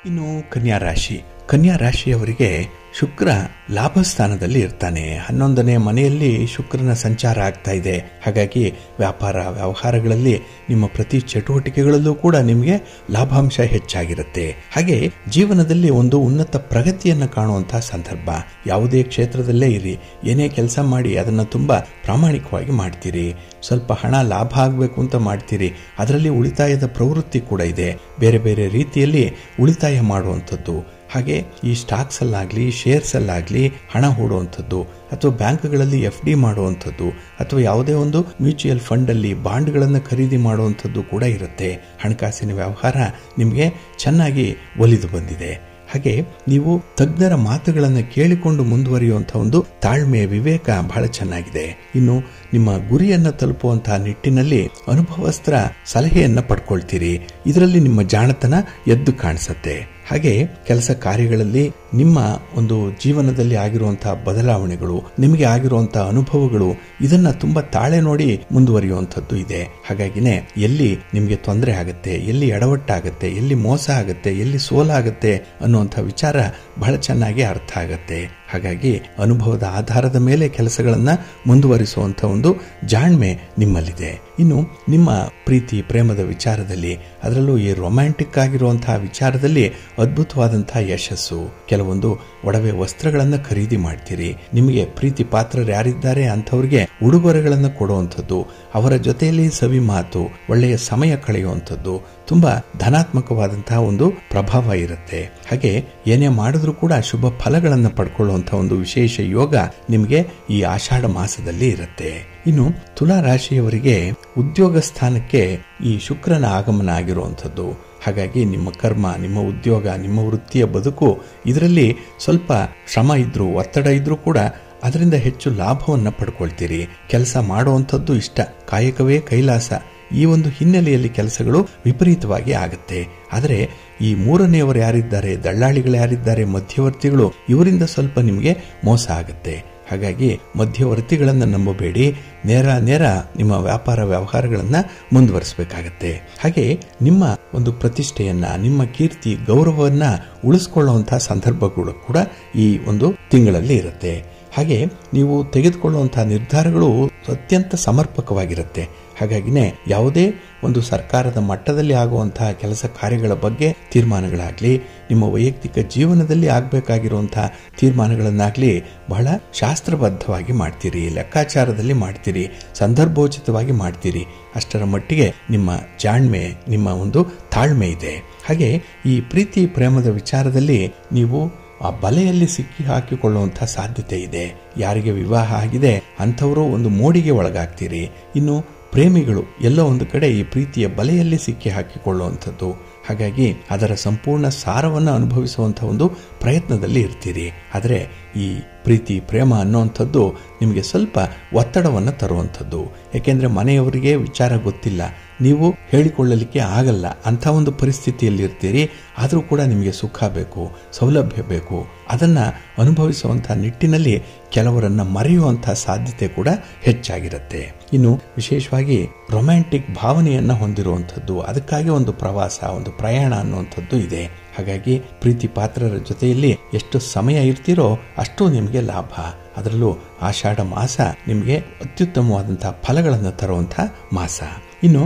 ಇನ್ನು ಕನ್ಯಾ ರಾಶಿಯವರಿಗೆ ಶುಕ್ರ ಲಾಭಸ್ಥಾನದಲ್ಲಿ ಇರ್ತಾನೆ. 11ನೇ ಮನೆಯಲ್ಲಿ ಶುಕ್ರನ ಸಂಚಾರ ಆಗ್ತಾ ಇದೆ. ಹಾಗಾಗಿ ವ್ಯಾಪಾರ ವ್ಯವಹಾರಗಳಲ್ಲಿ ನಿಮ್ಮ ಪ್ರತಿ ಚಟುವಟಿಕೆಗಳಲ್ಲೂ ಕೂಡ ನಿಮಗೆ ಲಾಭಾಂಶ ಹೆಚ್ಚಾಗಿರುತ್ತೆ. ಹಾಗೆ ಜೀವನದಲ್ಲಿ ಒಂದು ಉನ್ನತ ಪ್ರಗತಿಯನ್ನು ಕಾಣುವಂತಹ ಸಂದರ್ಭ. ಯಾವುದೇ ಕ್ಷೇತ್ರದಲ್ಲೇ ಇರಿ, ಏನೇ ಕೆಲಸ ಮಾಡಿ ಅದನ್ನು ತುಂಬಾ ಪ್ರಾಮಾಣಿಕವಾಗಿ ಮಾಡ್ತೀರಿ. ಸ್ವಲ್ಪ ಹಣ ಲಾಭ ಆಗಬೇಕು ಅಂತ ಮಾಡ್ತೀರಿ. ಅದರಲ್ಲಿ ಉಳಿತಾಯದ ಪ್ರವೃತ್ತಿ ಕೂಡ ಇದೆ. ಬೇರೆ ಬೇರೆ ರೀತಿಯಲ್ಲಿ ಉಳಿತಾಯ ಮಾಡುವಂಥದ್ದು. ಹಾಗೆ ಈ ಸ್ಟಾಕ್ಸ್ ಅಲ್ಲಾಗ್ಲಿ, ಶೇರ್ಸ್ ಅಲ್ಲಾಗ್ಲಿ ಹಣ ಹೂಡುವಂಥದ್ದು, ಅಥವಾ ಬ್ಯಾಂಕ್ಗಳಲ್ಲಿ FD ಮಾಡುವಂಥದ್ದು, ಅಥವಾ ಯಾವುದೇ ಒಂದು ಮ್ಯೂಚುವಲ್ ಫಂಡ್ ಅಲ್ಲಿ ಬಾಂಡ್ಗಳನ್ನು ಖರೀದಿ ಮಾಡುವಂಥದ್ದು ಕೂಡ ಇರುತ್ತೆ. ಹಣಕಾಸಿನ ವ್ಯವಹಾರ ನಿಮಗೆ ಚೆನ್ನಾಗಿ ಒಲಿದು ಬಂದಿದೆ. ಹಾಗೆ ನೀವು ತಜ್ಞರ ಮಾತುಗಳನ್ನು ಕೇಳಿಕೊಂಡು ಮುಂದುವರಿಯುವಂತಹ ಒಂದು ತಾಳ್ಮೆ, ವಿವೇಕ ಬಹಳ ಚೆನ್ನಾಗಿದೆ. ಇನ್ನು ನಿಮ್ಮ ಗುರಿಯನ್ನು ತಲುಪುವಂತಹ ನಿಟ್ಟಿನಲ್ಲಿ ಅನುಭವಸ್ತ್ರ ಸಲಹೆಯನ್ನ ಪಡ್ಕೊಳ್ತೀರಿ. ಇದರಲ್ಲಿ ನಿಮ್ಮ ಜಾಣತನ ಎದ್ದು ಕಾಣಿಸುತ್ತೆ. ಹಾಗೆ ಕೆಲಸ ಕಾರ್ಯಗಳಲ್ಲಿ ನಿಮ್ಮ ಒಂದು ಜೀವನದಲ್ಲಿ ಆಗಿರುವಂತಹ ಬದಲಾವಣೆಗಳು, ನಿಮಗೆ ಆಗಿರುವಂತಹ ಅನುಭವಗಳು, ಇದನ್ನ ತುಂಬಾ ತಾಳೆ ನೋಡಿ ಮುಂದುವರಿಯುವಂಥದ್ದು ಇದೆ. ಹಾಗಾಗಿನೇ ಎಲ್ಲಿ ನಿಮಗೆ ತೊಂದರೆ ಆಗುತ್ತೆ, ಎಲ್ಲಿ ಎಡವಟ್ಟಾಗತ್ತೆ, ಎಲ್ಲಿ ಮೋಸ ಆಗುತ್ತೆ, ಎಲ್ಲಿ ಸೋಲಾಗತ್ತೆ ಅನ್ನುವಂಥ ವಿಚಾರ ಬಹಳ ಚೆನ್ನಾಗಿ ಅರ್ಥ ಆಗತ್ತೆ. ಹಾಗಾಗಿ ಅನುಭವದ ಆಧಾರದ ಮೇಲೆ ಕೆಲಸಗಳನ್ನ ಮುಂದುವರಿಸುವಂತ ಒಂದು ಜಾಣ್ಮೆ ನಿಮ್ಮಲ್ಲಿದೆ. ಇನ್ನು ನಿಮ್ಮ ಪ್ರೀತಿ ಪ್ರೇಮದ ವಿಚಾರದಲ್ಲಿ, ಅದರಲ್ಲೂ ಈ ರೊಮ್ಯಾಂಟಿಕ್ ಆಗಿರುವಂತಹ ವಿಚಾರದಲ್ಲಿ ಅದ್ಭುತವಾದಂತಹ ಯಶಸ್ಸು. ಕೆಲವೊಂದು ಒಡವೆ ವಸ್ತ್ರಗಳನ್ನ ಖರೀದಿ ಮಾಡ್ತೀರಿ. ನಿಮಗೆ ಪ್ರೀತಿ ಪಾತ್ರರು ಯಾರಿದ್ದಾರೆ ಅಂಥವ್ರಿಗೆ ಉಡುಗೊರೆಗಳನ್ನು ಕೊಡುವಂಥದ್ದು, ಅವರ ಜೊತೆಯಲ್ಲಿ ಸವಿ ಮಾತು, ಒಳ್ಳೆಯ ಸಮಯ ಕಳೆಯುವಂಥದ್ದು, ತುಂಬಾ ಧನಾತ್ಮಕವಾದಂತಹ ಒಂದು ಪ್ರಭಾವ ಇರುತ್ತೆ. ಹಾಗೆ ಏನೇ ಮಾಡಿದ್ರೂ ಕೂಡ ಶುಭ ಫಲಗಳನ್ನು ಪಡ್ಕೊಳ್ಳುವಂತಹ ಒಂದು ವಿಶೇಷ ಯೋಗ ನಿಮಗೆ ಈ ಆಷಾಢ ಮಾಸದಲ್ಲಿ ಇರುತ್ತೆ. ಇನ್ನು ತುಲಾ ರಾಶಿಯವರಿಗೆ ಉದ್ಯೋಗ ಸ್ಥಾನಕ್ಕೆ ಈ ಶುಕ್ರನ ಆಗಮನ ಆಗಿರುವಂಥದ್ದು. ಹಾಗಾಗಿ ನಿಮ್ಮ ಕರ್ಮ, ನಿಮ್ಮ ಉದ್ಯೋಗ, ನಿಮ್ಮ ವೃತ್ತಿಯ ಬದುಕು, ಇದರಲ್ಲಿ ಸ್ವಲ್ಪ ಶ್ರಮ ಇದ್ರೂ, ಒತ್ತಡ ಇದ್ರೂ ಕೂಡ ಅದರಿಂದ ಹೆಚ್ಚು ಲಾಭವನ್ನು ಪಡ್ಕೊಳ್ತೀರಿ. ಕೆಲಸ ಮಾಡುವಂಥದ್ದು ಇಷ್ಟ, ಕಾಯಕವೇ ಕೈಲಾಸ. ಈ ಒಂದು ಹಿನ್ನೆಲೆಯಲ್ಲಿ ಕೆಲಸಗಳು ವಿಪರೀತವಾಗಿ ಆಗುತ್ತೆ. ಆದರೆ ಈ ಮೂರನೆಯವರು ಯಾರಿದ್ದಾರೆ, ದಳ್ಳಾಳಿಗಳು ಯಾರಿದ್ದಾರೆ, ಮಧ್ಯವರ್ತಿಗಳು, ಇವರಿಂದ ಸ್ವಲ್ಪ ನಿಮಗೆ ಮೋಸ ಆಗುತ್ತೆ. ಹಾಗಾಗಿ ಮಧ್ಯವರ್ತಿಗಳನ್ನು ನಂಬಬೇಡಿ. ನೇರ ನಿಮ್ಮ ವ್ಯಾಪಾರ ವ್ಯವಹಾರಗಳನ್ನು ಮುಂದುವರಿಸಬೇಕಾಗತ್ತೆ. ಹಾಗೆ ನಿಮ್ಮ ಒಂದು ಪ್ರತಿಷ್ಠೆಯನ್ನ, ನಿಮ್ಮ ಕೀರ್ತಿ ಗೌರವವನ್ನ ಉಳಿಸ್ಕೊಳ್ಳುವಂತಹ ಸಂದರ್ಭಗಳು ಕೂಡ ಈ ಒಂದು ತಿಂಗಳಲ್ಲಿ ಇರುತ್ತೆ. ಹಾಗೆ ನೀವು ತೆಗೆದುಕೊಳ್ಳುವಂತಹ ನಿರ್ಧಾರಗಳು ಅತ್ಯಂತ ಸಮರ್ಪಕವಾಗಿರುತ್ತೆ. ಹಾಗಾಗಿನೇ ಯಾವುದೇ ಒಂದು ಸರ್ಕಾರದ ಮಟ್ಟದಲ್ಲಿ ಆಗುವಂತಹ ಕೆಲಸ ಕಾರ್ಯಗಳ ಬಗ್ಗೆ ತೀರ್ಮಾನಗಳಾಗ್ಲಿ, ನಿಮ್ಮ ವೈಯಕ್ತಿಕ ಜೀವನದಲ್ಲಿ ಆಗಬೇಕಾಗಿರುವಂತಹ ತೀರ್ಮಾನಗಳನ್ನಾಗ್ಲಿ ಬಹಳ ಶಾಸ್ತ್ರಬದ್ಧವಾಗಿ ಮಾಡ್ತೀರಿ, ಲೆಕ್ಕಾಚಾರದಲ್ಲಿ ಮಾಡ್ತೀರಿ, ಸಂದರ್ಭೋಚಿತವಾಗಿ ಮಾಡ್ತೀರಿ. ಅಷ್ಟರ ಮಟ್ಟಿಗೆ ನಿಮ್ಮ ಜಾಣ್ಮೆ, ನಿಮ್ಮ ಒಂದು ತಾಳ್ಮೆ ಇದೆ. ಹಾಗೆ ಈ ಪ್ರೀತಿ ಪ್ರೇಮದ ವಿಚಾರದಲ್ಲಿ ನೀವು ಆ ಬಲೆಯಲ್ಲಿ ಸಿಕ್ಕಿ ಹಾಕಿಕೊಳ್ಳುವಂತಹ ಸಾಧ್ಯತೆ ಇದೆ. ಯಾರಿಗೆ ವಿವಾಹ ಆಗಿದೆ ಅಂಥವರು ಒಂದು ಮೋಡಿಗೆ ಒಳಗಾಗ್ತೀರಿ. ಇನ್ನು ಪ್ರೇಮಿಗಳು ಎಲ್ಲೋ ಒಂದು ಕಡೆ ಈ ಪ್ರೀತಿಯ ಬಲೆಯಲ್ಲಿ ಸಿಕ್ಕಿ ಹಾಕಿಕೊಳ್ಳುವಂಥದ್ದು. ಹಾಗಾಗಿ ಅದರ ಸಂಪೂರ್ಣ ಸಾರವನ್ನು ಅನುಭವಿಸುವಂಥ ಒಂದು ಪ್ರಯತ್ನದಲ್ಲಿ ಇರ್ತೀರಿ. ಆದರೆ ಈ ಪ್ರೀತಿ ಪ್ರೇಮ ಅನ್ನುವಂಥದ್ದು ನಿಮಗೆ ಸ್ವಲ್ಪ ಒತ್ತಡವನ್ನು ತರುವಂಥದ್ದು. ಯಾಕೆಂದರೆ ಮನೆಯವರಿಗೆ ವಿಚಾರ ಗೊತ್ತಿಲ್ಲ, ನೀವು ಹೇಳಿಕೊಳ್ಳಲಿಕ್ಕೆ ಆಗಲ್ಲ, ಅಂಥ ಒಂದು ಪರಿಸ್ಥಿತಿಯಲ್ಲಿ ಇರ್ತೀರಿ. ಆದರೂ ಕೂಡ ನಿಮಗೆ ಸುಖ ಬೇಕು, ಸೌಲಭ್ಯ ಬೇಕು. ಅದನ್ನು ಅನುಭವಿಸುವಂಥ ನಿಟ್ಟಿನಲ್ಲಿ ಕೆಲವರನ್ನು ಮರೆಯುವಂಥ ಸಾಧ್ಯತೆ ಕೂಡ ಹೆಚ್ಚಾಗಿರುತ್ತೆ. ಇನ್ನು ವಿಶೇಷವಾಗಿ ರೊಮ್ಯಾಂಟಿಕ್ ಭಾವನೆಯನ್ನು ಹೊಂದಿರುವಂಥದ್ದು, ಅದಕ್ಕಾಗಿ ಒಂದು ಪ್ರವಾಸ, ಒಂದು ಪ್ರಯಾಣ ಅನ್ನುವಂಥದ್ದು ಇದೆ. ಹಾಗಾಗಿ ಪ್ರೀತಿ ಪಾತ್ರರ ಜೊತೆಯಲ್ಲಿ ಎಷ್ಟು ಸಮಯ ಇರ್ತೀರೋ ಅಷ್ಟು ನಿಮಗೆ ಲಾಭ. ಅದರಲ್ಲೂ ಆಷಾಢ ಮಾಸ ನಿಮಗೆ ಅತ್ಯುತ್ತಮವಾದಂತಹ ಫಲಗಳನ್ನು ತರುವಂಥ ಮಾಸ. ಇನ್ನು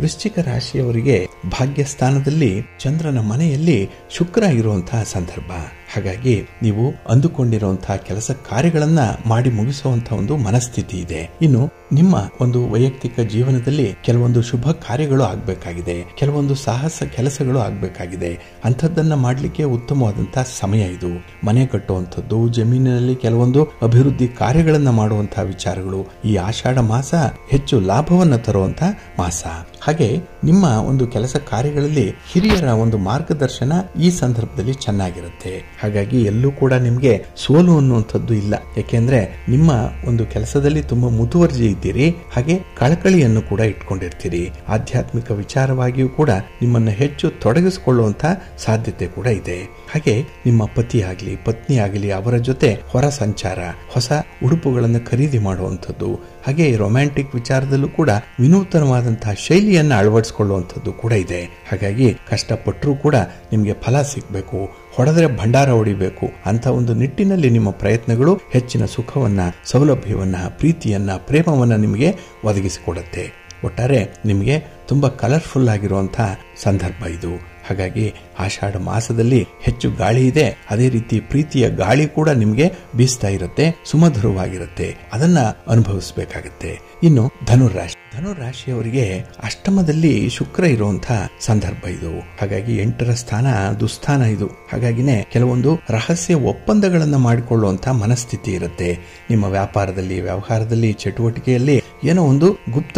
ವೃಶ್ಚಿಕ ರಾಶಿಯವರಿಗೆ ಭಾಗ್ಯಸ್ಥಾನದಲ್ಲಿ ಚಂದ್ರನ ಮನೆಯಲ್ಲಿ ಶುಕ್ರ ಇರುವಂತಹ ಸಂದರ್ಭ. ಹಾಗಾಗಿ ನೀವು ಅಂದುಕೊಂಡಿರುವಂತಹ ಕೆಲಸ ಕಾರ್ಯಗಳನ್ನ ಮಾಡಿ ಮುಗಿಸುವಂತಹ ಒಂದು ಮನಸ್ಥಿತಿ ಇದೆ. ಇನ್ನು ನಿಮ್ಮ ಒಂದು ವೈಯಕ್ತಿಕ ಜೀವನದಲ್ಲಿ ಕೆಲವೊಂದು ಶುಭ ಕಾರ್ಯಗಳು ಆಗಬೇಕಾಗಿದೆ, ಕೆಲವೊಂದು ಸಾಹಸ ಕೆಲಸಗಳು ಆಗಬೇಕಾಗಿದೆ. ಅಂಥದ್ದನ್ನ ಮಾಡಲಿಕ್ಕೆ ಉತ್ತಮವಾದಂತಹ ಸಮಯ ಇದು. ಮನೆ ಕಟ್ಟುವಂಥದ್ದು, ಜಮೀನಿನಲ್ಲಿ ಕೆಲವೊಂದು ಅಭಿವೃದ್ಧಿ ಕಾರ್ಯಗಳನ್ನ ಮಾಡುವಂತಹ ವಿಚಾರಗಳು ಈ ಆಷಾಢ ಮಾಸ ಹೆಚ್ಚು ಲಾಭವನ್ನು ತರುವಂತಹ ಮಾಸ. ಹಾಗೆ ನಿಮ್ಮ ಒಂದು ಕೆಲಸ ಕಾರ್ಯಗಳಲ್ಲಿ ಹಿರಿಯರ ಒಂದು ಮಾರ್ಗದರ್ಶನ ಈ ಸಂದರ್ಭದಲ್ಲಿ ಚೆನ್ನಾಗಿರುತ್ತೆ. ಹಾಗಾಗಿ ಎಲ್ಲೂ ಕೂಡ ನಿಮಗೆ ಸೋಲು ಅನ್ನುವಂಥದ್ದು ಇಲ್ಲ. ಯಾಕೆಂದ್ರೆ ನಿಮ್ಮ ಒಂದು ಕೆಲಸದಲ್ಲಿ ತುಂಬಾ ಮುತುವರ್ಜಿ ಇದ್ದೀರಿ, ಹಾಗೆ ಕಳಕಳಿಯನ್ನು ಕೂಡ ಇಟ್ಕೊಂಡಿರ್ತೀರಿ. ಆಧ್ಯಾತ್ಮಿಕ ವಿಚಾರವಾಗಿಯೂ ಕೂಡ ನಿಮ್ಮನ್ನು ಹೆಚ್ಚು ತೊಡಗಿಸಿಕೊಳ್ಳುವಂತ ಸಾಧ್ಯತೆ ಕೂಡ ಇದೆ. ಹಾಗೆ ನಿಮ್ಮ ಪತಿ ಆಗಲಿ ಪತ್ನಿ ಆಗಲಿ ಅವರ ಜೊತೆ ಹೊರ ಸಂಚಾರ, ಹೊಸ ಉಡುಪುಗಳನ್ನು ಖರೀದಿ ಮಾಡುವಂಥದ್ದು, ಹಾಗೆ ರೊಮ್ಯಾಂಟಿಕ್ ವಿಚಾರದಲ್ಲೂ ಕೂಡ ವಿನೂತನವಾದಂತಹ ಶೈಲಿಯನ್ನು ಅಳವಡಿಸಿಕೊಳ್ಳುವಂಥದ್ದು ಕೂಡ ಇದೆ. ಹಾಗಾಗಿ ಕಷ್ಟಪಟ್ಟರೂ ಕೂಡ ನಿಮಗೆ ಫಲ ಸಿಗಬೇಕು, ಹೊಡೆದ್ರೆ ಭಂಡಾರ ಹೊಡಿಬೇಕು ಅಂತ ಒಂದು ನಿಟ್ಟಿನಲ್ಲಿ ನಿಮ್ಮ ಪ್ರಯತ್ನಗಳು ಹೆಚ್ಚಿನ ಸುಖವನ್ನ, ಸೌಲಭ್ಯವನ್ನ, ಪ್ರೀತಿಯನ್ನ, ಪ್ರೇಮವನ್ನ ನಿಮಗೆ ಒದಗಿಸಿಕೊಡುತ್ತೆ. ಒಟ್ಟಾರೆ ನಿಮಗೆ ತುಂಬಾ ಕಲರ್ಫುಲ್ ಆಗಿರುವಂತಹ ಸಂದರ್ಭ ಇದು. ಹಾಗಾಗಿ ಆಷಾಢ ಮಾಸದಲ್ಲಿ ಹೆಚ್ಚು ಗಾಳಿ ಇದೆ, ಅದೇ ರೀತಿ ಪ್ರೀತಿಯ ಗಾಳಿ ಕೂಡ ನಿಮಗೆ ಬೀಸ್ತಾ ಇರುತ್ತೆ, ಸುಮಧುರವಾಗಿರುತ್ತೆ. ಅದನ್ನ ಅನುಭವಿಸಬೇಕಾಗತ್ತೆ. ಇನ್ನು ಧನುರಾಶಿಯವರಿಗೆ ಅಷ್ಟಮದಲ್ಲಿ ಶುಕ್ರ ಇರುವಂತಹ ಸಂದರ್ಭ ಇದು. ಹಾಗಾಗಿ 8ರ ಸ್ಥಾನ ದುಸ್ಥಾನ ಇದು. ಹಾಗಾಗಿನೇ ಕೆಲವೊಂದು ರಹಸ್ಯ ಒಪ್ಪಂದಗಳನ್ನ ಮಾಡಿಕೊಳ್ಳುವಂತಹ ಮನಸ್ಥಿತಿ ಇರುತ್ತೆ. ನಿಮ್ಮ ವ್ಯಾಪಾರದಲ್ಲಿ, ವ್ಯವಹಾರದಲ್ಲಿ, ಚಟುವಟಿಕೆಯಲ್ಲಿ ಏನೋ ಒಂದು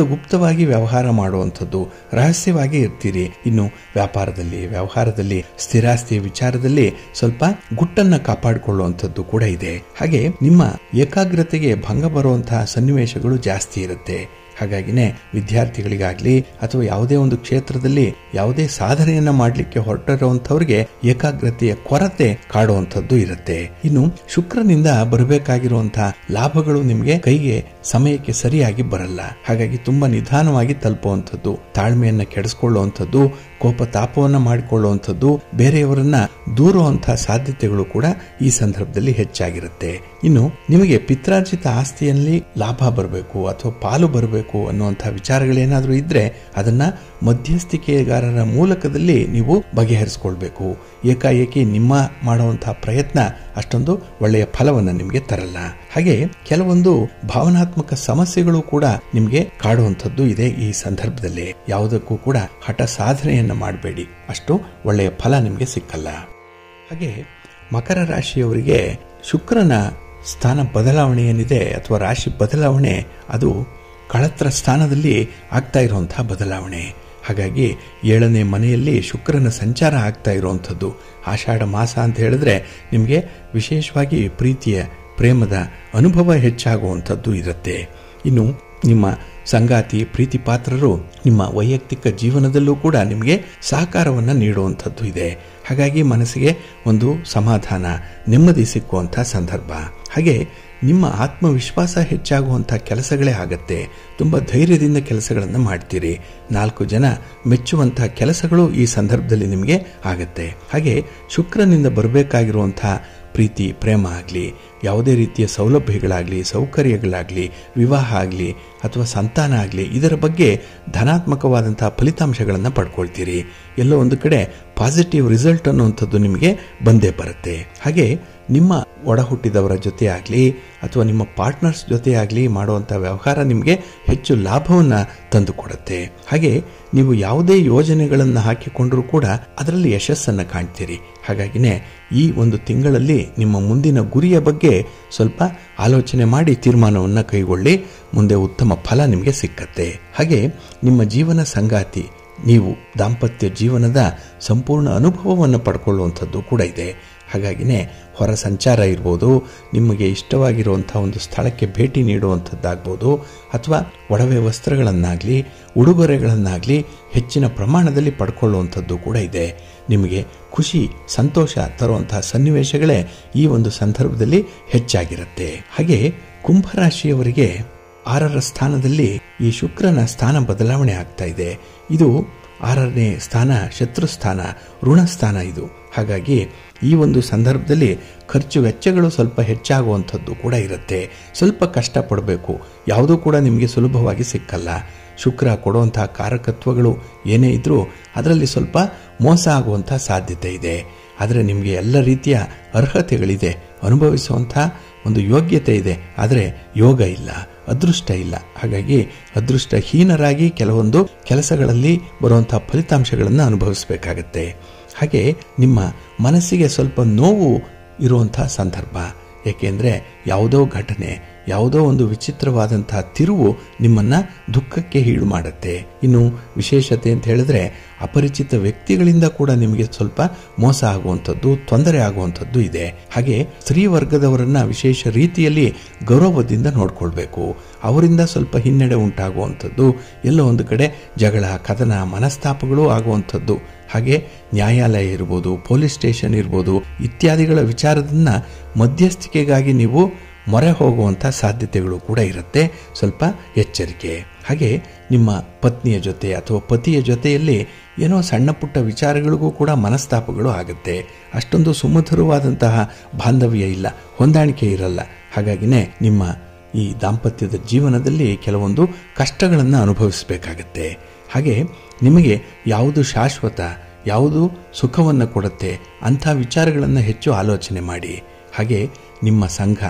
ಗುಪ್ತವಾಗಿ ವ್ಯವಹಾರ ಮಾಡುವಂಥದ್ದು, ರಹಸ್ಯವಾಗಿ ಇರ್ತೀರಿ. ಇನ್ನು ವ್ಯವಹಾರದಲ್ಲಿ ಸ್ಥಿರಾಸ್ತಿಯ ವಿಚಾರದಲ್ಲಿ ಸ್ವಲ್ಪ ಗುಟ್ಟನ್ನ ಕಾಪಾಡಿಕೊಳ್ಳುವಂಥದ್ದು ಕೂಡ ಇದೆ. ಹಾಗೆ ನಿಮ್ಮ ಏಕಾಗ್ರತೆಗೆ ಭಂಗ ಬರುವಂತಹ ಸನ್ನಿವೇಶಗಳು ಜಾಸ್ತಿ ಇರುತ್ತೆ. ಹಾಗಾಗಿನೇ ವಿದ್ಯಾರ್ಥಿಗಳಿಗಾಗ್ಲಿ ಅಥವಾ ಯಾವುದೇ ಒಂದು ಕ್ಷೇತ್ರದಲ್ಲಿ ಯಾವುದೇ ಸಾಧನೆಯನ್ನ ಮಾಡಲಿಕ್ಕೆ ಹೊರಟಿರುವಂತವ್ರಿಗೆ ಏಕಾಗ್ರತೆಯ ಕೊರತೆ ಕಾಡುವಂಥದ್ದು ಇರುತ್ತೆ. ಇನ್ನು ಶುಕ್ರನಿಂದ ಬರಬೇಕಾಗಿರುವಂತಹ ಲಾಭಗಳು ನಿಮಗೆ ಕೈಗೆ ಸಮಯಕ್ಕೆ ಸರಿಯಾಗಿ ಬರಲ್ಲ. ಹಾಗಾಗಿ ತುಂಬಾ ನಿಧಾನವಾಗಿ ತಲುಪುವಂಥದ್ದು, ತಾಳ್ಮೆಯನ್ನ ಕೆಡಿಸಿಕೊಳ್ಳುವಂಥದ್ದು, ಕೋಪ ತಾಪವನ್ನ ಮಾಡಿಕೊಳ್ಳುವಂಥದ್ದು, ಬೇರೆಯವರನ್ನ ದೂರುವಂತಹ ಸಾಧ್ಯತೆಗಳು ಕೂಡ ಈ ಸಂದರ್ಭದಲ್ಲಿ ಹೆಚ್ಚಾಗಿರುತ್ತೆ. ಇನ್ನು ನಿಮಗೆ ಪಿತ್ರಾರ್ಜಿತ ಆಸ್ತಿಯಲ್ಲಿ ಲಾಭ ಬರಬೇಕು ಅಥವಾ ಪಾಲು ಬರಬೇಕು ಅನ್ನುವಂತಹ ವಿಚಾರಗಳೇನಾದ್ರೂ ಇದ್ರೆ ಅದನ್ನ ಮಧ್ಯಸ್ಥಿಕೆಗಾರರ ಮೂಲಕದಲ್ಲಿ ನೀವು ಬಗೆಹರಿಸಿಕೊಳ್ಬೇಕು. ಏಕಾಏಕಿ ನಿಮ್ಮ ಮಾಡುವಂತಹ ಪ್ರಯತ್ನ ಅಷ್ಟೊಂದು ಒಳ್ಳೆಯ ಫಲವನ್ನು ನಿಮಗೆ ತರಲ್ಲ. ಹಾಗೆ ಕೆಲವೊಂದು ಭಾವನಾತ್ಮಕ ಸಮಸ್ಯೆಗಳು ಕೂಡ ನಿಮಗೆ ಕಾಡುವಂಥದ್ದು ಇದೆ ಈ ಸಂದರ್ಭದಲ್ಲಿ. ಯಾವುದಕ್ಕೂ ಕೂಡ ಹಠ ಸಾಧನೆಯನ್ನ ಮಾಡಬೇಡಿ, ಅಷ್ಟು ಒಳ್ಳೆಯ ಫಲ ನಿಮಗೆ ಸಿಕ್ಕಲ್ಲ. ಹಾಗೆ ಮಕರ ರಾಶಿಯವರಿಗೆ ಶುಕ್ರನ ಸ್ಥಾನ ಬದಲಾವಣೆ ಏನಿದೆ ಅಥವಾ ರಾಶಿ ಬದಲಾವಣೆ, ಅದು ಕಳತ್ರ ಸ್ಥಾನದಲ್ಲಿ ಆಗ್ತಾ ಇರುವಂತಹ ಬದಲಾವಣೆ. ಹಾಗಾಗಿ 7ನೇ ಮನೆಯಲ್ಲಿ ಶುಕ್ರನ ಸಂಚಾರ ಆಗ್ತಾ ಇರುವಂಥದ್ದು. ಆಷಾಢ ಮಾಸ ಅಂತ ಹೇಳಿದ್ರೆ ನಿಮಗೆ ವಿಶೇಷವಾಗಿ ಪ್ರೀತಿಯ ಪ್ರೇಮದ ಅನುಭವ ಹೆಚ್ಚಾಗುವಂಥದ್ದು ಇರುತ್ತೆ. ಇನ್ನು ನಿಮ್ಮ ಸಂಗಾತಿ, ಪ್ರೀತಿ ಪಾತ್ರರು ನಿಮ್ಮ ವೈಯಕ್ತಿಕ ಜೀವನದಲ್ಲೂ ಕೂಡ ನಿಮಗೆ ಸಹಕಾರವನ್ನು ನೀಡುವಂಥದ್ದು ಇದೆ. ಹಾಗಾಗಿ ಮನಸ್ಸಿಗೆ ಒಂದು ಸಮಾಧಾನ, ನೆಮ್ಮದಿ ಸಿಕ್ಕುವಂಥ ಸಂದರ್ಭ. ಹಾಗೆ ನಿಮ್ಮ ಆತ್ಮವಿಶ್ವಾಸ ಹೆಚ್ಚಾಗುವಂಥ ಕೆಲಸಗಳೇ ಆಗತ್ತೆ. ತುಂಬ ಧೈರ್ಯದಿಂದ ಕೆಲಸಗಳನ್ನು ಮಾಡ್ತೀರಿ. 4 ಜನ ಮೆಚ್ಚುವಂತಹ ಕೆಲಸಗಳು ಈ ಸಂದರ್ಭದಲ್ಲಿ ನಿಮಗೆ ಆಗತ್ತೆ. ಹಾಗೆ ಶುಕ್ರನಿಂದ ಬರಬೇಕಾಗಿರುವಂಥ ಪ್ರೀತಿ ಪ್ರೇಮ ಆಗಲಿ, ಯಾವುದೇ ರೀತಿಯ ಸೌಲಭ್ಯಗಳಾಗಲಿ, ಸೌಕರ್ಯಗಳಾಗಲಿ, ವಿವಾಹ ಆಗಲಿ ಅಥವಾ ಸಂತಾನ ಆಗಲಿ, ಇದರ ಬಗ್ಗೆ ಧನಾತ್ಮಕವಾದಂತಹ ಫಲಿತಾಂಶಗಳನ್ನು ಪಡ್ಕೊಳ್ತೀರಿ. ಎಲ್ಲೋ ಒಂದು ಕಡೆ ಪಾಸಿಟಿವ್ ರಿಸಲ್ಟ್ ಅನ್ನುವಂಥದ್ದು ನಿಮಗೆ ಬಂದೇ ಬರುತ್ತೆ. ಹಾಗೆ ನಿಮ್ಮ ಒಡ ಹುಟ್ಟಿದವರ ಜೊತೆ ಆಗಲಿ ಅಥವಾ ನಿಮ್ಮ ಪಾರ್ಟ್ನರ್ಸ್ ಜೊತೆ ಆಗಲಿ ಮಾಡುವಂಥ ವ್ಯವಹಾರ ನಿಮಗೆ ಹೆಚ್ಚು ಲಾಭವನ್ನು ತಂದುಕೊಡುತ್ತೆ. ಹಾಗೆ ನೀವು ಯಾವುದೇ ಯೋಜನೆಗಳನ್ನು ಹಾಕಿಕೊಂಡರೂ ಕೂಡ ಅದರಲ್ಲಿ ಯಶಸ್ಸನ್ನು ಕಾಣ್ತೀರಿ. ಹಾಗಾಗಿನೇ ಈ ಒಂದು ತಿಂಗಳಲ್ಲಿ ನಿಮ್ಮ ಮುಂದಿನ ಗುರಿಯ ಬಗ್ಗೆ ಸ್ವಲ್ಪ ಆಲೋಚನೆ ಮಾಡಿ ತೀರ್ಮಾನವನ್ನು ಕೈಗೊಳ್ಳಿ. ಮುಂದೆ ಉತ್ತಮ ಫಲ ನಿಮಗೆ ಸಿಕ್ಕತ್ತೆ. ಹಾಗೆ ನಿಮ್ಮ ಜೀವನ ಸಂಗಾತಿ, ನೀವು ದಾಂಪತ್ಯ ಜೀವನದ ಸಂಪೂರ್ಣ ಅನುಭವವನ್ನು ಪಡ್ಕೊಳ್ಳುವಂಥದ್ದು ಕೂಡ ಇದೆ. ಹಾಗಾಗಿನೇ ಹೊರ ಸಂಚಾರ ಇರ್ಬೋದು, ನಿಮಗೆ ಇಷ್ಟವಾಗಿರುವಂಥ ಒಂದು ಸ್ಥಳಕ್ಕೆ ಭೇಟಿ ನೀಡುವಂಥದ್ದಾಗ್ಬೋದು, ಅಥವಾ ಒಡವೆ ವಸ್ತ್ರಗಳನ್ನಾಗಲಿ ಉಡುಗೊರೆಗಳನ್ನಾಗಲಿ ಹೆಚ್ಚಿನ ಪ್ರಮಾಣದಲ್ಲಿ ಪಡ್ಕೊಳ್ಳುವಂಥದ್ದು ಕೂಡ ಇದೆ. ನಿಮಗೆ ಖುಷಿ ಸಂತೋಷ ತರುವಂತಹ ಸನ್ನಿವೇಶಗಳೇ ಈ ಒಂದು ಸಂದರ್ಭದಲ್ಲಿ ಹೆಚ್ಚಾಗಿರುತ್ತೆ. ಹಾಗೆ ಕುಂಭರಾಶಿಯವರಿಗೆ 6ರ ಸ್ಥಾನದಲ್ಲಿ ಈ ಶುಕ್ರನ ಸ್ಥಾನ ಬದಲಾವಣೆ ಆಗ್ತಾ ಇದೆ. ಇದು 6ನೇ ಸ್ಥಾನ ಶತ್ರು ಸ್ಥಾನ, ಋಣ ಸ್ಥಾನ ಇದು. ಹಾಗಾಗಿ ಈ ಒಂದು ಸಂದರ್ಭದಲ್ಲಿ ಖರ್ಚು ವೆಚ್ಚಗಳು ಸ್ವಲ್ಪ ಹೆಚ್ಚಾಗುವಂಥದ್ದು ಕೂಡ ಇರುತ್ತೆ. ಸ್ವಲ್ಪ ಕಷ್ಟಪಡಬೇಕು. ಯಾವುದೂ ಕೂಡ ನಿಮಗೆ ಸುಲಭವಾಗಿ ಸಿಕ್ಕಲ್ಲ. ಶುಕ್ರ ಕೊಡುವಂತಹ ಕಾರಕತ್ವಗಳು ಏನೇ ಇದ್ರೂ ಅದರಲ್ಲಿ ಸ್ವಲ್ಪ ಮೋಸ ಆಗುವಂಥ ಸಾಧ್ಯತೆ ಇದೆ. ಆದರೆ ನಿಮಗೆ ಎಲ್ಲ ರೀತಿಯ ಅರ್ಹತೆಗಳಿದೆ, ಅನುಭವಿಸುವಂಥ ಒಂದು ಯೋಗ್ಯತೆ ಇದೆ. ಆದರೆ ಯೋಗ ಇಲ್ಲ, ಅದೃಷ್ಟ ಇಲ್ಲ. ಹಾಗಾಗಿ ಅದೃಷ್ಟಹೀನರಾಗಿ ಕೆಲವೊಂದು ಕೆಲಸಗಳಲ್ಲಿ ಬರುವಂಥ ಫಲಿತಾಂಶಗಳನ್ನು ಅನುಭವಿಸಬೇಕಾಗತ್ತೆ. ಹಾಗೆ ನಿಮ್ಮ ಮನಸ್ಸಿಗೆ ಸ್ವಲ್ಪ ನೋವು ಇರುವಂಥ ಸಂದರ್ಭ. ಏಕೆಂದರೆ ಯಾವುದೋ ಘಟನೆ, ಯಾವುದೋ ಒಂದು ವಿಚಿತ್ರವಾದಂತಹ ತಿರುವು ನಿಮ್ಮನ್ನು ದುಃಖಕ್ಕೆ ಈಡು ಮಾಡುತ್ತೆ. ಇನ್ನು ವಿಶೇಷತೆ ಅಂತ ಹೇಳಿದ್ರೆ ಅಪರಿಚಿತ ವ್ಯಕ್ತಿಗಳಿಂದ ಕೂಡ ನಿಮಗೆ ಸ್ವಲ್ಪ ಮೋಸ ಆಗುವಂಥದ್ದು, ತೊಂದರೆ ಆಗುವಂಥದ್ದು ಇದೆ. ಹಾಗೆ ಸ್ತ್ರೀ ವರ್ಗದವರನ್ನ ವಿಶೇಷ ರೀತಿಯಲ್ಲಿ ಗೌರವದಿಂದ ನೋಡ್ಕೊಳ್ಬೇಕು. ಅವರಿಂದ ಸ್ವಲ್ಪ ಹಿನ್ನಡೆ ಉಂಟಾಗುವಂಥದ್ದು, ಎಲ್ಲೋ ಒಂದು ಕಡೆ ಜಗಳ, ಕದನ, ಮನಸ್ತಾಪಗಳು ಆಗುವಂಥದ್ದು. ಹಾಗೆ ನ್ಯಾಯಾಲಯ ಇರ್ಬೋದು, ಪೊಲೀಸ್ ಸ್ಟೇಷನ್ ಇರ್ಬೋದು ಇತ್ಯಾದಿಗಳ ವಿಚಾರದನ್ನ ಮಧ್ಯಸ್ಥಿಕೆಗಾಗಿ ನೀವು ಮೊರೆ ಹೋಗುವಂಥ ಸಾಧ್ಯತೆಗಳು ಕೂಡ ಇರುತ್ತೆ. ಸ್ವಲ್ಪ ಎಚ್ಚರಿಕೆ. ಹಾಗೆ ನಿಮ್ಮ ಪತ್ನಿಯ ಜೊತೆ ಅಥವಾ ಪತಿಯ ಜೊತೆಯಲ್ಲಿ ಏನೋ ಸಣ್ಣ ಪುಟ್ಟ ವಿಚಾರಗಳಿಗೂ ಕೂಡ ಮನಸ್ತಾಪಗಳು ಆಗುತ್ತೆ. ಅಷ್ಟೊಂದು ಸುಮಧುರವಾದಂತಹ ಬಾಂಧವ್ಯ ಇಲ್ಲ, ಹೊಂದಾಣಿಕೆ ಇರಲ್ಲ. ಹಾಗಾಗಿನೇ ನಿಮ್ಮ ಈ ದಾಂಪತ್ಯದ ಜೀವನದಲ್ಲಿ ಕೆಲವೊಂದು ಕಷ್ಟಗಳನ್ನು ಅನುಭವಿಸಬೇಕಾಗತ್ತೆ. ಹಾಗೆ ನಿಮಗೆ ಯಾವುದು ಶಾಶ್ವತ, ಯಾವುದು ಸುಖವನ್ನು ಕೊಡುತ್ತೆ ಅಂಥ ವಿಚಾರಗಳನ್ನು ಹೆಚ್ಚು ಆಲೋಚನೆ ಮಾಡಿ. ಹಾಗೆ ನಿಮ್ಮ ಸಂಘ,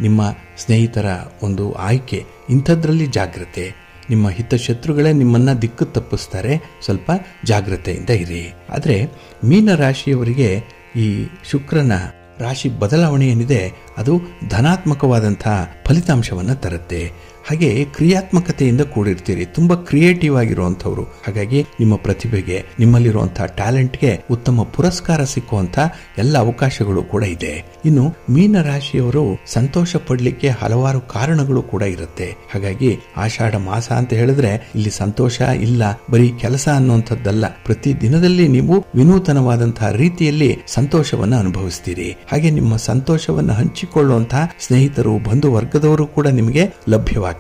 ನಿಮ್ಮ ಸ್ನೇಹಿತರ ಒಂದು ಆಯ್ಕೆ, ಇಂಥದ್ರಲ್ಲಿ ಜಾಗ್ರತೆ. ನಿಮ್ಮ ಹಿತಶತ್ರುಗಳೇ ನಿಮ್ಮನ್ನು ದಿಕ್ಕು ತಪ್ಪಿಸ್ತಾರೆ. ಸ್ವಲ್ಪ ಜಾಗ್ರತೆಯಿಂದ ಇರಿ. ಆದರೆ ಮೀನರಾಶಿಯವರಿಗೆ ಈ ಶುಕ್ರನ ರಾಶಿ ಬದಲಾವಣೆ ಏನಿದೆ ಅದು ಧನಾತ್ಮಕವಾದಂತಹ ಫಲಿತಾಂಶವನ್ನು ತರುತ್ತೆ. ಹಾಗೆ ಕ್ರಿಯಾತ್ಮಕತೆಯಿಂದ ಕೂಡಿರ್ತೀರಿ, ತುಂಬಾ ಕ್ರಿಯೇಟಿವ್ ಆಗಿರುವಂಥವ್ರು. ಹಾಗಾಗಿ ನಿಮ್ಮ ಪ್ರತಿಭೆಗೆ, ನಿಮ್ಮಲ್ಲಿರುವಂತಹ ಟ್ಯಾಲೆಂಟ್ಗೆ ಉತ್ತಮ ಪುರಸ್ಕಾರ ಸಿಕ್ಕುವಂತ ಎಲ್ಲ ಅವಕಾಶಗಳು ಕೂಡ ಇದೆ. ಇನ್ನು ಮೀನರಾಶಿಯವರು ಸಂತೋಷ ಪಡ್ಲಿಕ್ಕೆ ಹಲವಾರು ಕಾರಣಗಳು ಕೂಡ ಇರುತ್ತೆ. ಹಾಗಾಗಿ ಆಷಾಢ ಮಾಸ ಅಂತ ಹೇಳಿದ್ರೆ ಇಲ್ಲಿ ಸಂತೋಷ ಇಲ್ಲ, ಬರೀ ಕೆಲಸ ಅನ್ನುವಂಥದ್ದಲ್ಲ. ಪ್ರತಿ ದಿನದಲ್ಲಿ ನೀವು ವಿನೂತನವಾದಂತಹ ರೀತಿಯಲ್ಲಿ ಸಂತೋಷವನ್ನ ಅನುಭವಿಸ್ತೀರಿ. ಹಾಗೆ ನಿಮ್ಮ ಸಂತೋಷವನ್ನು ಹಂಚಿಕೊಳ್ಳುವಂತಹ ಸ್ನೇಹಿತರು, ಬಂಧು ವರ್ಗದವರು ಕೂಡ ನಿಮಗೆ ಲಭ್ಯವಾಗ್ತಾರೆ.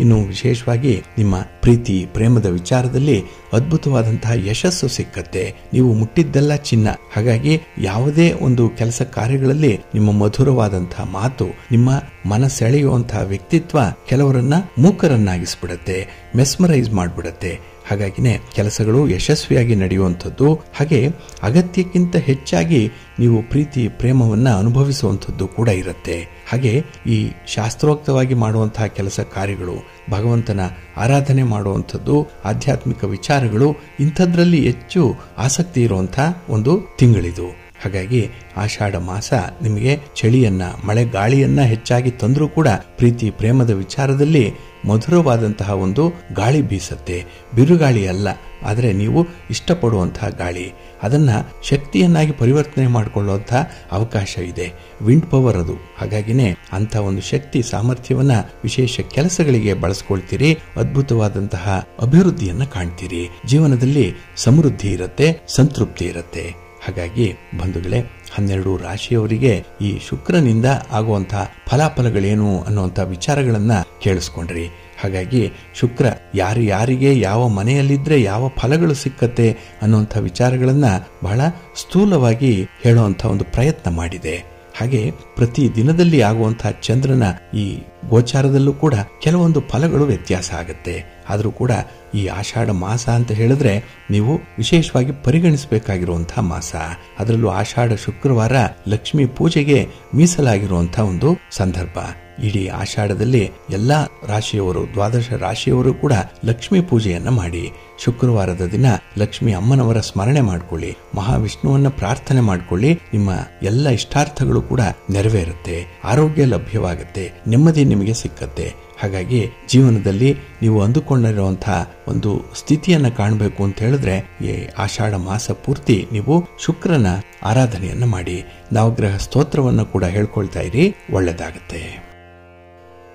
ಇನ್ನು ವಿಶೇಷವಾಗಿ ನಿಮ್ಮ ಪ್ರೀತಿ ಪ್ರೇಮದ ವಿಚಾರದಲ್ಲಿ ಅದ್ಭುತವಾದಂತಹ ಯಶಸ್ಸು ಸಿಕ್ಕತ್ತೆ. ನೀವು ಮುಟ್ಟಿದ್ದೆಲ್ಲ ಚಿನ್ನ. ಹಾಗಾಗಿ ಯಾವುದೇ ಒಂದು ಕೆಲಸ ಕಾರ್ಯಗಳಲ್ಲಿ ನಿಮ್ಮ ಮಧುರವಾದಂತಹ ಮಾತು, ನಿಮ್ಮ ಮನಸೆಳೆಯುವಂತಹ ವ್ಯಕ್ತಿತ್ವ ಕೆಲವರನ್ನ ಮೂಕರನ್ನಾಗಿಸ್ಬಿಡತ್ತೆ, ಮೆಸ್ಮರೈಸ್ ಮಾಡ್ಬಿಡತ್ತೆ. ಹಾಗಾಗಿನೇ ಕೆಲಸಗಳು ಯಶಸ್ವಿಯಾಗಿ ನಡೆಯುವಂಥದ್ದು. ಹಾಗೆ ಅಗತ್ಯಕ್ಕಿಂತ ಹೆಚ್ಚಾಗಿ ನೀವು ಪ್ರೀತಿ ಪ್ರೇಮವನ್ನ ಅನುಭವಿಸುವಂಥದ್ದು ಕೂಡ ಇರುತ್ತೆ. ಹಾಗೆ ಈ ಶಾಸ್ತ್ರೋಕ್ತವಾಗಿ ಮಾಡುವಂತಹ ಕೆಲಸ ಕಾರ್ಯಗಳು, ಭಗವಂತನ ಆರಾಧನೆ ಮಾಡುವಂಥದ್ದು, ಆಧ್ಯಾತ್ಮಿಕ ವಿಚಾರಗಳು, ಇಂಥದ್ರಲ್ಲಿ ಹೆಚ್ಚು ಆಸಕ್ತಿ ಇರುವಂತಹ ಒಂದು ತಿಂಗಳಿದು. ಹಾಗಾಗಿ ಆಷಾಢ ಮಾಸ ನಿಮಗೆ ಚಳಿಯನ್ನ, ಮಳೆ ಗಾಳಿಯನ್ನ ಹೆಚ್ಚಾಗಿ ತಂದರೂ ಕೂಡ ಪ್ರೀತಿ ಪ್ರೇಮದ ವಿಚಾರದಲ್ಲಿ ಮಧುರವಾದಂತಹ ಒಂದು ಗಾಳಿ ಬೀಸತ್ತೆ. ಬಿರುಗಾಳಿ ಅಲ್ಲ, ಆದರೆ ನೀವು ಇಷ್ಟಪಡುವಂತಹ ಗಾಳಿ. ಅದನ್ನ ಶಕ್ತಿಯನ್ನಾಗಿ ಪರಿವರ್ತನೆ ಮಾಡಿಕೊಳ್ಳುವಂತಹ ಅವಕಾಶ ಇದೆ. ವಿಂಡ್ ಪವರ್ ಅದು. ಹಾಗಾಗಿನೇ ಅಂತ ಒಂದು ಶಕ್ತಿ ಸಾಮರ್ಥ್ಯವನ್ನ ವಿಶೇಷ ಕೆಲಸಗಳಿಗೆ ಬಳಸ್ಕೊಳ್ತೀರಿ. ಅದ್ಭುತವಾದಂತಹ ಅಭಿವೃದ್ಧಿಯನ್ನ ಕಾಣ್ತೀರಿ. ಜೀವನದಲ್ಲಿ ಸಮೃದ್ಧಿ ಇರುತ್ತೆ, ಸಂತೃಪ್ತಿ ಇರುತ್ತೆ. ಹಾಗಾಗಿ ಬಂಧುಗಳೇ, 12 ರಾಶಿಯವರಿಗೆ ಈ ಶುಕ್ರನಿಂದ ಆಗುವಂತಹ ಫಲಾಫಲಗಳೇನು ಅನ್ನುವಂಥ ವಿಚಾರಗಳನ್ನ ಕೇಳಿಸ್ಕೊಂಡ್ರಿ. ಹಾಗಾಗಿ ಶುಕ್ರ ಯಾರಿಗೆ ಯಾವ ಮನೆಯಲ್ಲಿದ್ರೆ ಯಾವ ಫಲಗಳು ಸಿಕ್ಕತ್ತೆ ಅನ್ನುವಂಥ ವಿಚಾರಗಳನ್ನ ಬಹಳ ಸ್ಥೂಲವಾಗಿ ಹೇಳುವಂಥ ಒಂದು ಪ್ರಯತ್ನ ಮಾಡಿದೆ. ಹಾಗೆ ಪ್ರತಿ ದಿನದಲ್ಲಿ ಆಗುವಂತಹ ಚಂದ್ರನ ಈ ಗೋಚಾರದಲ್ಲೂ ಕೂಡ ಕೆಲವೊಂದು ಫಲಗಳು ವ್ಯತ್ಯಾಸ ಆಗುತ್ತೆ. ಆದರೂ ಕೂಡ ಈ ಆಷಾಢ ಮಾಸ ಅಂತ ಹೇಳಿದ್ರೆ ನೀವು ವಿಶೇಷವಾಗಿ ಪರಿಗಣಿಸಬೇಕಾಗಿರುವಂತಹ ಮಾಸ. ಅದರಲ್ಲೂ ಆಷಾಢ ಶುಕ್ರವಾರ ಲಕ್ಷ್ಮೀ ಪೂಜೆಗೆ ಮೀಸಲಾಗಿರುವಂತಹ ಒಂದು ಸಂದರ್ಭ. ಇಡೀ ಆಷಾಢದಲ್ಲಿ ಎಲ್ಲಾ ರಾಶಿಯವರು, 12 ರಾಶಿಯವರು ಕೂಡ ಲಕ್ಷ್ಮೀ ಪೂಜೆಯನ್ನ ಮಾಡಿ ಶುಕ್ರವಾರದ ದಿನ ಲಕ್ಷ್ಮೀ ಅಮ್ಮನವರ ಸ್ಮರಣೆ ಮಾಡ್ಕೊಳ್ಳಿ, ಮಹಾವಿಷ್ಣುವನ್ನ ಪ್ರಾರ್ಥನೆ ಮಾಡ್ಕೊಳ್ಳಿ. ನಿಮ್ಮ ಎಲ್ಲ ಇಷ್ಟಾರ್ಥಗಳು ಕೂಡ ನೆರವೇರುತ್ತೆ, ಆರೋಗ್ಯ ಲಭ್ಯವಾಗುತ್ತೆ, ನೆಮ್ಮದಿ ನಿಮಗೆ ಸಿಕ್ಕತ್ತೆ. ಹಾಗಾಗಿ ಜೀವನದಲ್ಲಿ ನೀವು ಅಂದುಕೊಂಡಿರುವಂತಹ ಒಂದು ಸ್ಥಿತಿಯನ್ನ ಕಾಣಬೇಕು ಅಂತ ಹೇಳಿದ್ರೆ ಈ ಆಷಾಢ ಮಾಸ ಪೂರ್ತಿ ನೀವು ಶುಕ್ರನ ಆರಾಧನೆಯನ್ನ ಮಾಡಿ, ನವಗ್ರಹ ಸ್ತೋತ್ರವನ್ನು ಕೂಡ ಹೇಳ್ಕೊಳ್ತಾ ಇರಿ, ಒಳ್ಳೆದಾಗತ್ತೆ.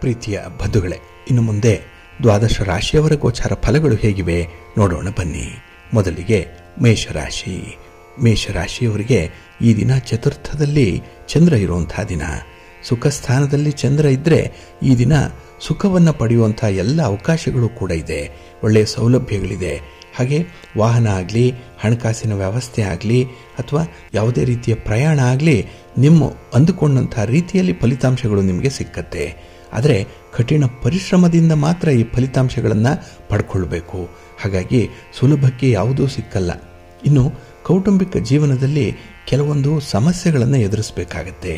ಪ್ರೀತಿಯ ಬಂಧುಗಳೇ, ಇನ್ನು ಮುಂದೆ 12 ರಾಶಿಯವರ ಗೋಚಾರ ಫಲಗಳು ಹೇಗಿವೆ ನೋಡೋಣ ಬನ್ನಿ. ಮೊದಲಿಗೆ ಮೇಷರಾಶಿ. ಮೇಷರಾಶಿಯವರಿಗೆ ಈ ದಿನ ಚತುರ್ಥದಲ್ಲಿ ಚಂದ್ರ ಇರುವಂತಹ ದಿನ. ಸುಖ ಸ್ಥಾನದಲ್ಲಿ ಚಂದ್ರ ಇದ್ರೆ ಈ ದಿನ ಸುಖವನ್ನು ಪಡೆಯುವಂತಹ ಎಲ್ಲ ಅವಕಾಶಗಳು ಕೂಡ ಇದೆ, ಒಳ್ಳೆಯ ಸೌಲಭ್ಯಗಳಿದೆ. ಹಾಗೆ ವಾಹನ ಆಗಲಿ, ಹಣಕಾಸಿನ ವ್ಯವಸ್ಥೆ ಆಗಲಿ, ಅಥವಾ ಯಾವುದೇ ರೀತಿಯ ಪ್ರಯಾಣ ಆಗಲಿ, ನಿಮ್ಮ ಅಂದುಕೊಂಡಂತಹ ರೀತಿಯಲ್ಲಿ ಫಲಿತಾಂಶಗಳು ನಿಮಗೆ ಸಿಕ್ಕತ್ತೆ. ಆದರೆ ಕಠಿಣ ಪರಿಶ್ರಮದಿಂದ ಮಾತ್ರ ಈ ಫಲಿತಾಂಶಗಳನ್ನು ಪಡ್ಕೊಳ್ಬೇಕು. ಹಾಗಾಗಿ ಸುಲಭಕ್ಕೆ ಯಾವುದೂ ಸಿಕ್ಕಲ್ಲ. ಇನ್ನು ಕೌಟುಂಬಿಕ ಜೀವನದಲ್ಲಿ ಕೆಲವೊಂದು ಸಮಸ್ಯೆಗಳನ್ನು ಎದುರಿಸಬೇಕಾಗತ್ತೆ.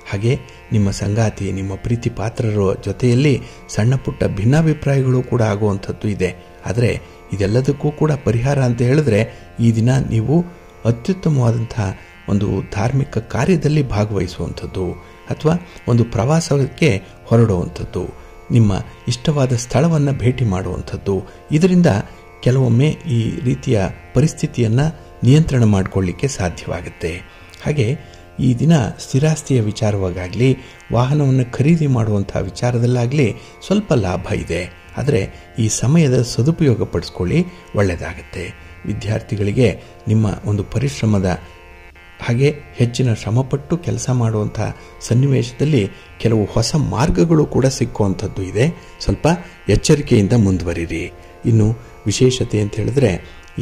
ಹಾಗೆ ನಿಮ್ಮ ಸಂಗಾತಿ, ನಿಮ್ಮ ಪ್ರೀತಿ ಪಾತ್ರರ ಜೊತೆಯಲ್ಲಿ ಸಣ್ಣ ಪುಟ್ಟ ಭಿನ್ನಾಭಿಪ್ರಾಯಗಳು ಕೂಡ ಆಗುವಂಥದ್ದು ಇದೆ. ಆದರೆ ಇದೆಲ್ಲದಕ್ಕೂ ಕೂಡ ಪರಿಹಾರ ಅಂತ ಹೇಳಿದ್ರೆ ಈ ದಿನ ನೀವು ಅತ್ಯುತ್ತಮವಾದಂತಹ ಒಂದು ಧಾರ್ಮಿಕ ಕಾರ್ಯದಲ್ಲಿ ಭಾಗವಹಿಸುವಂಥದ್ದು ಅಥವಾ ಒಂದು ಪ್ರವಾಸಕ್ಕೆ ಹೊರಡುವಂಥದ್ದು, ನಿಮ್ಮ ಇಷ್ಟವಾದ ಸ್ಥಳವನ್ನು ಭೇಟಿ ಮಾಡುವಂಥದ್ದು. ಇದರಿಂದ ಕೆಲವೊಮ್ಮೆ ಈ ರೀತಿಯ ಪರಿಸ್ಥಿತಿಯನ್ನು ನಿಯಂತ್ರಣ ಮಾಡಿಕೊಳ್ಳಿಕ್ಕೆ ಸಾಧ್ಯವಾಗುತ್ತೆ. ಹಾಗೆ ಈ ದಿನ ಸ್ಥಿರಾಸ್ತಿಯ ವಿಚಾರವಾಗಲಿ, ವಾಹನವನ್ನು ಖರೀದಿ ಮಾಡುವಂತಹ ವಿಚಾರದಲ್ಲಾಗಲಿ ಸ್ವಲ್ಪ ಲಾಭ ಇದೆ. ಆದರೆ ಈ ಸಮಯದ ಸದುಪಯೋಗ ಪಡಿಸ್ಕೊಳ್ಳಿ, ಒಳ್ಳೆಯದಾಗತ್ತೆ. ವಿದ್ಯಾರ್ಥಿಗಳಿಗೆ ನಿಮ್ಮ ಒಂದು ಪರಿಶ್ರಮದ ಹಾಗೆ ಹೆಚ್ಚಿನ ಶ್ರಮಪಟ್ಟು ಕೆಲಸ ಮಾಡುವಂಥ ಸನ್ನಿವೇಶದಲ್ಲಿ ಕೆಲವು ಹೊಸ ಮಾರ್ಗಗಳು ಕೂಡ ಸಿಕ್ಕುವಂಥದ್ದು ಇದೆ. ಸ್ವಲ್ಪ ಎಚ್ಚರಿಕೆಯಿಂದ ಮುಂದುವರಿರಿ. ಇನ್ನು ವಿಶೇಷತೆ ಅಂತ ಹೇಳಿದ್ರೆ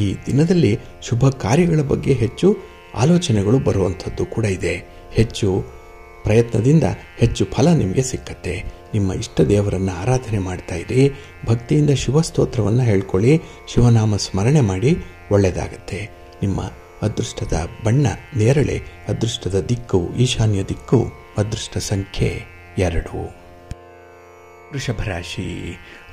ಈ ದಿನದಲ್ಲಿ ಶುಭ ಕಾರ್ಯಗಳ ಬಗ್ಗೆ ಹೆಚ್ಚು ಆಲೋಚನೆಗಳು ಬರುವಂಥದ್ದು ಕೂಡ ಇದೆ. ಹೆಚ್ಚು ಪ್ರಯತ್ನದಿಂದ ಹೆಚ್ಚು ಫಲ ನಿಮಗೆ ಸಿಕ್ಕತ್ತೆ. ನಿಮ್ಮ ಇಷ್ಟ ದೇವರನ್ನು ಆರಾಧನೆ ಮಾಡ್ತಾ ಇರಿ, ಭಕ್ತಿಯಿಂದ ಶಿವ ಸ್ತೋತ್ರವನ್ನು ಹೇಳ್ಕೊಳ್ಳಿ, ಶಿವನಾಮ ಸ್ಮರಣೆ ಮಾಡಿ, ಒಳ್ಳೆಯದಾಗತ್ತೆ. ನಿಮ್ಮ ಅದೃಷ್ಟದ ಬಣ್ಣ ನೇರಳೆ, ಅದೃಷ್ಟದ ದಿಕ್ಕು ಈಶಾನ್ಯ ದಿಕ್ಕು, ಅದೃಷ್ಟ ಸಂಖ್ಯೆ 2. ವೃಷಭರಾಶಿ.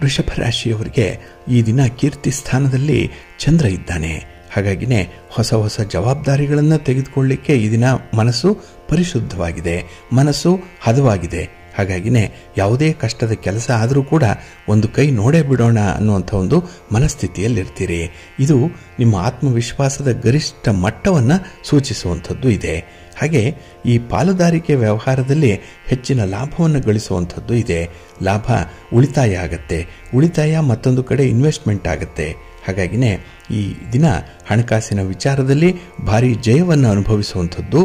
ವೃಷಭರಾಶಿಯವರಿಗೆ ಈ ದಿನ ಕೀರ್ತಿ ಸ್ಥಾನದಲ್ಲಿ ಚಂದ್ರ ಇದ್ದಾನೆ. ಹಾಗಾಗಿನೇ ಹೊಸ ಹೊಸ ಜವಾಬ್ದಾರಿಗಳನ್ನು ತೆಗೆದುಕೊಳ್ಳಿಕ್ಕೆ ಈ ದಿನ ಮನಸ್ಸು ಪರಿಶುದ್ಧವಾಗಿದೆ, ಮನಸ್ಸು ಹದವಾಗಿದೆ. ಹಾಗಾಗಿನೇ ಯಾವುದೇ ಕಷ್ಟದ ಕೆಲಸ ಆದರೂ ಕೂಡ ಒಂದು ಕೈ ನೋಡೇ ಬಿಡೋಣ ಅನ್ನುವಂಥ ಒಂದು ಮನಸ್ಥಿತಿಯಲ್ಲಿರ್ತೀರಿ. ಇದು ನಿಮ್ಮ ಆತ್ಮವಿಶ್ವಾಸದ ಗರಿಷ್ಠ ಮಟ್ಟವನ್ನು ಸೂಚಿಸುವಂಥದ್ದು ಇದೆ. ಹಾಗೆ ಈ ಪಾಲುದಾರಿಕೆ ವ್ಯವಹಾರದಲ್ಲಿ ಹೆಚ್ಚಿನ ಲಾಭವನ್ನು ಗಳಿಸುವಂಥದ್ದು ಇದೆ. ಲಾಭ ಉಳಿತಾಯ ಆಗತ್ತೆ, ಉಳಿತಾಯ ಮತ್ತೊಂದು ಕಡೆ ಇನ್ವೆಸ್ಟ್ಮೆಂಟ್ ಆಗತ್ತೆ. ಹಾಗಾಗಿನೇ ಈ ದಿನ ಹಣಕಾಸಿನ ವಿಚಾರದಲ್ಲಿ ಭಾರಿ ಜಯವನ್ನು ಅನುಭವಿಸುವಂಥದ್ದು,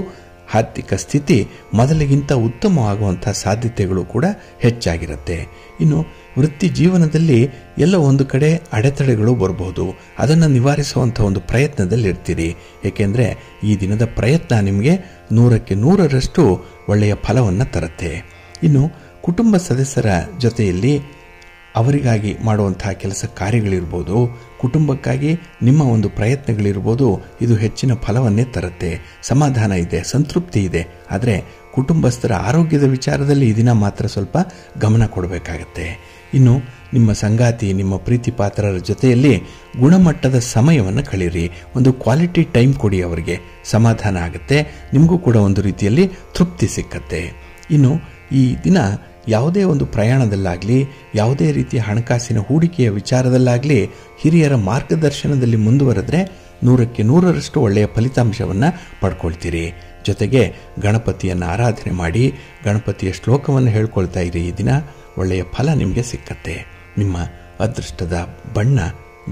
ಆರ್ಥಿಕ ಸ್ಥಿತಿ ಮೊದಲಿಗಿಂತ ಉತ್ತಮವಾಗುವಂಥ ಸಾಧ್ಯತೆಗಳು ಕೂಡ ಹೆಚ್ಚಾಗಿರುತ್ತೆ. ಇನ್ನು ವೃತ್ತಿ ಜೀವನದಲ್ಲಿ ಎಲ್ಲ ಒಂದು ಕಡೆ ಅಡೆತಡೆಗಳು ಬರಬಹುದು, ಅದನ್ನು ನಿವಾರಿಸುವಂಥ ಒಂದು ಪ್ರಯತ್ನದಲ್ಲಿರ್ತೀರಿ. ಏಕೆಂದರೆ ಈ ದಿನದ ಪ್ರಯತ್ನ ನಿಮಗೆ 100ಕ್ಕೆ 100ರಷ್ಟು ಒಳ್ಳೆಯ ಫಲವನ್ನು ತರುತ್ತೆ. ಇನ್ನು ಕುಟುಂಬ ಸದಸ್ಯರ ಜೊತೆಯಲ್ಲಿ ಅವರಿಗಾಗಿ ಮಾಡುವಂತಹ ಕೆಲಸ ಕಾರ್ಯಗಳಿರ್ಬೋದು, ಕುಟುಂಬಕ್ಕಾಗಿ ನಿಮ್ಮ ಒಂದು ಪ್ರಯತ್ನಗಳಿರ್ಬೋದು, ಇದು ಹೆಚ್ಚಿನ ಫಲವನ್ನೇ ತರುತ್ತೆ. ಸಮಾಧಾನ ಇದೆ, ಸಂತೃಪ್ತಿ ಇದೆ. ಆದರೆ ಕುಟುಂಬಸ್ಥರ ಆರೋಗ್ಯದ ವಿಚಾರದಲ್ಲಿ ಈ ದಿನ ಮಾತ್ರ ಸ್ವಲ್ಪ ಗಮನ ಕೊಡಬೇಕಾಗತ್ತೆ. ಇನ್ನು ನಿಮ್ಮ ಸಂಗಾತಿ, ನಿಮ್ಮ ಪ್ರೀತಿ ಪಾತ್ರರ ಜೊತೆಯಲ್ಲಿ ಗುಣಮಟ್ಟದ ಸಮಯವನ್ನು ಕಳೀರಿ, ಒಂದು ಕ್ವಾಲಿಟಿ ಟೈಮ್ ಕೊಡಿ. ಅವರಿಗೆ ಸಮಾಧಾನ ಆಗುತ್ತೆ, ನಿಮಗೂ ಕೂಡ ಒಂದು ರೀತಿಯಲ್ಲಿ ತೃಪ್ತಿ ಸಿಕ್ಕತ್ತೆ. ಇನ್ನು ಈ ದಿನ ಯಾವುದೇ ಒಂದು ಪ್ರಯಾಣದಲ್ಲಾಗಲಿ, ಯಾವುದೇ ರೀತಿಯ ಹಣಕಾಸಿನ ಹೂಡಿಕೆಯ ವಿಚಾರದಲ್ಲಾಗಲಿ ಹಿರಿಯರ ಮಾರ್ಗದರ್ಶನದಲ್ಲಿ ಮುಂದುವರೆದ್ರೆ 100ಕ್ಕೆ 100ರಷ್ಟು ಒಳ್ಳೆಯ ಫಲಿತಾಂಶವನ್ನು ಪಡ್ಕೊಳ್ತೀರಿ. ಜೊತೆಗೆ ಗಣಪತಿಯನ್ನು ಆರಾಧನೆ ಮಾಡಿ, ಗಣಪತಿಯ ಶ್ಲೋಕವನ್ನು ಹೇಳ್ಕೊಳ್ತಾ ಇರಿ. ಈ ದಿನ ಒಳ್ಳೆಯ ಫಲ ನಿಮಗೆ ಸಿಕ್ಕತ್ತೆ. ನಿಮ್ಮ ಅದೃಷ್ಟದ ಬಣ್ಣ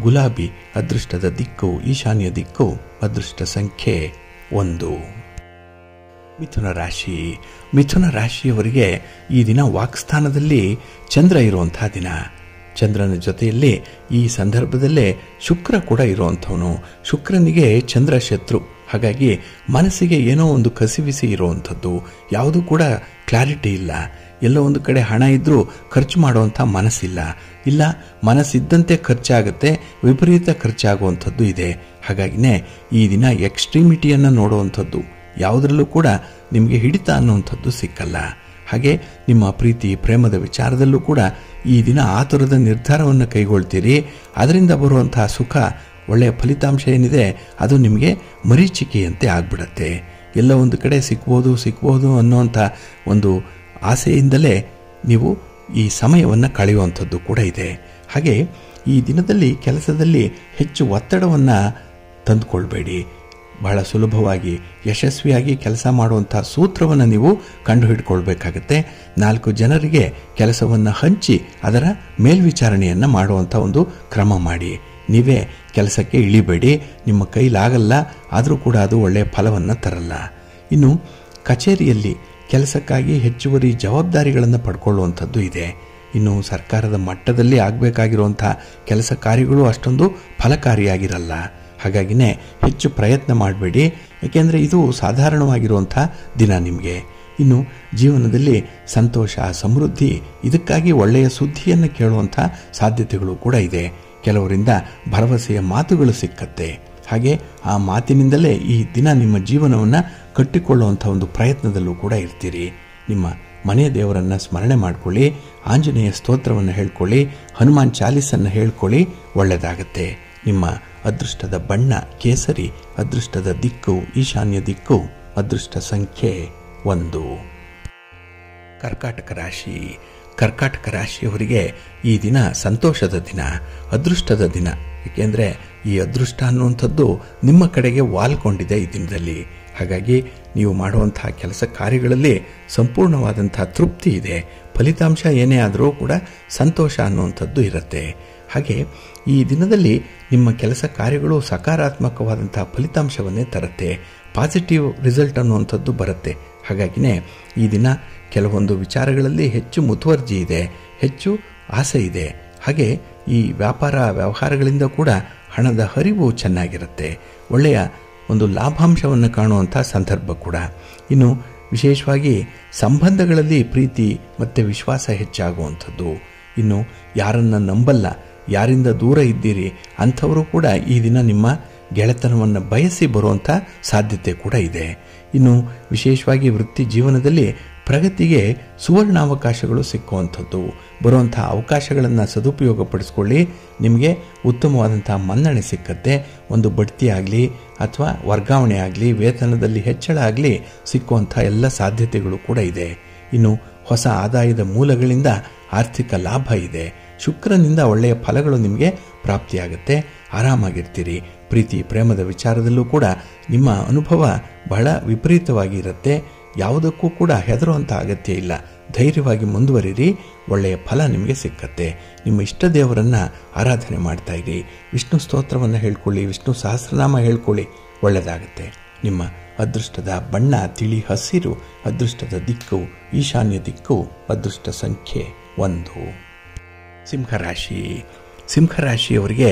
ಗುಲಾಬಿ, ಅದೃಷ್ಟದ ದಿಕ್ಕು ಈಶಾನ್ಯ ದಿಕ್ಕು, ಅದೃಷ್ಟ ಸಂಖ್ಯೆ 1. ಮಿಥುನ ರಾಶಿ. ಮಿಥುನ ರಾಶಿಯವರಿಗೆ ಈ ದಿನ ವಾಕ್ಸ್ಥಾನದಲ್ಲಿ ಚಂದ್ರ ಇರುವಂತಹ ದಿನ. ಚಂದ್ರನ ಜೊತೆಯಲ್ಲಿ ಈ ಸಂದರ್ಭದಲ್ಲೇ ಶುಕ್ರ ಕೂಡ ಇರುವಂಥವನು. ಶುಕ್ರನಿಗೆ ಚಂದ್ರ ಶತ್ರು. ಹಾಗಾಗಿ ಮನಸ್ಸಿಗೆ ಏನೋ ಒಂದು ಕಸಿವಿಸಿ ಇರುವಂಥದ್ದು, ಯಾವುದೂ ಕೂಡ ಕ್ಲಾರಿಟಿ ಇಲ್ಲ. ಎಲ್ಲೋ ಒಂದು ಕಡೆ ಹಣ ಇದ್ದರೂ ಖರ್ಚು ಮಾಡುವಂಥ ಮನಸ್ಸಿಲ್ಲ, ಇಲ್ಲ ಮನಸ್ಸಿದ್ದಂತೆ ಖರ್ಚಾಗುತ್ತೆ, ವಿಪರೀತ ಖರ್ಚಾಗುವಂಥದ್ದು ಇದೆ. ಹಾಗಾಗಿನೇ ಈ ದಿನ ಎಕ್ಸ್ಟ್ರೀಮಿಟಿಯನ್ನು ನೋಡುವಂಥದ್ದು, ಯಾವುದರಲ್ಲೂ ಕೂಡ ನಿಮಗೆ ಹಿಡಿತ ಅನ್ನುವಂಥದ್ದು ಸಿಕ್ಕಲ್ಲ. ಹಾಗೆ ನಿಮ್ಮ ಪ್ರೀತಿ ಪ್ರೇಮದ ವಿಚಾರದಲ್ಲೂ ಕೂಡ ಈ ದಿನ ಆತುರದ ನಿರ್ಧಾರವನ್ನು ಕೈಗೊಳ್ತೀರಿ. ಅದರಿಂದ ಬರುವಂತಹ ಸುಖ, ಒಳ್ಳೆಯ ಫಲಿತಾಂಶ ಏನಿದೆ ಅದು ನಿಮಗೆ ಮರೀಚಿಕೆಯಂತೆ ಆಗ್ಬಿಡತ್ತೆ. ಎಲ್ಲ ಒಂದು ಕಡೆ ಸಿಕ್ಬೋದು ಅನ್ನುವಂಥ ಒಂದು ಆಸೆಯಿಂದಲೇ ನೀವು ಈ ಸಮಯವನ್ನು ಕಳೆಯುವಂಥದ್ದು ಕೂಡ ಇದೆ. ಹಾಗೆ ಈ ದಿನದಲ್ಲಿ ಕೆಲಸದಲ್ಲಿ ಹೆಚ್ಚು ಒತ್ತಡವನ್ನು ತಂದುಕೊಳ್ಬೇಡಿ. ಬಹಳ ಸುಲಭವಾಗಿ ಯಶಸ್ವಿಯಾಗಿ ಕೆಲಸ ಮಾಡುವಂಥ ಸೂತ್ರವನ್ನು ನೀವು ಕಂಡುಹಿಡ್ಕೊಳ್ಬೇಕಾಗತ್ತೆ. 4 ಜನರಿಗೆ ಕೆಲಸವನ್ನು ಹಂಚಿ ಅದರ ಮೇಲ್ವಿಚಾರಣೆಯನ್ನು ಮಾಡುವಂಥ ಒಂದು ಕ್ರಮ ಮಾಡಿ. ನೀವೇ ಕೆಲಸಕ್ಕೆ ಇಳಿಬೇಡಿ. ನಿಮ್ಮ ಕೈಲಾಗಲ್ಲ, ಆದರೂ ಕೂಡ ಅದು ಒಳ್ಳೆಯ ಫಲವನ್ನು ತರಲ್ಲ. ಇನ್ನು ಕಚೇರಿಯಲ್ಲಿ ಕೆಲಸಕ್ಕಾಗಿ ಹೆಚ್ಚುವರಿ ಜವಾಬ್ದಾರಿಗಳನ್ನು ಪಡ್ಕೊಳ್ಳುವಂಥದ್ದು ಇದೆ. ಇನ್ನು ಸರ್ಕಾರದ ಮಟ್ಟದಲ್ಲಿ ಆಗಬೇಕಾಗಿರುವಂಥ ಕೆಲಸ ಕಾರ್ಯಗಳು ಅಷ್ಟೊಂದು ಫಲಕಾರಿಯಾಗಿರಲ್ಲ. ಹಾಗಾಗಿನೇ ಹೆಚ್ಚು ಪ್ರಯತ್ನ ಮಾಡಬೇಡಿ, ಏಕೆಂದರೆ ಇದು ಸಾಧಾರಣವಾಗಿರುವಂಥ ದಿನ ನಿಮಗೆ. ಇನ್ನು ಜೀವನದಲ್ಲಿ ಸಂತೋಷ, ಸಮೃದ್ಧಿ, ಇದಕ್ಕಾಗಿ ಒಳ್ಳೆಯ ಸುದ್ದಿಯನ್ನು ಕೇಳುವಂಥ ಸಾಧ್ಯತೆಗಳು ಕೂಡ ಇದೆ. ಕೆಲವರಿಂದ ಭರವಸೆಯ ಮಾತುಗಳು ಸಿಕ್ಕತ್ತೆ. ಹಾಗೆ ಆ ಮಾತಿನಿಂದಲೇ ಈ ದಿನ ನಿಮ್ಮ ಜೀವನವನ್ನು ಕಟ್ಟಿಕೊಳ್ಳುವಂಥ ಒಂದು ಪ್ರಯತ್ನದಲ್ಲೂ ಕೂಡ ಇರ್ತೀರಿ. ನಿಮ್ಮ ಮನೆಯ ದೇವರನ್ನು ಸ್ಮರಣೆ ಮಾಡಿಕೊಳ್ಳಿ, ಆಂಜನೇಯ ಸ್ತೋತ್ರವನ್ನು ಹೇಳ್ಕೊಳ್ಳಿ, ಹನುಮಾನ್ ಚಾಲೀಸನ್ನು ಹೇಳ್ಕೊಳ್ಳಿ, ಒಳ್ಳೆಯದಾಗತ್ತೆ. ನಿಮ್ಮ ಅದೃಷ್ಟದ ಬಣ್ಣ ಕೇಸರಿ, ಅದೃಷ್ಟದ ದಿಕ್ಕು ಈಶಾನ್ಯ ದಿಕ್ಕು, ಅದೃಷ್ಟ ಸಂಖ್ಯೆ 1. ಕರ್ಕಾಟಕ ರಾಶಿ. ಕರ್ಕಾಟಕ ರಾಶಿಯವರಿಗೆ ಈ ದಿನ ಸಂತೋಷದ ದಿನ, ಅದೃಷ್ಟದ ದಿನ. ಏಕೆಂದರೆ ಈ ಅದೃಷ್ಟ ಅನ್ನುವಂಥದ್ದು ನಿಮ್ಮ ಕಡೆಗೆ ವಾಲ್ಕೊಂಡಿದೆ ಈ ದಿನದಲ್ಲಿ. ಹಾಗಾಗಿ ನೀವು ಮಾಡುವಂಥ ಕೆಲಸ ಕಾರ್ಯಗಳಲ್ಲಿ ಸಂಪೂರ್ಣವಾದಂಥ ತೃಪ್ತಿ ಇದೆ. ಫಲಿತಾಂಶ ಏನೇ ಆದರೂ ಕೂಡ ಸಂತೋಷ ಅನ್ನುವಂಥದ್ದು ಇರುತ್ತೆ. ಹಾಗೆ ಈ ದಿನದಲ್ಲಿ ನಿಮ್ಮ ಕೆಲಸ ಕಾರ್ಯಗಳು ಸಕಾರಾತ್ಮಕವಾದಂಥ ಫಲಿತಾಂಶವನ್ನೇ ತರುತ್ತೆ. ಪಾಸಿಟಿವ್ ರಿಸಲ್ಟ್ ಅನ್ನುವಂಥದ್ದು ಬರುತ್ತೆ. ಹಾಗಾಗಿನೇ ಈ ದಿನ ಕೆಲವೊಂದು ವಿಚಾರಗಳಲ್ಲಿ ಹೆಚ್ಚು ಮುತುವರ್ಜಿ ಇದೆ, ಹೆಚ್ಚು ಆಸೆ ಇದೆ. ಹಾಗೆ ಈ ವ್ಯಾಪಾರ ವ್ಯವಹಾರಗಳಿಂದ ಕೂಡ ಹಣದ ಹರಿವು ಚೆನ್ನಾಗಿರುತ್ತೆ. ಒಳ್ಳೆಯ ಒಂದು ಲಾಭಾಂಶವನ್ನು ಕಾಣುವಂಥ ಸಂದರ್ಭ ಕೂಡ. ಇನ್ನು ವಿಶೇಷವಾಗಿ ಸಂಬಂಧಗಳಲ್ಲಿ ಪ್ರೀತಿ ಮತ್ತು ವಿಶ್ವಾಸ ಹೆಚ್ಚಾಗುವಂಥದ್ದು. ಇನ್ನು ಯಾರನ್ನು ನಂಬಲ್ಲ, ಯಾರಿಂದ ದೂರ ಇದ್ದೀರಿ ಅಂಥವರು ಕೂಡ ಈ ದಿನ ನಿಮ್ಮ ಗೆಳೆತನವನ್ನು ಬಯಸಿ ಬರುವಂಥ ಸಾಧ್ಯತೆ ಕೂಡ ಇದೆ. ಇನ್ನು ವಿಶೇಷವಾಗಿ ವೃತ್ತಿ ಜೀವನದಲ್ಲಿ ಪ್ರಗತಿಗೆ ಸುವರ್ಣಾವಕಾಶಗಳು ಸಿಕ್ಕುವಂಥದ್ದು. ಬರುವಂಥ ಅವಕಾಶಗಳನ್ನು ಸದುಪಯೋಗಪಡಿಸ್ಕೊಳ್ಳಿ. ನಿಮಗೆ ಉತ್ತಮವಾದಂಥ ಮನ್ನಣೆ ಸಿಕ್ಕತ್ತೆ. ಒಂದು ಬಡ್ತಿ ಆಗಲಿ ಅಥವಾ ವರ್ಗಾವಣೆ ಆಗಲಿ, ವೇತನದಲ್ಲಿ ಹೆಚ್ಚಳ ಆಗಲಿ ಸಿಕ್ಕುವಂಥ ಎಲ್ಲ ಸಾಧ್ಯತೆಗಳು ಕೂಡ ಇದೆ. ಇನ್ನು ಹೊಸ ಆದಾಯದ ಮೂಲಗಳಿಂದ ಆರ್ಥಿಕ ಲಾಭ ಇದೆ. ಶುಕ್ರನಿಂದ ಒಳ್ಳೆಯ ಫಲಗಳು ನಿಮಗೆ ಪ್ರಾಪ್ತಿಯಾಗುತ್ತೆ. ಆರಾಮಾಗಿರ್ತೀರಿ. ಪ್ರೀತಿ ಪ್ರೇಮದ ವಿಚಾರದಲ್ಲೂ ಕೂಡ ನಿಮ್ಮ ಅನುಭವ ಬಹಳ ವಿಪರೀತವಾಗಿ ಇರುತ್ತೆ. ಯಾವುದಕ್ಕೂ ಕೂಡ ಹೆದರುವಂಥ ಅಗತ್ಯ ಇಲ್ಲ. ಧೈರ್ಯವಾಗಿ ಮುಂದುವರಿರಿ. ಒಳ್ಳೆಯ ಫಲ ನಿಮಗೆ ಸಿಕ್ಕತ್ತೆ. ನಿಮ್ಮ ಇಷ್ಟ ದೇವರನ್ನು ಆರಾಧನೆ ಮಾಡ್ತಾ ಇರಿ. ವಿಷ್ಣು ಸ್ತೋತ್ರವನ್ನು ಹೇಳ್ಕೊಳ್ಳಿ, ವಿಷ್ಣು ಸಹಸ್ರನಾಮ ಹೇಳ್ಕೊಳ್ಳಿ, ಒಳ್ಳೆಯದಾಗುತ್ತೆ. ನಿಮ್ಮ ಅದೃಷ್ಟದ ಬಣ್ಣ ತಿಳಿ ಹಸಿರು, ಅದೃಷ್ಟದ ದಿಕ್ಕು ಈಶಾನ್ಯ ದಿಕ್ಕು, ಅದೃಷ್ಟ ಸಂಖ್ಯೆ 1. ಸಿಂಹರಾಶಿ. ಸಿಂಹರಾಶಿಯವರಿಗೆ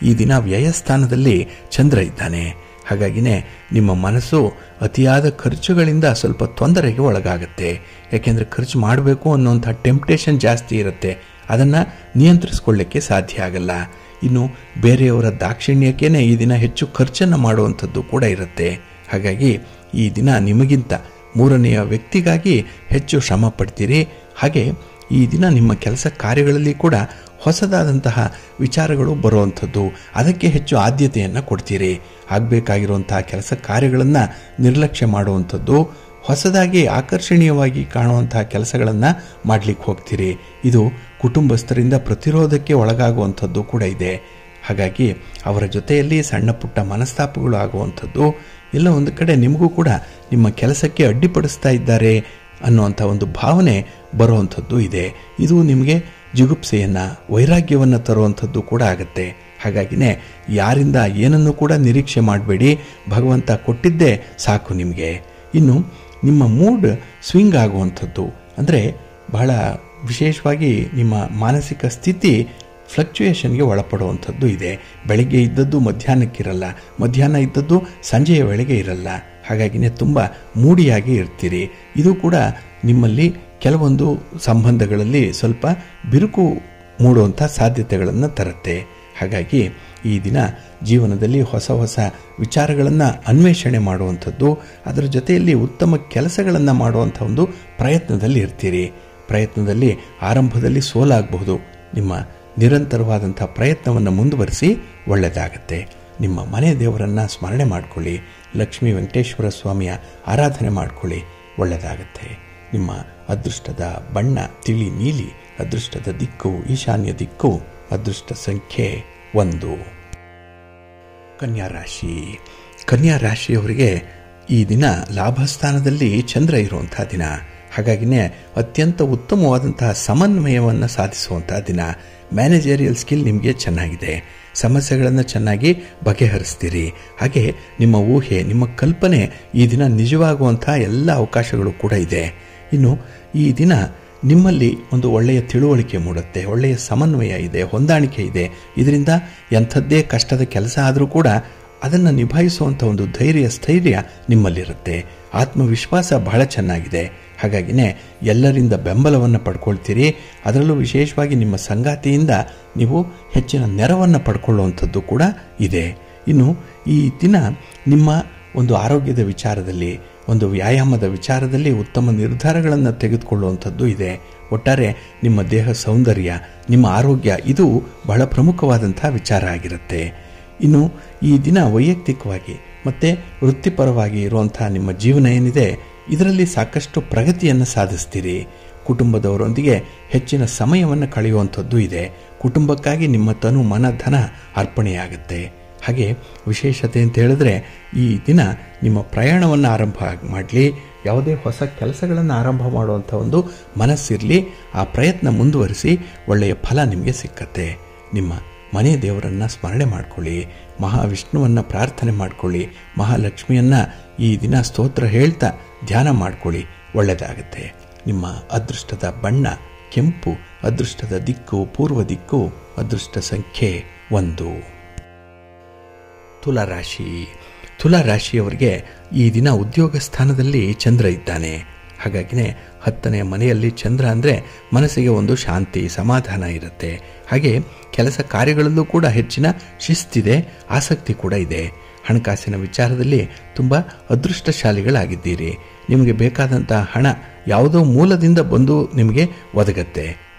ಈ ದಿನ ವ್ಯಯಸ್ಥಾನದಲ್ಲಿ ಚಂದ್ರ ಇದ್ದಾನೆ. ಹಾಗಾಗಿನೇ ನಿಮ್ಮ ಮನಸ್ಸು ಅತಿಯಾದ ಖರ್ಚುಗಳಿಂದ ಸ್ವಲ್ಪ ತೊಂದರೆಗೆ ಒಳಗಾಗುತ್ತೆ. ಯಾಕೆಂದರೆ ಖರ್ಚು ಮಾಡಬೇಕು ಅನ್ನೋಂಥ ಟೆಂಪ್ಟೇಷನ್ ಜಾಸ್ತಿ ಇರುತ್ತೆ. ಅದನ್ನು ನಿಯಂತ್ರಿಸ್ಕೊಳ್ಳಿಕ್ಕೆ ಸಾಧ್ಯ ಆಗಲ್ಲ. ಇನ್ನು ಬೇರೆಯವರ ದಾಕ್ಷಿಣ್ಯಕ್ಕೇ ಈ ದಿನ ಹೆಚ್ಚು ಖರ್ಚನ್ನು ಮಾಡುವಂಥದ್ದು ಕೂಡ ಇರುತ್ತೆ. ಹಾಗಾಗಿ ಈ ದಿನ ನಿಮಗಿಂತ 3ನೆಯ ವ್ಯಕ್ತಿಗಾಗಿ ಹೆಚ್ಚು ಶ್ರಮ ಪಡ್ತೀರಿ. ಹಾಗೆ ಈ ದಿನ ನಿಮ್ಮ ಕೆಲಸ ಕಾರ್ಯಗಳಲ್ಲಿ ಕೂಡ ಹೊಸದಾದಂತಹ ವಿಚಾರಗಳು ಬರುವಂಥದ್ದು, ಅದಕ್ಕೆ ಹೆಚ್ಚು ಆದ್ಯತೆಯನ್ನು ಕೊಡ್ತೀರಿ. ಆಗಬೇಕಾಗಿರುವಂತಹ ಕೆಲಸ ಕಾರ್ಯಗಳನ್ನು ನಿರ್ಲಕ್ಷ್ಯ ಮಾಡುವಂಥದ್ದು, ಹೊಸದಾಗಿ ಆಕರ್ಷಣೀಯವಾಗಿ ಕಾಣುವಂತಹ ಕೆಲಸಗಳನ್ನು ಮಾಡಲಿಕ್ಕೆ ಹೋಗ್ತೀರಿ. ಇದು ಕುಟುಂಬಸ್ಥರಿಂದ ಪ್ರತಿರೋಧಕ್ಕೆ ಒಳಗಾಗುವಂಥದ್ದು ಕೂಡ ಇದೆ. ಹಾಗಾಗಿ ಅವರ ಜೊತೆಯಲ್ಲಿ ಸಣ್ಣ ಪುಟ್ಟ ಮನಸ್ತಾಪಗಳು ಆಗುವಂಥದ್ದು, ಎಲ್ಲ ಒಂದು ಕಡೆ ನಿಮಗೂ ಕೂಡ ನಿಮ್ಮ ಕೆಲಸಕ್ಕೆ ಅಡ್ಡಿಪಡಿಸ್ತಾ ಇದ್ದಾರೆ ಅನ್ನುವಂಥ ಒಂದು ಭಾವನೆ ಬರುವಂಥದ್ದು ಇದೆ. ಇದು ನಿಮಗೆ ಜಿಗುಪ್ಸೆಯನ್ನು, ವೈರಾಗ್ಯವನ್ನು ತರುವಂಥದ್ದು ಕೂಡ ಆಗುತ್ತೆ. ಹಾಗಾಗಿನೇ ಯಾರಿಂದ ಏನನ್ನು ಕೂಡ ನಿರೀಕ್ಷೆ ಮಾಡಬೇಡಿ. ಭಗವಂತ ಕೊಟ್ಟಿದ್ದೇ ಸಾಕು ನಿಮಗೆ. ಇನ್ನು ನಿಮ್ಮ ಮೂಡ್ ಸ್ವಿಂಗ್ ಆಗುವಂಥದ್ದು, ಅಂದರೆ ಬಹಳ ವಿಶೇಷವಾಗಿ ನಿಮ್ಮ ಮಾನಸಿಕ ಸ್ಥಿತಿ ಫ್ಲಕ್ಚುಯೇಷನ್ಗೆ ಒಳಪಡುವಂಥದ್ದು ಇದೆ. ಬೆಳಗ್ಗೆ ಇದ್ದದ್ದು ಮಧ್ಯಾಹ್ನಕ್ಕಿರಲ್ಲ, ಮಧ್ಯಾಹ್ನ ಇದ್ದದ್ದು ಸಂಜೆಯ ವೇಳೆಗೆ ಇರಲ್ಲ. ಹಾಗಾಗಿನೇ ತುಂಬ ಮೂಡಿಯಾಗಿ ಇರ್ತೀರಿ. ಇದು ಕೂಡ ನಿಮ್ಮಲ್ಲಿ ಕೆಲವೊಂದು ಸಂಬಂಧಗಳಲ್ಲಿ ಸ್ವಲ್ಪ ಬಿರುಕು ಮೂಡುವಂಥ ಸಾಧ್ಯತೆಗಳನ್ನು ತರುತ್ತೆ. ಹಾಗಾಗಿ ಈ ದಿನ ಜೀವನದಲ್ಲಿ ಹೊಸ ಹೊಸ ವಿಚಾರಗಳನ್ನು ಅನ್ವೇಷಣೆ ಮಾಡುವಂಥದ್ದು, ಅದರ ಜೊತೆಯಲ್ಲಿ ಉತ್ತಮ ಕೆಲಸಗಳನ್ನು ಮಾಡುವಂಥ ಒಂದು ಪ್ರಯತ್ನದಲ್ಲಿ ಇರ್ತೀರಿ. ಪ್ರಯತ್ನದಲ್ಲಿ ಆರಂಭದಲ್ಲಿ ಸೋಲಾಗಬಹುದು. ನಿಮ್ಮ ನಿರಂತರವಾದಂಥ ಪ್ರಯತ್ನವನ್ನು ಮುಂದುವರಿಸಿ ಒಳ್ಳೆಯದಾಗತ್ತೆ. ನಿಮ್ಮ ಮನೆ ದೇವರನ್ನು ಸ್ಮರಣೆ ಮಾಡಿಕೊಳ್ಳಿ. ಲಕ್ಷ್ಮೀ ವೆಂಕಟೇಶ್ವರ ಸ್ವಾಮಿಯ ಆರಾಧನೆ ಮಾಡಿಕೊಳ್ಳಿ, ಒಳ್ಳೆಯದಾಗತ್ತೆ. ನಿಮ್ಮ ಅದೃಷ್ಟದ ಬಣ್ಣ ತಿಳಿ ನೀಲಿ, ಅದೃಷ್ಟದ ದಿಕ್ಕು ಈಶಾನ್ಯ ದಿಕ್ಕು, ಅದೃಷ್ಟ ಸಂಖ್ಯೆ 1. ಕನ್ಯಾ ರಾಶಿ. ಕನ್ಯಾ ರಾಶಿಯವರಿಗೆ ಈ ದಿನ ಲಾಭಸ್ಥಾನದಲ್ಲಿ ಚಂದ್ರ ಇರುವಂಥ ದಿನ. ಹಾಗಾಗಿನೇ ಅತ್ಯಂತ ಉತ್ತಮವಾದಂತಹ ಸಮನ್ವಯವನ್ನು ಸಾಧಿಸುವಂಥ ದಿನ. ಮ್ಯಾನೇಜರಿಯಲ್ ಸ್ಕಿಲ್ ನಿಮಗೆ ಚೆನ್ನಾಗಿದೆ. ಸಮಸ್ಯೆಗಳನ್ನು ಚೆನ್ನಾಗಿ ಬಗೆಹರಿಸ್ತೀರಿ. ಹಾಗೆ ನಿಮ್ಮ ಊಹೆ, ನಿಮ್ಮ ಕಲ್ಪನೆ ಈ ದಿನ ನಿಜವಾಗುವಂಥ ಎಲ್ಲ ಅವಕಾಶಗಳು ಕೂಡ ಇದೆ. ಇನ್ನು ಈ ದಿನ ನಿಮ್ಮಲ್ಲಿ ಒಂದು ಒಳ್ಳೆಯ ತಿಳುವಳಿಕೆ ಮೂಡುತ್ತೆ, ಒಳ್ಳೆಯ ಸಮನ್ವಯ ಇದೆ, ಹೊಂದಾಣಿಕೆ ಇದೆ. ಇದರಿಂದ ಎಂಥದ್ದೇ ಕಷ್ಟದ ಕೆಲಸ ಆದರೂ ಕೂಡ ಅದನ್ನು ನಿಭಾಯಿಸುವಂಥ ಒಂದು ಧೈರ್ಯ ಸ್ಥೈರ್ಯ ನಿಮ್ಮಲ್ಲಿರುತ್ತೆ. ಆತ್ಮವಿಶ್ವಾಸ ಬಹಳ ಚೆನ್ನಾಗಿದೆ. ಹಾಗಾಗಿನೇ ಎಲ್ಲರಿಂದ ಬೆಂಬಲವನ್ನು ಪಡ್ಕೊಳ್ತೀರಿ. ಅದರಲ್ಲೂ ವಿಶೇಷವಾಗಿ ನಿಮ್ಮ ಸಂಗಾತಿಯಿಂದ ನೀವು ಹೆಚ್ಚಿನ ನೆರವನ್ನು ಪಡ್ಕೊಳ್ಳುವಂಥದ್ದು ಕೂಡ ಇದೆ. ಇನ್ನು ಈ ದಿನ ನಿಮ್ಮ ಒಂದು ಆರೋಗ್ಯದ ವಿಚಾರದಲ್ಲಿ, ಒಂದು ವ್ಯಾಯಾಮದ ವಿಚಾರದಲ್ಲಿ ಉತ್ತಮ ನಿರ್ಧಾರಗಳನ್ನು ತೆಗೆದುಕೊಳ್ಳುವಂಥದ್ದು ಇದೆ. ಒಟ್ಟಾರೆ ನಿಮ್ಮ ದೇಹ ಸೌಂದರ್ಯ, ನಿಮ್ಮ ಆರೋಗ್ಯ ಇದು ಬಹಳ ಪ್ರಮುಖವಾದಂಥ ವಿಚಾರ ಆಗಿರುತ್ತೆ. ಇನ್ನು ಈ ದಿನ ವೈಯಕ್ತಿಕವಾಗಿ ಮತ್ತು ವೃತ್ತಿಪರವಾಗಿ ಇರುವಂಥ ನಿಮ್ಮ ಜೀವನ ಏನಿದೆ, ಇದರಲ್ಲಿ ಸಾಕಷ್ಟು ಪ್ರಗತಿಯನ್ನು ಸಾಧಿಸ್ತೀರಿ. ಕುಟುಂಬದವರೊಂದಿಗೆ ಹೆಚ್ಚಿನ ಸಮಯವನ್ನು ಕಳೆಯುವಂಥದ್ದು ಇದೆ. ಕುಟುಂಬಕ್ಕಾಗಿ ನಿಮ್ಮ ತನು ಮನ ಧನ ಅರ್ಪಣೆಯಾಗುತ್ತೆ. ಹಾಗೆ ವಿಶೇಷತೆ ಅಂತ ಹೇಳಿದ್ರೆ ಈ ದಿನ ನಿಮ್ಮ ಪ್ರಯಾಣವನ್ನು ಆರಂಭ ಮಾಡಲಿ, ಯಾವುದೇ ಹೊಸ ಕೆಲಸಗಳನ್ನು ಆರಂಭ ಮಾಡುವಂಥ ಒಂದು ಮನಸ್ಸಿರಲಿ. ಆ ಪ್ರಯತ್ನ ಮುಂದುವರಿಸಿ ಒಳ್ಳೆಯ ಫಲ ನಿಮಗೆ ಸಿಕ್ಕತ್ತೆ. ನಿಮ್ಮ ಮನೆ ದೇವರನ್ನು ಸ್ಮರಣೆ ಮಾಡಿಕೊಳ್ಳಿ, ಮಹಾವಿಷ್ಣುವನ್ನು ಪ್ರಾರ್ಥನೆ ಮಾಡಿಕೊಳ್ಳಿ, ಮಹಾಲಕ್ಷ್ಮಿಯನ್ನು ಈ ದಿನ ಸ್ತೋತ್ರ ಹೇಳ್ತಾ ಧ್ಯಾನ ಮಾಡಿಕೊಳ್ಳಿ, ಒಳ್ಳೆಯದಾಗುತ್ತೆ. ನಿಮ್ಮ ಅದೃಷ್ಟದ ಬಣ್ಣ ಕೆಂಪು, ಅದೃಷ್ಟದ ದಿಕ್ಕು ಪೂರ್ವ ದಿಕ್ಕು, ಅದೃಷ್ಟ ಸಂಖ್ಯೆ 1. ತುಲಾರಾಶಿ. ತುಲಾರಾಶಿಯವರಿಗೆ ಈ ದಿನ ಉದ್ಯೋಗ ಸ್ಥಾನದಲ್ಲಿ ಚಂದ್ರ ಇದ್ದಾನೆ. ಹಾಗಾಗಿನೇ 10ನೇ ಮನೆಯಲ್ಲಿ ಚಂದ್ರ ಅಂದರೆ ಮನಸ್ಸಿಗೆ ಒಂದು ಶಾಂತಿ ಸಮಾಧಾನ ಇರುತ್ತೆ. ಹಾಗೆ ಕೆಲಸ ಕಾರ್ಯಗಳಲ್ಲೂ ಕೂಡ ಹೆಚ್ಚಿನ ಶಿಸ್ತಿದೆ, ಆಸಕ್ತಿ ಕೂಡ ಇದೆ. ಹಣಕಾಸಿನ ವಿಚಾರದಲ್ಲಿ ತುಂಬ ಅದೃಷ್ಟಶಾಲಿಗಳಾಗಿದ್ದೀರಿ. ನಿಮಗೆ ಬೇಕಾದಂಥ ಹಣ ಯಾವುದೋ ಮೂಲದಿಂದ ಬಂದು ನಿಮಗೆ ಒದಗತ್ತೆ.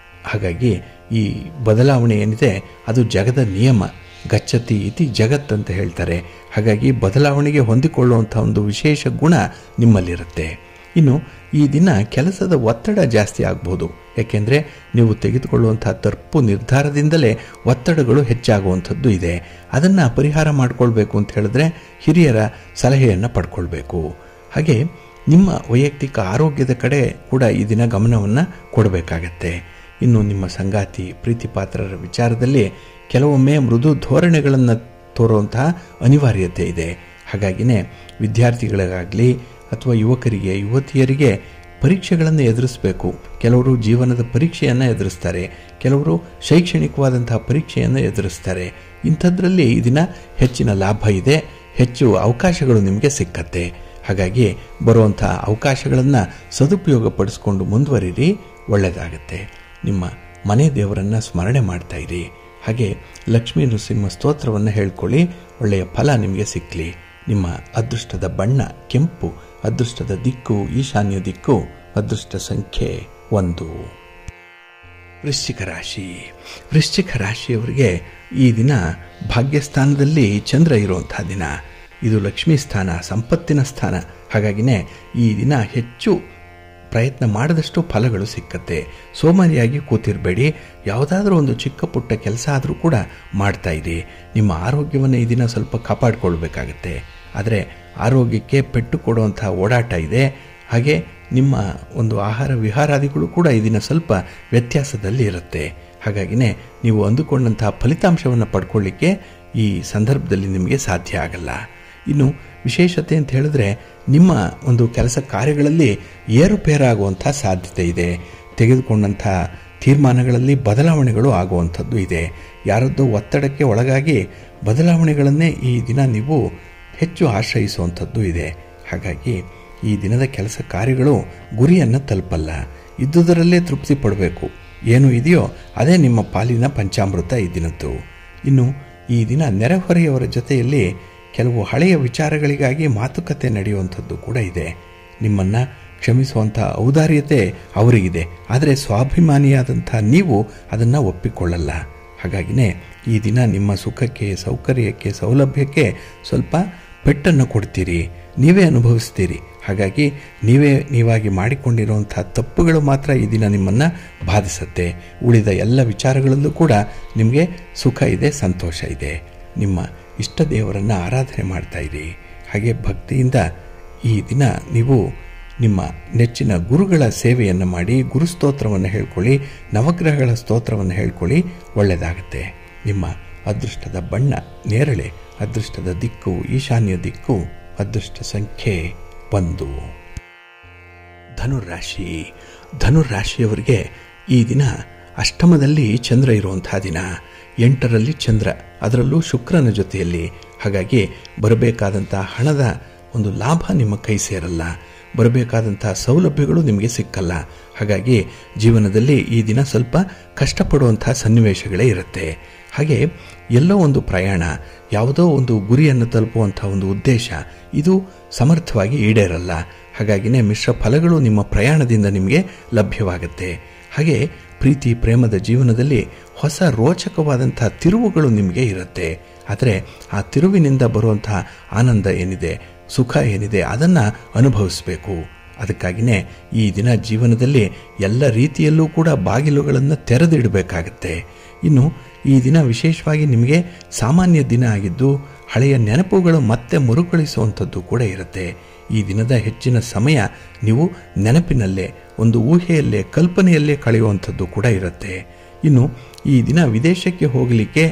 ಹಾಗಾಗಿ ಈ ಬದಲಾವಣೆ ಏನಿದೆ ಅದು ಜಗದ ನಿಯಮ. ಗಚ್ಚತಿ ಇತಿ ಜಗತ್ ಅಂತ ಹೇಳ್ತಾರೆ. ಹಾಗಾಗಿ ಬದಲಾವಣೆಗೆ ಹೊಂದಿಕೊಳ್ಳುವಂಥ ಒಂದು ವಿಶೇಷ ಗುಣ ನಿಮ್ಮಲ್ಲಿರುತ್ತೆ. ಇನ್ನು ಈ ದಿನ ಕೆಲಸದ ಒತ್ತಡ ಜಾಸ್ತಿ ಆಗ್ಬೋದು. ಯಾಕೆಂದರೆ ನೀವು ತೆಗೆದುಕೊಳ್ಳುವಂಥ ತಪ್ಪು ನಿರ್ಧಾರದಿಂದಲೇ ಒತ್ತಡಗಳು ಹೆಚ್ಚಾಗುವಂಥದ್ದು ಇದೆ. ಅದನ್ನು ಪರಿಹಾರ ಮಾಡಿಕೊಳ್ಬೇಕು ಅಂತ ಹೇಳಿದ್ರೆ ಹಿರಿಯರ ಸಲಹೆಯನ್ನು ಪಡ್ಕೊಳ್ಬೇಕು. ಹಾಗೆ ನಿಮ್ಮ ವೈಯಕ್ತಿಕ ಆರೋಗ್ಯದ ಕಡೆ ಕೂಡ ಈ ದಿನ ಗಮನವನ್ನು ಕೊಡಬೇಕಾಗತ್ತೆ. ಇನ್ನು ನಿಮ್ಮ ಸಂಗಾತಿ ಪ್ರೀತಿಪಾತ್ರರ ವಿಚಾರದಲ್ಲಿ ಕೆಲವೊಮ್ಮೆ ಮೃದು ಧೋರಣೆಗಳನ್ನು ತೋರುವಂತಹ ಅನಿವಾರ್ಯತೆ ಇದೆ. ಹಾಗಾಗಿನೇ ವಿದ್ಯಾರ್ಥಿಗಳಿಗಾಗಲಿ ಅಥವಾ ಯುವಕರಿಗೆ ಯುವತಿಯರಿಗೆ ಪರೀಕ್ಷೆಗಳನ್ನು ಎದುರಿಸಬೇಕು. ಕೆಲವರು ಜೀವನದ ಪರೀಕ್ಷೆಯನ್ನು ಎದುರಿಸ್ತಾರೆ, ಕೆಲವರು ಶೈಕ್ಷಣಿಕವಾದಂತಹ ಪರೀಕ್ಷೆಯನ್ನು ಎದುರಿಸ್ತಾರೆ. ಇಂಥದ್ರಲ್ಲಿ ಈ ದಿನ ಹೆಚ್ಚಿನ ಲಾಭ ಇದೆ, ಹೆಚ್ಚು ಅವಕಾಶಗಳು ನಿಮಗೆ ಸಿಕ್ಕತ್ತೆ. ಹಾಗಾಗಿ ಬರುವಂಥ ಅವಕಾಶಗಳನ್ನು ಸದುಪಯೋಗಪಡಿಸ್ಕೊಂಡು ಮುಂದುವರಿರಿ, ಒಳ್ಳೆಯದಾಗತ್ತೆ. ನಿಮ್ಮ ಮನೆ ದೇವರನ್ನು ಸ್ಮರಣೆ ಮಾಡ್ತಾ ಇರಿ. ಹಾಗೆ ಲಕ್ಷ್ಮೀ ನೃಸಿಂಹ ಸ್ತೋತ್ರವನ್ನು ಹೇಳ್ಕೊಳ್ಳಿ, ಒಳ್ಳೆಯ ಫಲ ನಿಮಗೆ ಸಿಕ್ಕಲಿ. ನಿಮ್ಮ ಅದೃಷ್ಟದ ಬಣ್ಣ ಕೆಂಪು, ಅದೃಷ್ಟದ ದಿಕ್ಕು ಈಶಾನ್ಯ ದಿಕ್ಕು, ಅದೃಷ್ಟ ಸಂಖ್ಯೆ 1. ವೃಶ್ಚಿಕ ರಾಶಿ. ವೃಶ್ಚಿಕ ರಾಶಿಯವರಿಗೆ ಈ ದಿನ ಭಾಗ್ಯಸ್ಥಾನದಲ್ಲಿ ಚಂದ್ರ ಇರುವಂಥ ದಿನ. ಇದು ಲಕ್ಷ್ಮೀ ಸ್ಥಾನ, ಸಂಪತ್ತಿನ ಸ್ಥಾನ. ಹಾಗಾಗಿನೇ ಈ ದಿನ ಹೆಚ್ಚು ಪ್ರಯತ್ನ ಮಾಡಿದಷ್ಟು ಫಲಗಳು ಸಿಕ್ಕತ್ತೆ. ಸೋಮಾರಿಯಾಗಿ ಕೂತಿರಬೇಡಿ. ಯಾವುದಾದ್ರೂ ಒಂದು ಚಿಕ್ಕ ಪುಟ್ಟ ಕೆಲಸ ಆದರೂ ಕೂಡ ಮಾಡ್ತಾ ಇರಿ. ನಿಮ್ಮ ಆರೋಗ್ಯವನ್ನು ಈ ದಿನ ಸ್ವಲ್ಪ ಕಾಪಾಡಿಕೊಳ್ಬೇಕಾಗತ್ತೆ. ಆದರೆ ಆರೋಗ್ಯಕ್ಕೆ ಪೆಟ್ಟು ಕೊಡುವಂಥ ಓಡಾಟ ಇದೆ. ಹಾಗೆ ನಿಮ್ಮ ಒಂದು ಆಹಾರ ವಿಹಾರಾದಿಗಳು ಕೂಡ ಈ ದಿನ ಸ್ವಲ್ಪ ವ್ಯತ್ಯಾಸದಲ್ಲಿ ಇರುತ್ತೆ. ಹಾಗಾಗಿನೇ ನೀವು ಅಂದುಕೊಂಡಂತಹ ಫಲಿತಾಂಶವನ್ನು ಪಡ್ಕೊಳ್ಳಿಕ್ಕೆ ಈ ಸಂದರ್ಭದಲ್ಲಿ ನಿಮಗೆ ಸಾಧ್ಯ ಆಗಲ್ಲ. ಇನ್ನು ವಿಶೇಷತೆ ಅಂತ ಹೇಳಿದ್ರೆ ನಿಮ್ಮ ಒಂದು ಕೆಲಸ ಕಾರ್ಯಗಳಲ್ಲಿ ಏರುಪೇರಾಗುವಂಥ ಸಾಧ್ಯತೆ ಇದೆ. ತೆಗೆದುಕೊಂಡಂಥ ತೀರ್ಮಾನಗಳಲ್ಲಿ ಬದಲಾವಣೆಗಳು ಆಗುವಂಥದ್ದು ಇದೆ. ಯಾರದ್ದೋ ಒತ್ತಡಕ್ಕೆ ಒಳಗಾಗಿ ಬದಲಾವಣೆಗಳನ್ನೇ ಈ ದಿನ ನೀವು ಹೆಚ್ಚು ಆಶ್ರಯಿಸುವಂಥದ್ದು ಇದೆ. ಹಾಗಾಗಿ ಈ ದಿನದ ಕೆಲಸ ಕಾರ್ಯಗಳು ಗುರಿಯನ್ನು ತಲುಪಲ್ಲ. ಇದ್ದುದರಲ್ಲೇ ತೃಪ್ತಿ ಪಡಬೇಕು. ಏನು ಇದೆಯೋ ಅದೇ ನಿಮ್ಮ ಪಾಲಿನ ಪಂಚಾಮೃತ ಈ ದಿನದ್ದು. ಇನ್ನು ಈ ದಿನ ನೆರೆಹೊರೆಯವರ ಜೊತೆಯಲ್ಲಿ ಕೆಲವು ಹಳೆಯ ವಿಚಾರಗಳಿಗಾಗಿ ಮಾತುಕತೆ ನಡೆಯುವಂಥದ್ದು ಕೂಡ ಇದೆ. ನಿಮ್ಮನ್ನು ಕ್ಷಮಿಸುವಂಥ ಔದಾರ್ಯತೆ ಅವರಿಗಿದೆ, ಆದರೆ ಸ್ವಾಭಿಮಾನಿಯಾದಂಥ ನೀವು ಅದನ್ನು ಒಪ್ಪಿಕೊಳ್ಳಲ್ಲ. ಹಾಗಾಗಿನೇ ಈ ದಿನ ನಿಮ್ಮ ಸುಖಕ್ಕೆ, ಸೌಕರ್ಯಕ್ಕೆ, ಸೌಲಭ್ಯಕ್ಕೆ ಸ್ವಲ್ಪ ಪೆಟ್ಟನ್ನು ಕೊಡ್ತೀರಿ, ನೀವೇ ಅನುಭವಿಸ್ತೀರಿ. ಹಾಗಾಗಿ ನೀವಾಗಿ ಮಾಡಿಕೊಂಡಿರುವಂಥ ತಪ್ಪುಗಳು ಮಾತ್ರ ಈ ದಿನ ನಿಮ್ಮನ್ನು ಬಾಧಿಸುತ್ತೆ. ಉಳಿದ ಎಲ್ಲ ವಿಚಾರಗಳಲ್ಲೂ ಕೂಡ ನಿಮಗೆ ಸುಖ ಇದೆ, ಸಂತೋಷ ಇದೆ. ನಿಮ್ಮ ಇಷ್ಟ ದೇವರನ್ನು ಆರಾಧನೆ ಮಾಡ್ತಾಯಿರಿ. ಹಾಗೆ ಭಕ್ತಿಯಿಂದ ಈ ದಿನ ನೀವು ನಿಮ್ಮ ನೆಚ್ಚಿನ ಗುರುಗಳ ಸೇವೆಯನ್ನು ಮಾಡಿ, ಗುರುಸ್ತೋತ್ರವನ್ನು ಹೇಳ್ಕೊಳ್ಳಿ, ನವಗ್ರಹಗಳ ಸ್ತೋತ್ರವನ್ನು ಹೇಳ್ಕೊಳ್ಳಿ, ಒಳ್ಳೆಯದಾಗತ್ತೆ. ನಿಮ್ಮ ಅದೃಷ್ಟದ ಬಣ್ಣ ನೇರಳೆ, ಅದೃಷ್ಟದ ದಿಕ್ಕು ಈಶಾನ್ಯ ದಿಕ್ಕು, ಅದೃಷ್ಟ ಸಂಖ್ಯೆ 1. ಧನುರಾಶಿ. ಧನುರಾಶಿಯವರಿಗೆ ಈ ದಿನ ಅಷ್ಟಮದಲ್ಲಿ ಚಂದ್ರ ಇರುವಂತಹ ದಿನ, 8ರಲ್ಲಿ ಚಂದ್ರ, ಅದರಲ್ಲೂ ಶುಕ್ರನ ಜೊತೆಯಲ್ಲಿ. ಹಾಗಾಗಿ ಬರಬೇಕಾದಂಥ ಹಣದ ಒಂದು ಲಾಭ ನಿಮ್ಮ ಕೈ ಸೇರಲ್ಲ, ಬರಬೇಕಾದಂಥ ಸೌಲಭ್ಯಗಳು ನಿಮಗೆ ಸಿಕ್ಕಲ್ಲ. ಹಾಗಾಗಿ ಜೀವನದಲ್ಲಿ ಈ ದಿನ ಸ್ವಲ್ಪ ಕಷ್ಟಪಡುವಂಥ ಸನ್ನಿವೇಶಗಳೇ ಇರುತ್ತೆ. ಹಾಗೆ ಎಲ್ಲೋ ಒಂದು ಪ್ರಯಾಣ, ಯಾವುದೋ ಒಂದು ಗುರಿಯನ್ನು ತಲುಪುವಂಥ ಒಂದು ಉದ್ದೇಶ, ಇದು ಸಮರ್ಥವಾಗಿ ಈಡೇರಲ್ಲ. ಹಾಗಾಗಿನೇ ಮಿಶ್ರ ಫಲಗಳು ನಿಮ್ಮ ಪ್ರಯಾಣದಿಂದ ನಿಮಗೆ ಲಭ್ಯವಾಗುತ್ತೆ. ಹಾಗೆ ಪ್ರೀತಿ ಪ್ರೇಮದ ಜೀವನದಲ್ಲಿ ಹೊಸ ರೋಚಕವಾದಂಥ ತಿರುವುಗಳು ನಿಮಗೆ ಇರುತ್ತೆ. ಆದರೆ ಆ ತಿರುವಿನಿಂದ ಬರುವಂಥ ಆನಂದ ಏನಿದೆ, ಸುಖ ಏನಿದೆ, ಅದನ್ನು ಅನುಭವಿಸಬೇಕು. ಅದಕ್ಕಾಗಿಯೇ ಈ ದಿನ ಜೀವನದಲ್ಲಿ ಎಲ್ಲ ರೀತಿಯಲ್ಲೂ ಕೂಡ ಬಾಗಿಲುಗಳನ್ನು ತೆರೆದಿಡಬೇಕಾಗತ್ತೆ. ಇನ್ನು ಈ ದಿನ ವಿಶೇಷವಾಗಿ ನಿಮಗೆ ಸಾಮಾನ್ಯ ದಿನ ಆಗಿದ್ದು, ಹಳೆಯ ನೆನಪುಗಳು ಮತ್ತೆ ಮರುಕಳಿಸುವಂಥದ್ದು ಕೂಡ ಇರುತ್ತೆ. ಈ ದಿನದ ಹೆಚ್ಚಿನ ಸಮಯ ನೀವು ನೆನಪಿನಲ್ಲೇ, ಒಂದು ಊಹೆಯಲ್ಲೇ, ಕಲ್ಪನೆಯಲ್ಲೇ ಕಳೆಯುವಂಥದ್ದು ಕೂಡ ಇರುತ್ತೆ. ಇನ್ನು ಈ ದಿನ ವಿದೇಶಕ್ಕೆ ಹೋಗಲಿಕ್ಕೆ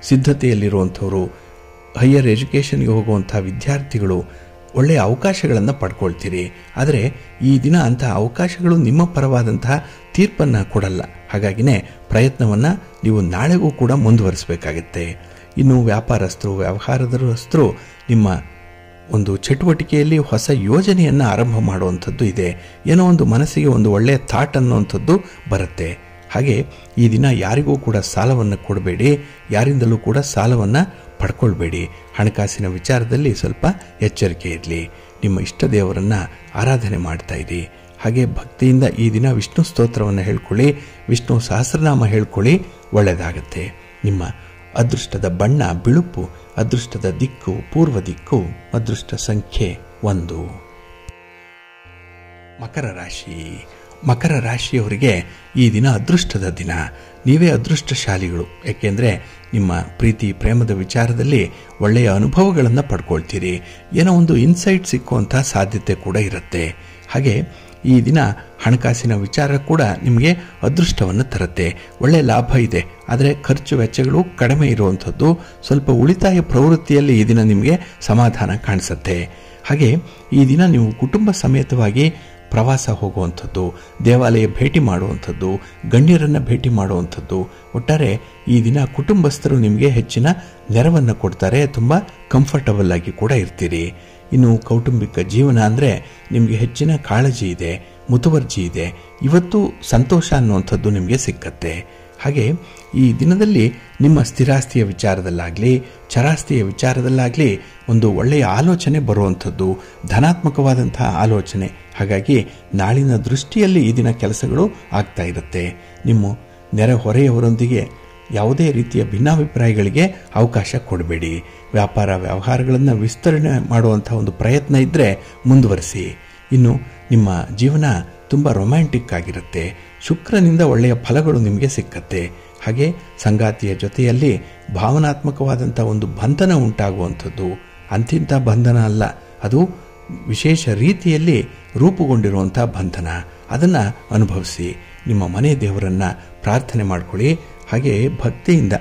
ಸಿದ್ಧತೆಯಲ್ಲಿರುವಂಥವರು, ಹೈಯರ್ ಎಜುಕೇಷನ್ಗೆ ಹೋಗುವಂಥ ವಿದ್ಯಾರ್ಥಿಗಳು ಒಳ್ಳೆಯ ಅವಕಾಶಗಳನ್ನು ಪಡ್ಕೊಳ್ತೀರಿ. ಆದರೆ ಈ ದಿನ ಅಂತಹ ಅವಕಾಶಗಳು ನಿಮ್ಮ ಪರವಾದಂತಹ ತೀರ್ಪನ್ನು ಕೊಡಲ್ಲ. ಹಾಗಾಗಿನೇ ಪ್ರಯತ್ನವನ್ನು ನೀವು ನಾಳೆಗೂ ಕೂಡ ಮುಂದುವರಿಸಬೇಕಾಗತ್ತೆ. ಇನ್ನು ವ್ಯಾಪಾರಸ್ಥರು, ವ್ಯವಹಾರದಸ್ಥರು ನಿಮ್ಮ ಒಂದು ಚಟುವಟಿಕೆಯಲ್ಲಿ ಹೊಸ ಯೋಜನೆಯನ್ನು ಆರಂಭ ಮಾಡುವಂಥದ್ದು ಇದೆ. ಏನೋ ಒಂದು ಮನಸ್ಸಿಗೆ ಒಂದು ಒಳ್ಳೆಯ ಥಾಟ್ ಅನ್ನುವಂಥದ್ದು ಬರುತ್ತೆ. ಹಾಗೆ ಈ ದಿನ ಯಾರಿಗೂ ಕೂಡ ಸಾಲವನ್ನು ಕೊಡಬೇಡಿ, ಯಾರಿಂದಲೂ ಕೂಡ ಸಾಲವನ್ನು ಪಡ್ಕೊಳ್ಬೇಡಿ. ಹಣಕಾಸಿನ ವಿಚಾರದಲ್ಲಿ ಸ್ವಲ್ಪ ಎಚ್ಚರಿಕೆ ಇರಲಿ. ನಿಮ್ಮ ಇಷ್ಟ ದೇವರನ್ನು ಆರಾಧನೆ ಮಾಡ್ತಾ ಇರಿ. ಹಾಗೆ ಭಕ್ತಿಯಿಂದ ಈ ದಿನ ವಿಷ್ಣು ಸ್ತೋತ್ರವನ್ನು ಹೇಳ್ಕೊಳ್ಳಿ, ವಿಷ್ಣು ಸಹಸ್ರನಾಮ ಹೇಳ್ಕೊಳ್ಳಿ, ಒಳ್ಳೆಯದಾಗತ್ತೆ. ನಿಮ್ಮ ಅದೃಷ್ಟದ ಬಣ್ಣ ಬಿಳುಪು, ಅದೃಷ್ಟದ ದಿಕ್ಕು ಪೂರ್ವ ದಿಕ್ಕು, ಅದೃಷ್ಟ ಸಂಖ್ಯೆ 1. ಮಕರ ರಾಶಿ. ಮಕರ ರಾಶಿಯವರಿಗೆ ಈ ದಿನ ಅದೃಷ್ಟದ ದಿನ. ನೀವೇ ಅದೃಷ್ಟಶಾಲಿಗಳು. ಏಕೆಂದರೆ ನಿಮ್ಮ ಪ್ರೀತಿ ಪ್ರೇಮದ ವಿಚಾರದಲ್ಲಿ ಒಳ್ಳೆಯ ಅನುಭವಗಳನ್ನು ಪಡ್ಕೊಳ್ತೀರಿ. ಏನೋ ಒಂದು ಇನ್ಸೈಟ್ ಸಿಕ್ಕುವಂಥ ಸಾಧ್ಯತೆ ಕೂಡ ಇರುತ್ತೆ. ಹಾಗೆ ಈ ದಿನ ಹಣಕಾಸಿನ ವಿಚಾರ ಕೂಡ ನಿಮಗೆ ಅದೃಷ್ಟವನ್ನು ತರುತ್ತೆ. ಒಳ್ಳೆಯ ಲಾಭ ಇದೆ, ಆದರೆ ಖರ್ಚು ವೆಚ್ಚಗಳು ಕಡಿಮೆ ಇರುವಂಥದ್ದು. ಸ್ವಲ್ಪ ಉಳಿತಾಯ ಪ್ರವೃತ್ತಿಯಲ್ಲಿ ಈ ದಿನ ನಿಮಗೆ ಸಮಾಧಾನ ಕಾಣಿಸುತ್ತೆ. ಹಾಗೆ ಈ ದಿನ ನೀವು ಕುಟುಂಬ ಸಮೇತವಾಗಿ ಪ್ರವಾಸ ಹೋಗುವಂಥದ್ದು, ದೇವಾಲಯ ಭೇಟಿ ಮಾಡುವಂಥದ್ದು, ಗಣ್ಯರನ್ನು ಭೇಟಿ ಮಾಡುವಂಥದ್ದು. ಒಟ್ಟಾರೆ ಈ ದಿನ ಕುಟುಂಬಸ್ಥರು ನಿಮಗೆ ಹೆಚ್ಚಿನ ನೆರವನ್ನು ಕೊಡ್ತಾರೆ. ತುಂಬ ಕಂಫರ್ಟಬಲ್ ಆಗಿ ಕೂಡ ಇರ್ತೀರಿ. ಇನ್ನು ಕೌಟುಂಬಿಕ ಜೀವನ ಅಂದರೆ ನಿಮಗೆ ಹೆಚ್ಚಿನ ಕಾಳಜಿ ಇದೆ, ಮುತುವರ್ಜಿ ಇದೆ. ಇವತ್ತು ಸಂತೋಷ ಅನ್ನುವಂಥದ್ದು ನಿಮಗೆ ಸಿಕ್ಕತ್ತೆ. ಹಾಗೆ ಈ ದಿನದಲ್ಲಿ ನಿಮ್ಮ ಸ್ಥಿರಾಸ್ತಿಯ ವಿಚಾರದಲ್ಲಾಗಲಿ, ಚರಾಸ್ತಿಯ ವಿಚಾರದಲ್ಲಾಗಲಿ ಒಂದು ಒಳ್ಳೆಯ ಆಲೋಚನೆ ಬರುವಂಥದ್ದು, ಧನಾತ್ಮಕವಾದಂತಹ ಆಲೋಚನೆ. ಹಾಗಾಗಿ ನಾಳಿನ ದೃಷ್ಟಿಯಲ್ಲಿ ಈ ದಿನ ಕೆಲಸಗಳು ಆಗ್ತಾ ಇರುತ್ತೆ. ನಿಮ್ಮ ನೆರೆಹೊರೆಯವರೊಂದಿಗೆ ಯಾವುದೇ ರೀತಿಯ ಭಿನ್ನಾಭಿಪ್ರಾಯಗಳಿಗೆ ಅವಕಾಶ ಕೊಡಬೇಡಿ. ವ್ಯಾಪಾರ ವ್ಯವಹಾರಗಳನ್ನು ವಿಸ್ತರಣೆ ಮಾಡುವಂಥ ಒಂದು ಪ್ರಯತ್ನ ಇದ್ದರೆ ಮುಂದುವರಿಸಿ. ಇನ್ನು ನಿಮ್ಮ ಜೀವನ ತುಂಬ ರೊಮ್ಯಾಂಟಿಕ್ ಆಗಿರುತ್ತೆ. ಶುಕ್ರನಿಂದ ಒಳ್ಳೆಯ ಫಲಗಳು ನಿಮಗೆ ಸಿಕ್ಕತ್ತೆ. ಹಾಗೆ ಸಂಗಾತಿಯ ಜೊತೆಯಲ್ಲಿ ಭಾವನಾತ್ಮಕವಾದಂಥ ಒಂದು ಬಂಧನ ಉಂಟಾಗುವಂಥದ್ದು. ಅಂತಿಂಥ ಬಂಧನ ಅಲ್ಲ, ಅದು ವಿಶೇಷ ರೀತಿಯಲ್ಲಿ ರೂಪುಗೊಂಡಿರುವಂಥ ಬಂಧನ. ಅದನ್ನು ಅನುಭವಿಸಿ. ನಿಮ್ಮ ಮನೆ ದೇವರನ್ನು ಪ್ರಾರ್ಥನೆ ಮಾಡ್ಕೊಳ್ಳಿ. ಹಾಗೆ ಭಕ್ತಿಯಿಂದ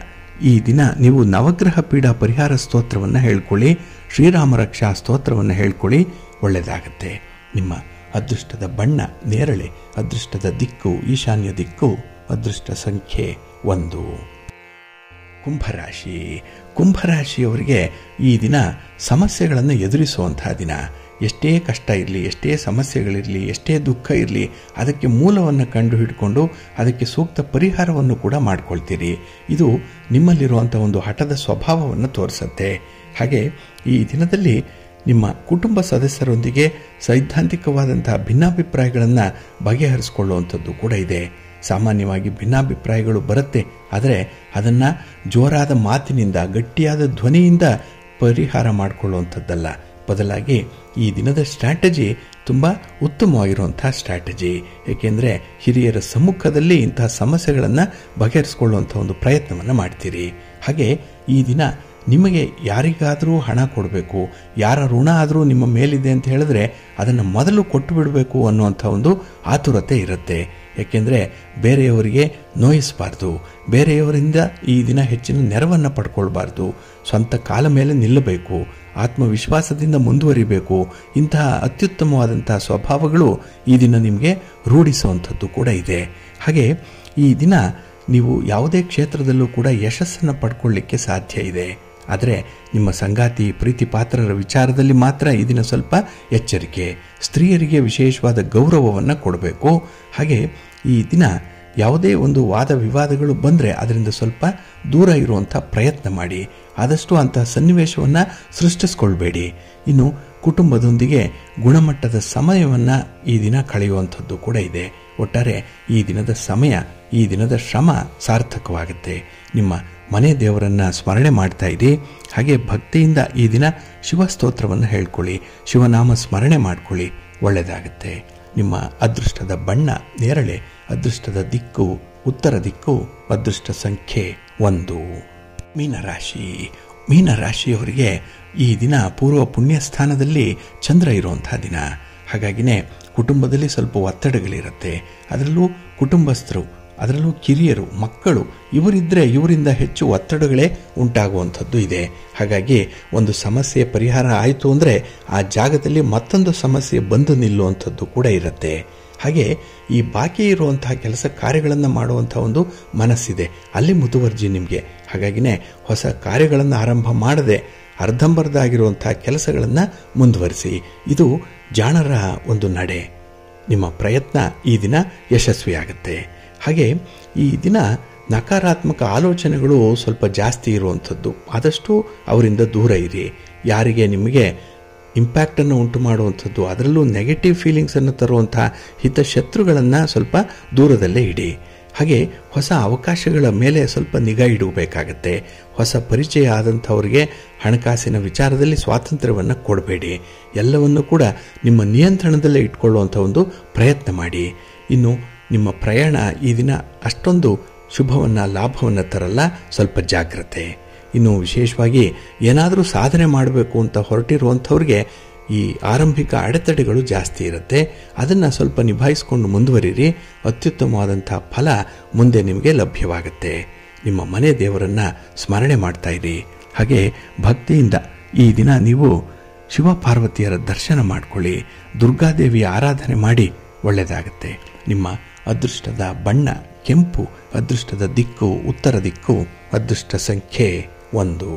ಈ ದಿನ ನೀವು ನವಗ್ರಹ ಪೀಡ ಪರಿಹಾರ ಸ್ತೋತ್ರವನ್ನು ಹೇಳ್ಕೊಳ್ಳಿ, ಶ್ರೀರಾಮ ರಕ್ಷಾ ಸ್ತೋತ್ರವನ್ನು ಹೇಳ್ಕೊಳ್ಳಿ, ಒಳ್ಳೆಯದಾಗತ್ತೆ. ನಿಮ್ಮ ಅದೃಷ್ಟದ ಬಣ್ಣ ನೇರಳೆ, ಅದೃಷ್ಟದ ದಿಕ್ಕು ಈಶಾನ್ಯ ದಿಕ್ಕು, ಅದೃಷ್ಟ ಸಂಖ್ಯೆ 1. ಕುಂಭರಾಶಿ. ಕುಂಭರಾಶಿಯವರಿಗೆ ಈ ದಿನ ಸಮಸ್ಯೆಗಳನ್ನು ಎದುರಿಸುವಂತಹ ದಿನ. ಎಷ್ಟೇ ಕಷ್ಟ ಇರಲಿ, ಎಷ್ಟೇ ಸಮಸ್ಯೆಗಳಿರಲಿ, ಎಷ್ಟೇ ದುಃಖ ಇರಲಿ, ಅದಕ್ಕೆ ಮೂಲವನ್ನು ಕಂಡು ಹಿಡ್ಕೊಂಡು ಅದಕ್ಕೆ ಸೂಕ್ತ ಪರಿಹಾರವನ್ನು ಕೂಡ ಮಾಡ್ಕೊಳ್ತೀರಿ. ಇದು ನಿಮ್ಮಲ್ಲಿರುವಂಥ ಒಂದು ಹಠದ ಸ್ವಭಾವವನ್ನು ತೋರಿಸುತ್ತೆ. ಹಾಗೆ ಈ ದಿನದಲ್ಲಿ ನಿಮ್ಮ ಕುಟುಂಬ ಸದಸ್ಯರೊಂದಿಗೆ ಸೈದ್ಧಾಂತಿಕವಾದಂತಹ ಭಿನ್ನಾಭಿಪ್ರಾಯಗಳನ್ನು ಬಗೆಹರಿಸಿಕೊಳ್ಳುವಂಥದ್ದು ಕೂಡ ಇದೆ. ಸಾಮಾನ್ಯವಾಗಿ ಭಿನ್ನಾಭಿಪ್ರಾಯಗಳು ಬರುತ್ತೆ, ಆದರೆ ಅದನ್ನು ಜೋರಾದ ಮಾತಿನಿಂದ, ಗಟ್ಟಿಯಾದ ಧ್ವನಿಯಿಂದ ಪರಿಹಾರ ಮಾಡಿಕೊಳ್ಳುವಂಥದ್ದಲ್ಲ. ಬದಲಾಗಿ ಈ ದಿನದ ಸ್ಟ್ರಾಟಜಿ ತುಂಬ ಉತ್ತಮವಾಗಿರುವಂಥ ಸ್ಟ್ರಾಟಜಿ. ಏಕೆಂದರೆ ಹಿರಿಯರ ಸಮ್ಮುಖದಲ್ಲಿ ಇಂತಹ ಸಮಸ್ಯೆಗಳನ್ನು ಬಗೆಹರಿಸಿಕೊಳ್ಳುವಂಥ ಒಂದು ಪ್ರಯತ್ನವನ್ನು ಮಾಡ್ತೀರಿ. ಹಾಗೆ ಈ ದಿನ ನಿಮಗೆ ಯಾರಿಗಾದರೂ ಹಣ ಕೊಡಬೇಕು, ಯಾರ ಋಣ ಆದರೂ ನಿಮ್ಮ ಮೇಲಿದೆ ಅಂತ ಹೇಳಿದ್ರೆ ಅದನ್ನು ಮೊದಲು ಕೊಟ್ಟು ಬಿಡಬೇಕು ಅನ್ನುವಂಥ ಒಂದು ಆತುರತೆ ಇರುತ್ತೆ. ಏಕೆಂದರೆ ಬೇರೆಯವರಿಗೆ ನೋಯಿಸಬಾರ್ದು, ಬೇರೆಯವರಿಂದ ಈ ದಿನ ಹೆಚ್ಚಿನ ನೆರವನ್ನು ಪಡ್ಕೊಳ್ಬಾರ್ದು, ಸ್ವಂತ ಕಾಲ ಮೇಲೆ ನಿಲ್ಲಬೇಕು, ಆತ್ಮವಿಶ್ವಾಸದಿಂದ ಮುಂದುವರಿಬೇಕು. ಇಂತಹ ಅತ್ಯುತ್ತಮವಾದಂತಹ ಸ್ವಭಾವಗಳು ಈ ದಿನ ನಿಮಗೆ ರೂಢಿಸುವಂಥದ್ದು ಕೂಡ ಇದೆ. ಹಾಗೆ ಈ ದಿನ ನೀವು ಯಾವುದೇ ಕ್ಷೇತ್ರದಲ್ಲೂ ಕೂಡ ಯಶಸ್ಸನ್ನು ಪಡ್ಕೊಳ್ಳಿಕ್ಕೆ ಸಾಧ್ಯ ಇದೆ. ಆದರೆ ನಿಮ್ಮ ಸಂಗಾತಿ, ಪ್ರೀತಿ ಪಾತ್ರರ ವಿಚಾರದಲ್ಲಿ ಮಾತ್ರ ಈ ದಿನ ಸ್ವಲ್ಪ ಎಚ್ಚರಿಕೆ. ಸ್ತ್ರೀಯರಿಗೆ ವಿಶೇಷವಾದ ಗೌರವವನ್ನು ಕೊಡಬೇಕು. ಹಾಗೆ ಈ ದಿನ ಯಾವುದೇ ಒಂದು ವಾದ ವಿವಾದಗಳು ಬಂದರೆ ಅದರಿಂದ ಸ್ವಲ್ಪ ದೂರ ಇರುವಂಥ ಪ್ರಯತ್ನ ಮಾಡಿ. ಆದಷ್ಟು ಅಂತಹ ಸನ್ನಿವೇಶವನ್ನು ಸೃಷ್ಟಿಸ್ಕೊಳ್ಬೇಡಿ. ಇನ್ನು ಕುಟುಂಬದೊಂದಿಗೆ ಗುಣಮಟ್ಟದ ಸಮಯವನ್ನು ಈ ದಿನ ಕಳೆಯುವಂಥದ್ದು ಕೂಡ ಇದೆ. ಒಟ್ಟಾರೆ ಈ ದಿನದ ಸಮಯ, ಈ ದಿನದ ಶ್ರಮ ಸಾರ್ಥಕವಾಗುತ್ತೆ. ನಿಮ್ಮ ಮನೆ ದೇವರನ್ನು ಸ್ಮರಣೆ ಮಾಡ್ತಾ ಇರಿ. ಹಾಗೆ ಭಕ್ತಿಯಿಂದ ಈ ದಿನ ಶಿವಸ್ತೋತ್ರವನ್ನು ಹೇಳ್ಕೊಳ್ಳಿ, ಶಿವನಾಮ ಸ್ಮರಣೆ ಮಾಡ್ಕೊಳ್ಳಿ, ಒಳ್ಳೆಯದಾಗುತ್ತೆ. ನಿಮ್ಮ ಅದೃಷ್ಟದ ಬಣ್ಣ ನೇರಳೆ, ಅದೃಷ್ಟದ ದಿಕ್ಕು ಉತ್ತರ ದಿಕ್ಕು, ಅದೃಷ್ಟ ಸಂಖ್ಯೆ 1. ಮೀನರಾಶಿ. ಮೀನರಾಶಿಯವರಿಗೆ ಈ ದಿನ ಪೂರ್ವ ಪುಣ್ಯ ಸ್ಥಾನದಲ್ಲಿ ಚಂದ್ರ ಇರುವಂಥ ದಿನ. ಹಾಗಾಗಿನೇ ಕುಟುಂಬದಲ್ಲಿ ಸ್ವಲ್ಪ ಒತ್ತಡಗಳಿರುತ್ತೆ. ಅದರಲ್ಲೂ ಕುಟುಂಬಸ್ಥರು, ಅದರಲ್ಲೂ ಕಿರಿಯರು, ಮಕ್ಕಳು ಇವರಿದ್ದರೆ ಇವರಿಂದ ಹೆಚ್ಚು ಒತ್ತಡಗಳೇ ಉಂಟಾಗುವಂಥದ್ದು ಇದೆ. ಹಾಗಾಗಿ ಒಂದು ಸಮಸ್ಯೆ ಪರಿಹಾರ ಆಯಿತು ಅಂದರೆ ಆ ಜಾಗದಲ್ಲಿ ಮತ್ತೊಂದು ಸಮಸ್ಯೆ ಬಂದು ನಿಲ್ಲುವಂಥದ್ದು ಕೂಡ ಇರುತ್ತೆ. ಹಾಗೆ ಈ ಬಾಕಿ ಇರುವಂತಹ ಕೆಲಸ ಕಾರ್ಯಗಳನ್ನು ಮಾಡುವಂಥ ಒಂದು ಮನಸ್ಸಿದೆ, ಅಲ್ಲಿ ಮುತುವರ್ಜಿ ನಿಮಗೆ. ಹಾಗಾಗಿನೇ ಹೊಸ ಕಾರ್ಯಗಳನ್ನು ಆರಂಭ ಮಾಡದೆ ಅರ್ಧಂಬರ್ಧ ಆಗಿರುವಂಥ ಕೆಲಸಗಳನ್ನು ಮುಂದುವರಿಸಿ. ಇದು ಜಾಣರ ಒಂದು ನಡೆ. ನಿಮ್ಮ ಪ್ರಯತ್ನ ಈ ದಿನ ಯಶಸ್ವಿಯಾಗುತ್ತೆ. ಹಾಗೆ ಈ ದಿನ ನಕಾರಾತ್ಮಕ ಆಲೋಚನೆಗಳು ಸ್ವಲ್ಪ ಜಾಸ್ತಿ ಇರುವಂಥದ್ದು. ಆದಷ್ಟು ಅವರಿಂದ ದೂರ ಇರಿ. ಯಾರಿಗೆ ನಿಮಗೆ ಇಂಪ್ಯಾಕ್ಟನ್ನು ಉಂಟು ಮಾಡುವಂಥದ್ದು, ಅದರಲ್ಲೂ ನೆಗೆಟಿವ್ ಫೀಲಿಂಗ್ಸನ್ನು ತರುವಂಥ ಹಿತಶತ್ರುಗಳನ್ನು ಸ್ವಲ್ಪ ದೂರದಲ್ಲೇ ಇಡಿ. ಹಾಗೆ ಹೊಸ ಅವಕಾಶಗಳ ಮೇಲೆ ಸ್ವಲ್ಪ ನಿಗಾ ಇಡಬೇಕಾಗತ್ತೆ. ಹೊಸ ಪರಿಚಯ ಆದಂಥವ್ರಿಗೆ ಹಣಕಾಸಿನ ವಿಚಾರದಲ್ಲಿ ಸ್ವಾತಂತ್ರ್ಯವನ್ನು ಕೊಡಬೇಡಿ. ಎಲ್ಲವನ್ನು ಕೂಡ ನಿಮ್ಮ ನಿಯಂತ್ರಣದಲ್ಲೇ ಇಟ್ಕೊಳ್ಳುವಂಥ ಒಂದು ಪ್ರಯತ್ನ ಮಾಡಿ. ಇನ್ನು ನಿಮ್ಮ ಪ್ರಯಾಣ ಈ ದಿನ ಅಷ್ಟೊಂದು ಶುಭವನ್ನು, ಲಾಭವನ್ನು ತರಲ್ಲ, ಸ್ವಲ್ಪ ಜಾಗ್ರತೆ. ಇನ್ನು ವಿಶೇಷವಾಗಿ ಏನಾದರೂ ಸಾಧನೆ ಮಾಡಬೇಕು ಅಂತ ಹೊರಟಿರುವಂಥವ್ರಿಗೆ ಈ ಆರಂಭಿಕ ಅಡೆತಡೆಗಳು ಜಾಸ್ತಿ ಇರುತ್ತೆ. ಅದನ್ನು ಸ್ವಲ್ಪ ನಿಭಾಯಿಸಿಕೊಂಡು ಮುಂದುವರಿರಿ. ಅತ್ಯುತ್ತಮವಾದಂಥ ಫಲ ಮುಂದೆ ನಿಮಗೆ ಲಭ್ಯವಾಗುತ್ತೆ. ನಿಮ್ಮ ಮನೆ ದೇವರನ್ನು ಸ್ಮರಣೆ ಮಾಡ್ತಾ ಇರಿ. ಹಾಗೆ ಭಕ್ತಿಯಿಂದ ಈ ದಿನ ನೀವು ಶಿವಪಾರ್ವತಿಯರ ದರ್ಶನ ಮಾಡಿಕೊಳ್ಳಿ, ದುರ್ಗಾದೇವಿಯ ಆರಾಧನೆ ಮಾಡಿ, ಒಳ್ಳೆಯದಾಗುತ್ತೆ. ನಿಮ್ಮ ಅದೃಷ್ಟದ ಬಣ್ಣ ಕೆಂಪು, ಅದೃಷ್ಟದ ದಿಕ್ಕು ಉತ್ತರ ದಿಕ್ಕು, ಅದೃಷ್ಟ ಸಂಖ್ಯೆ 1.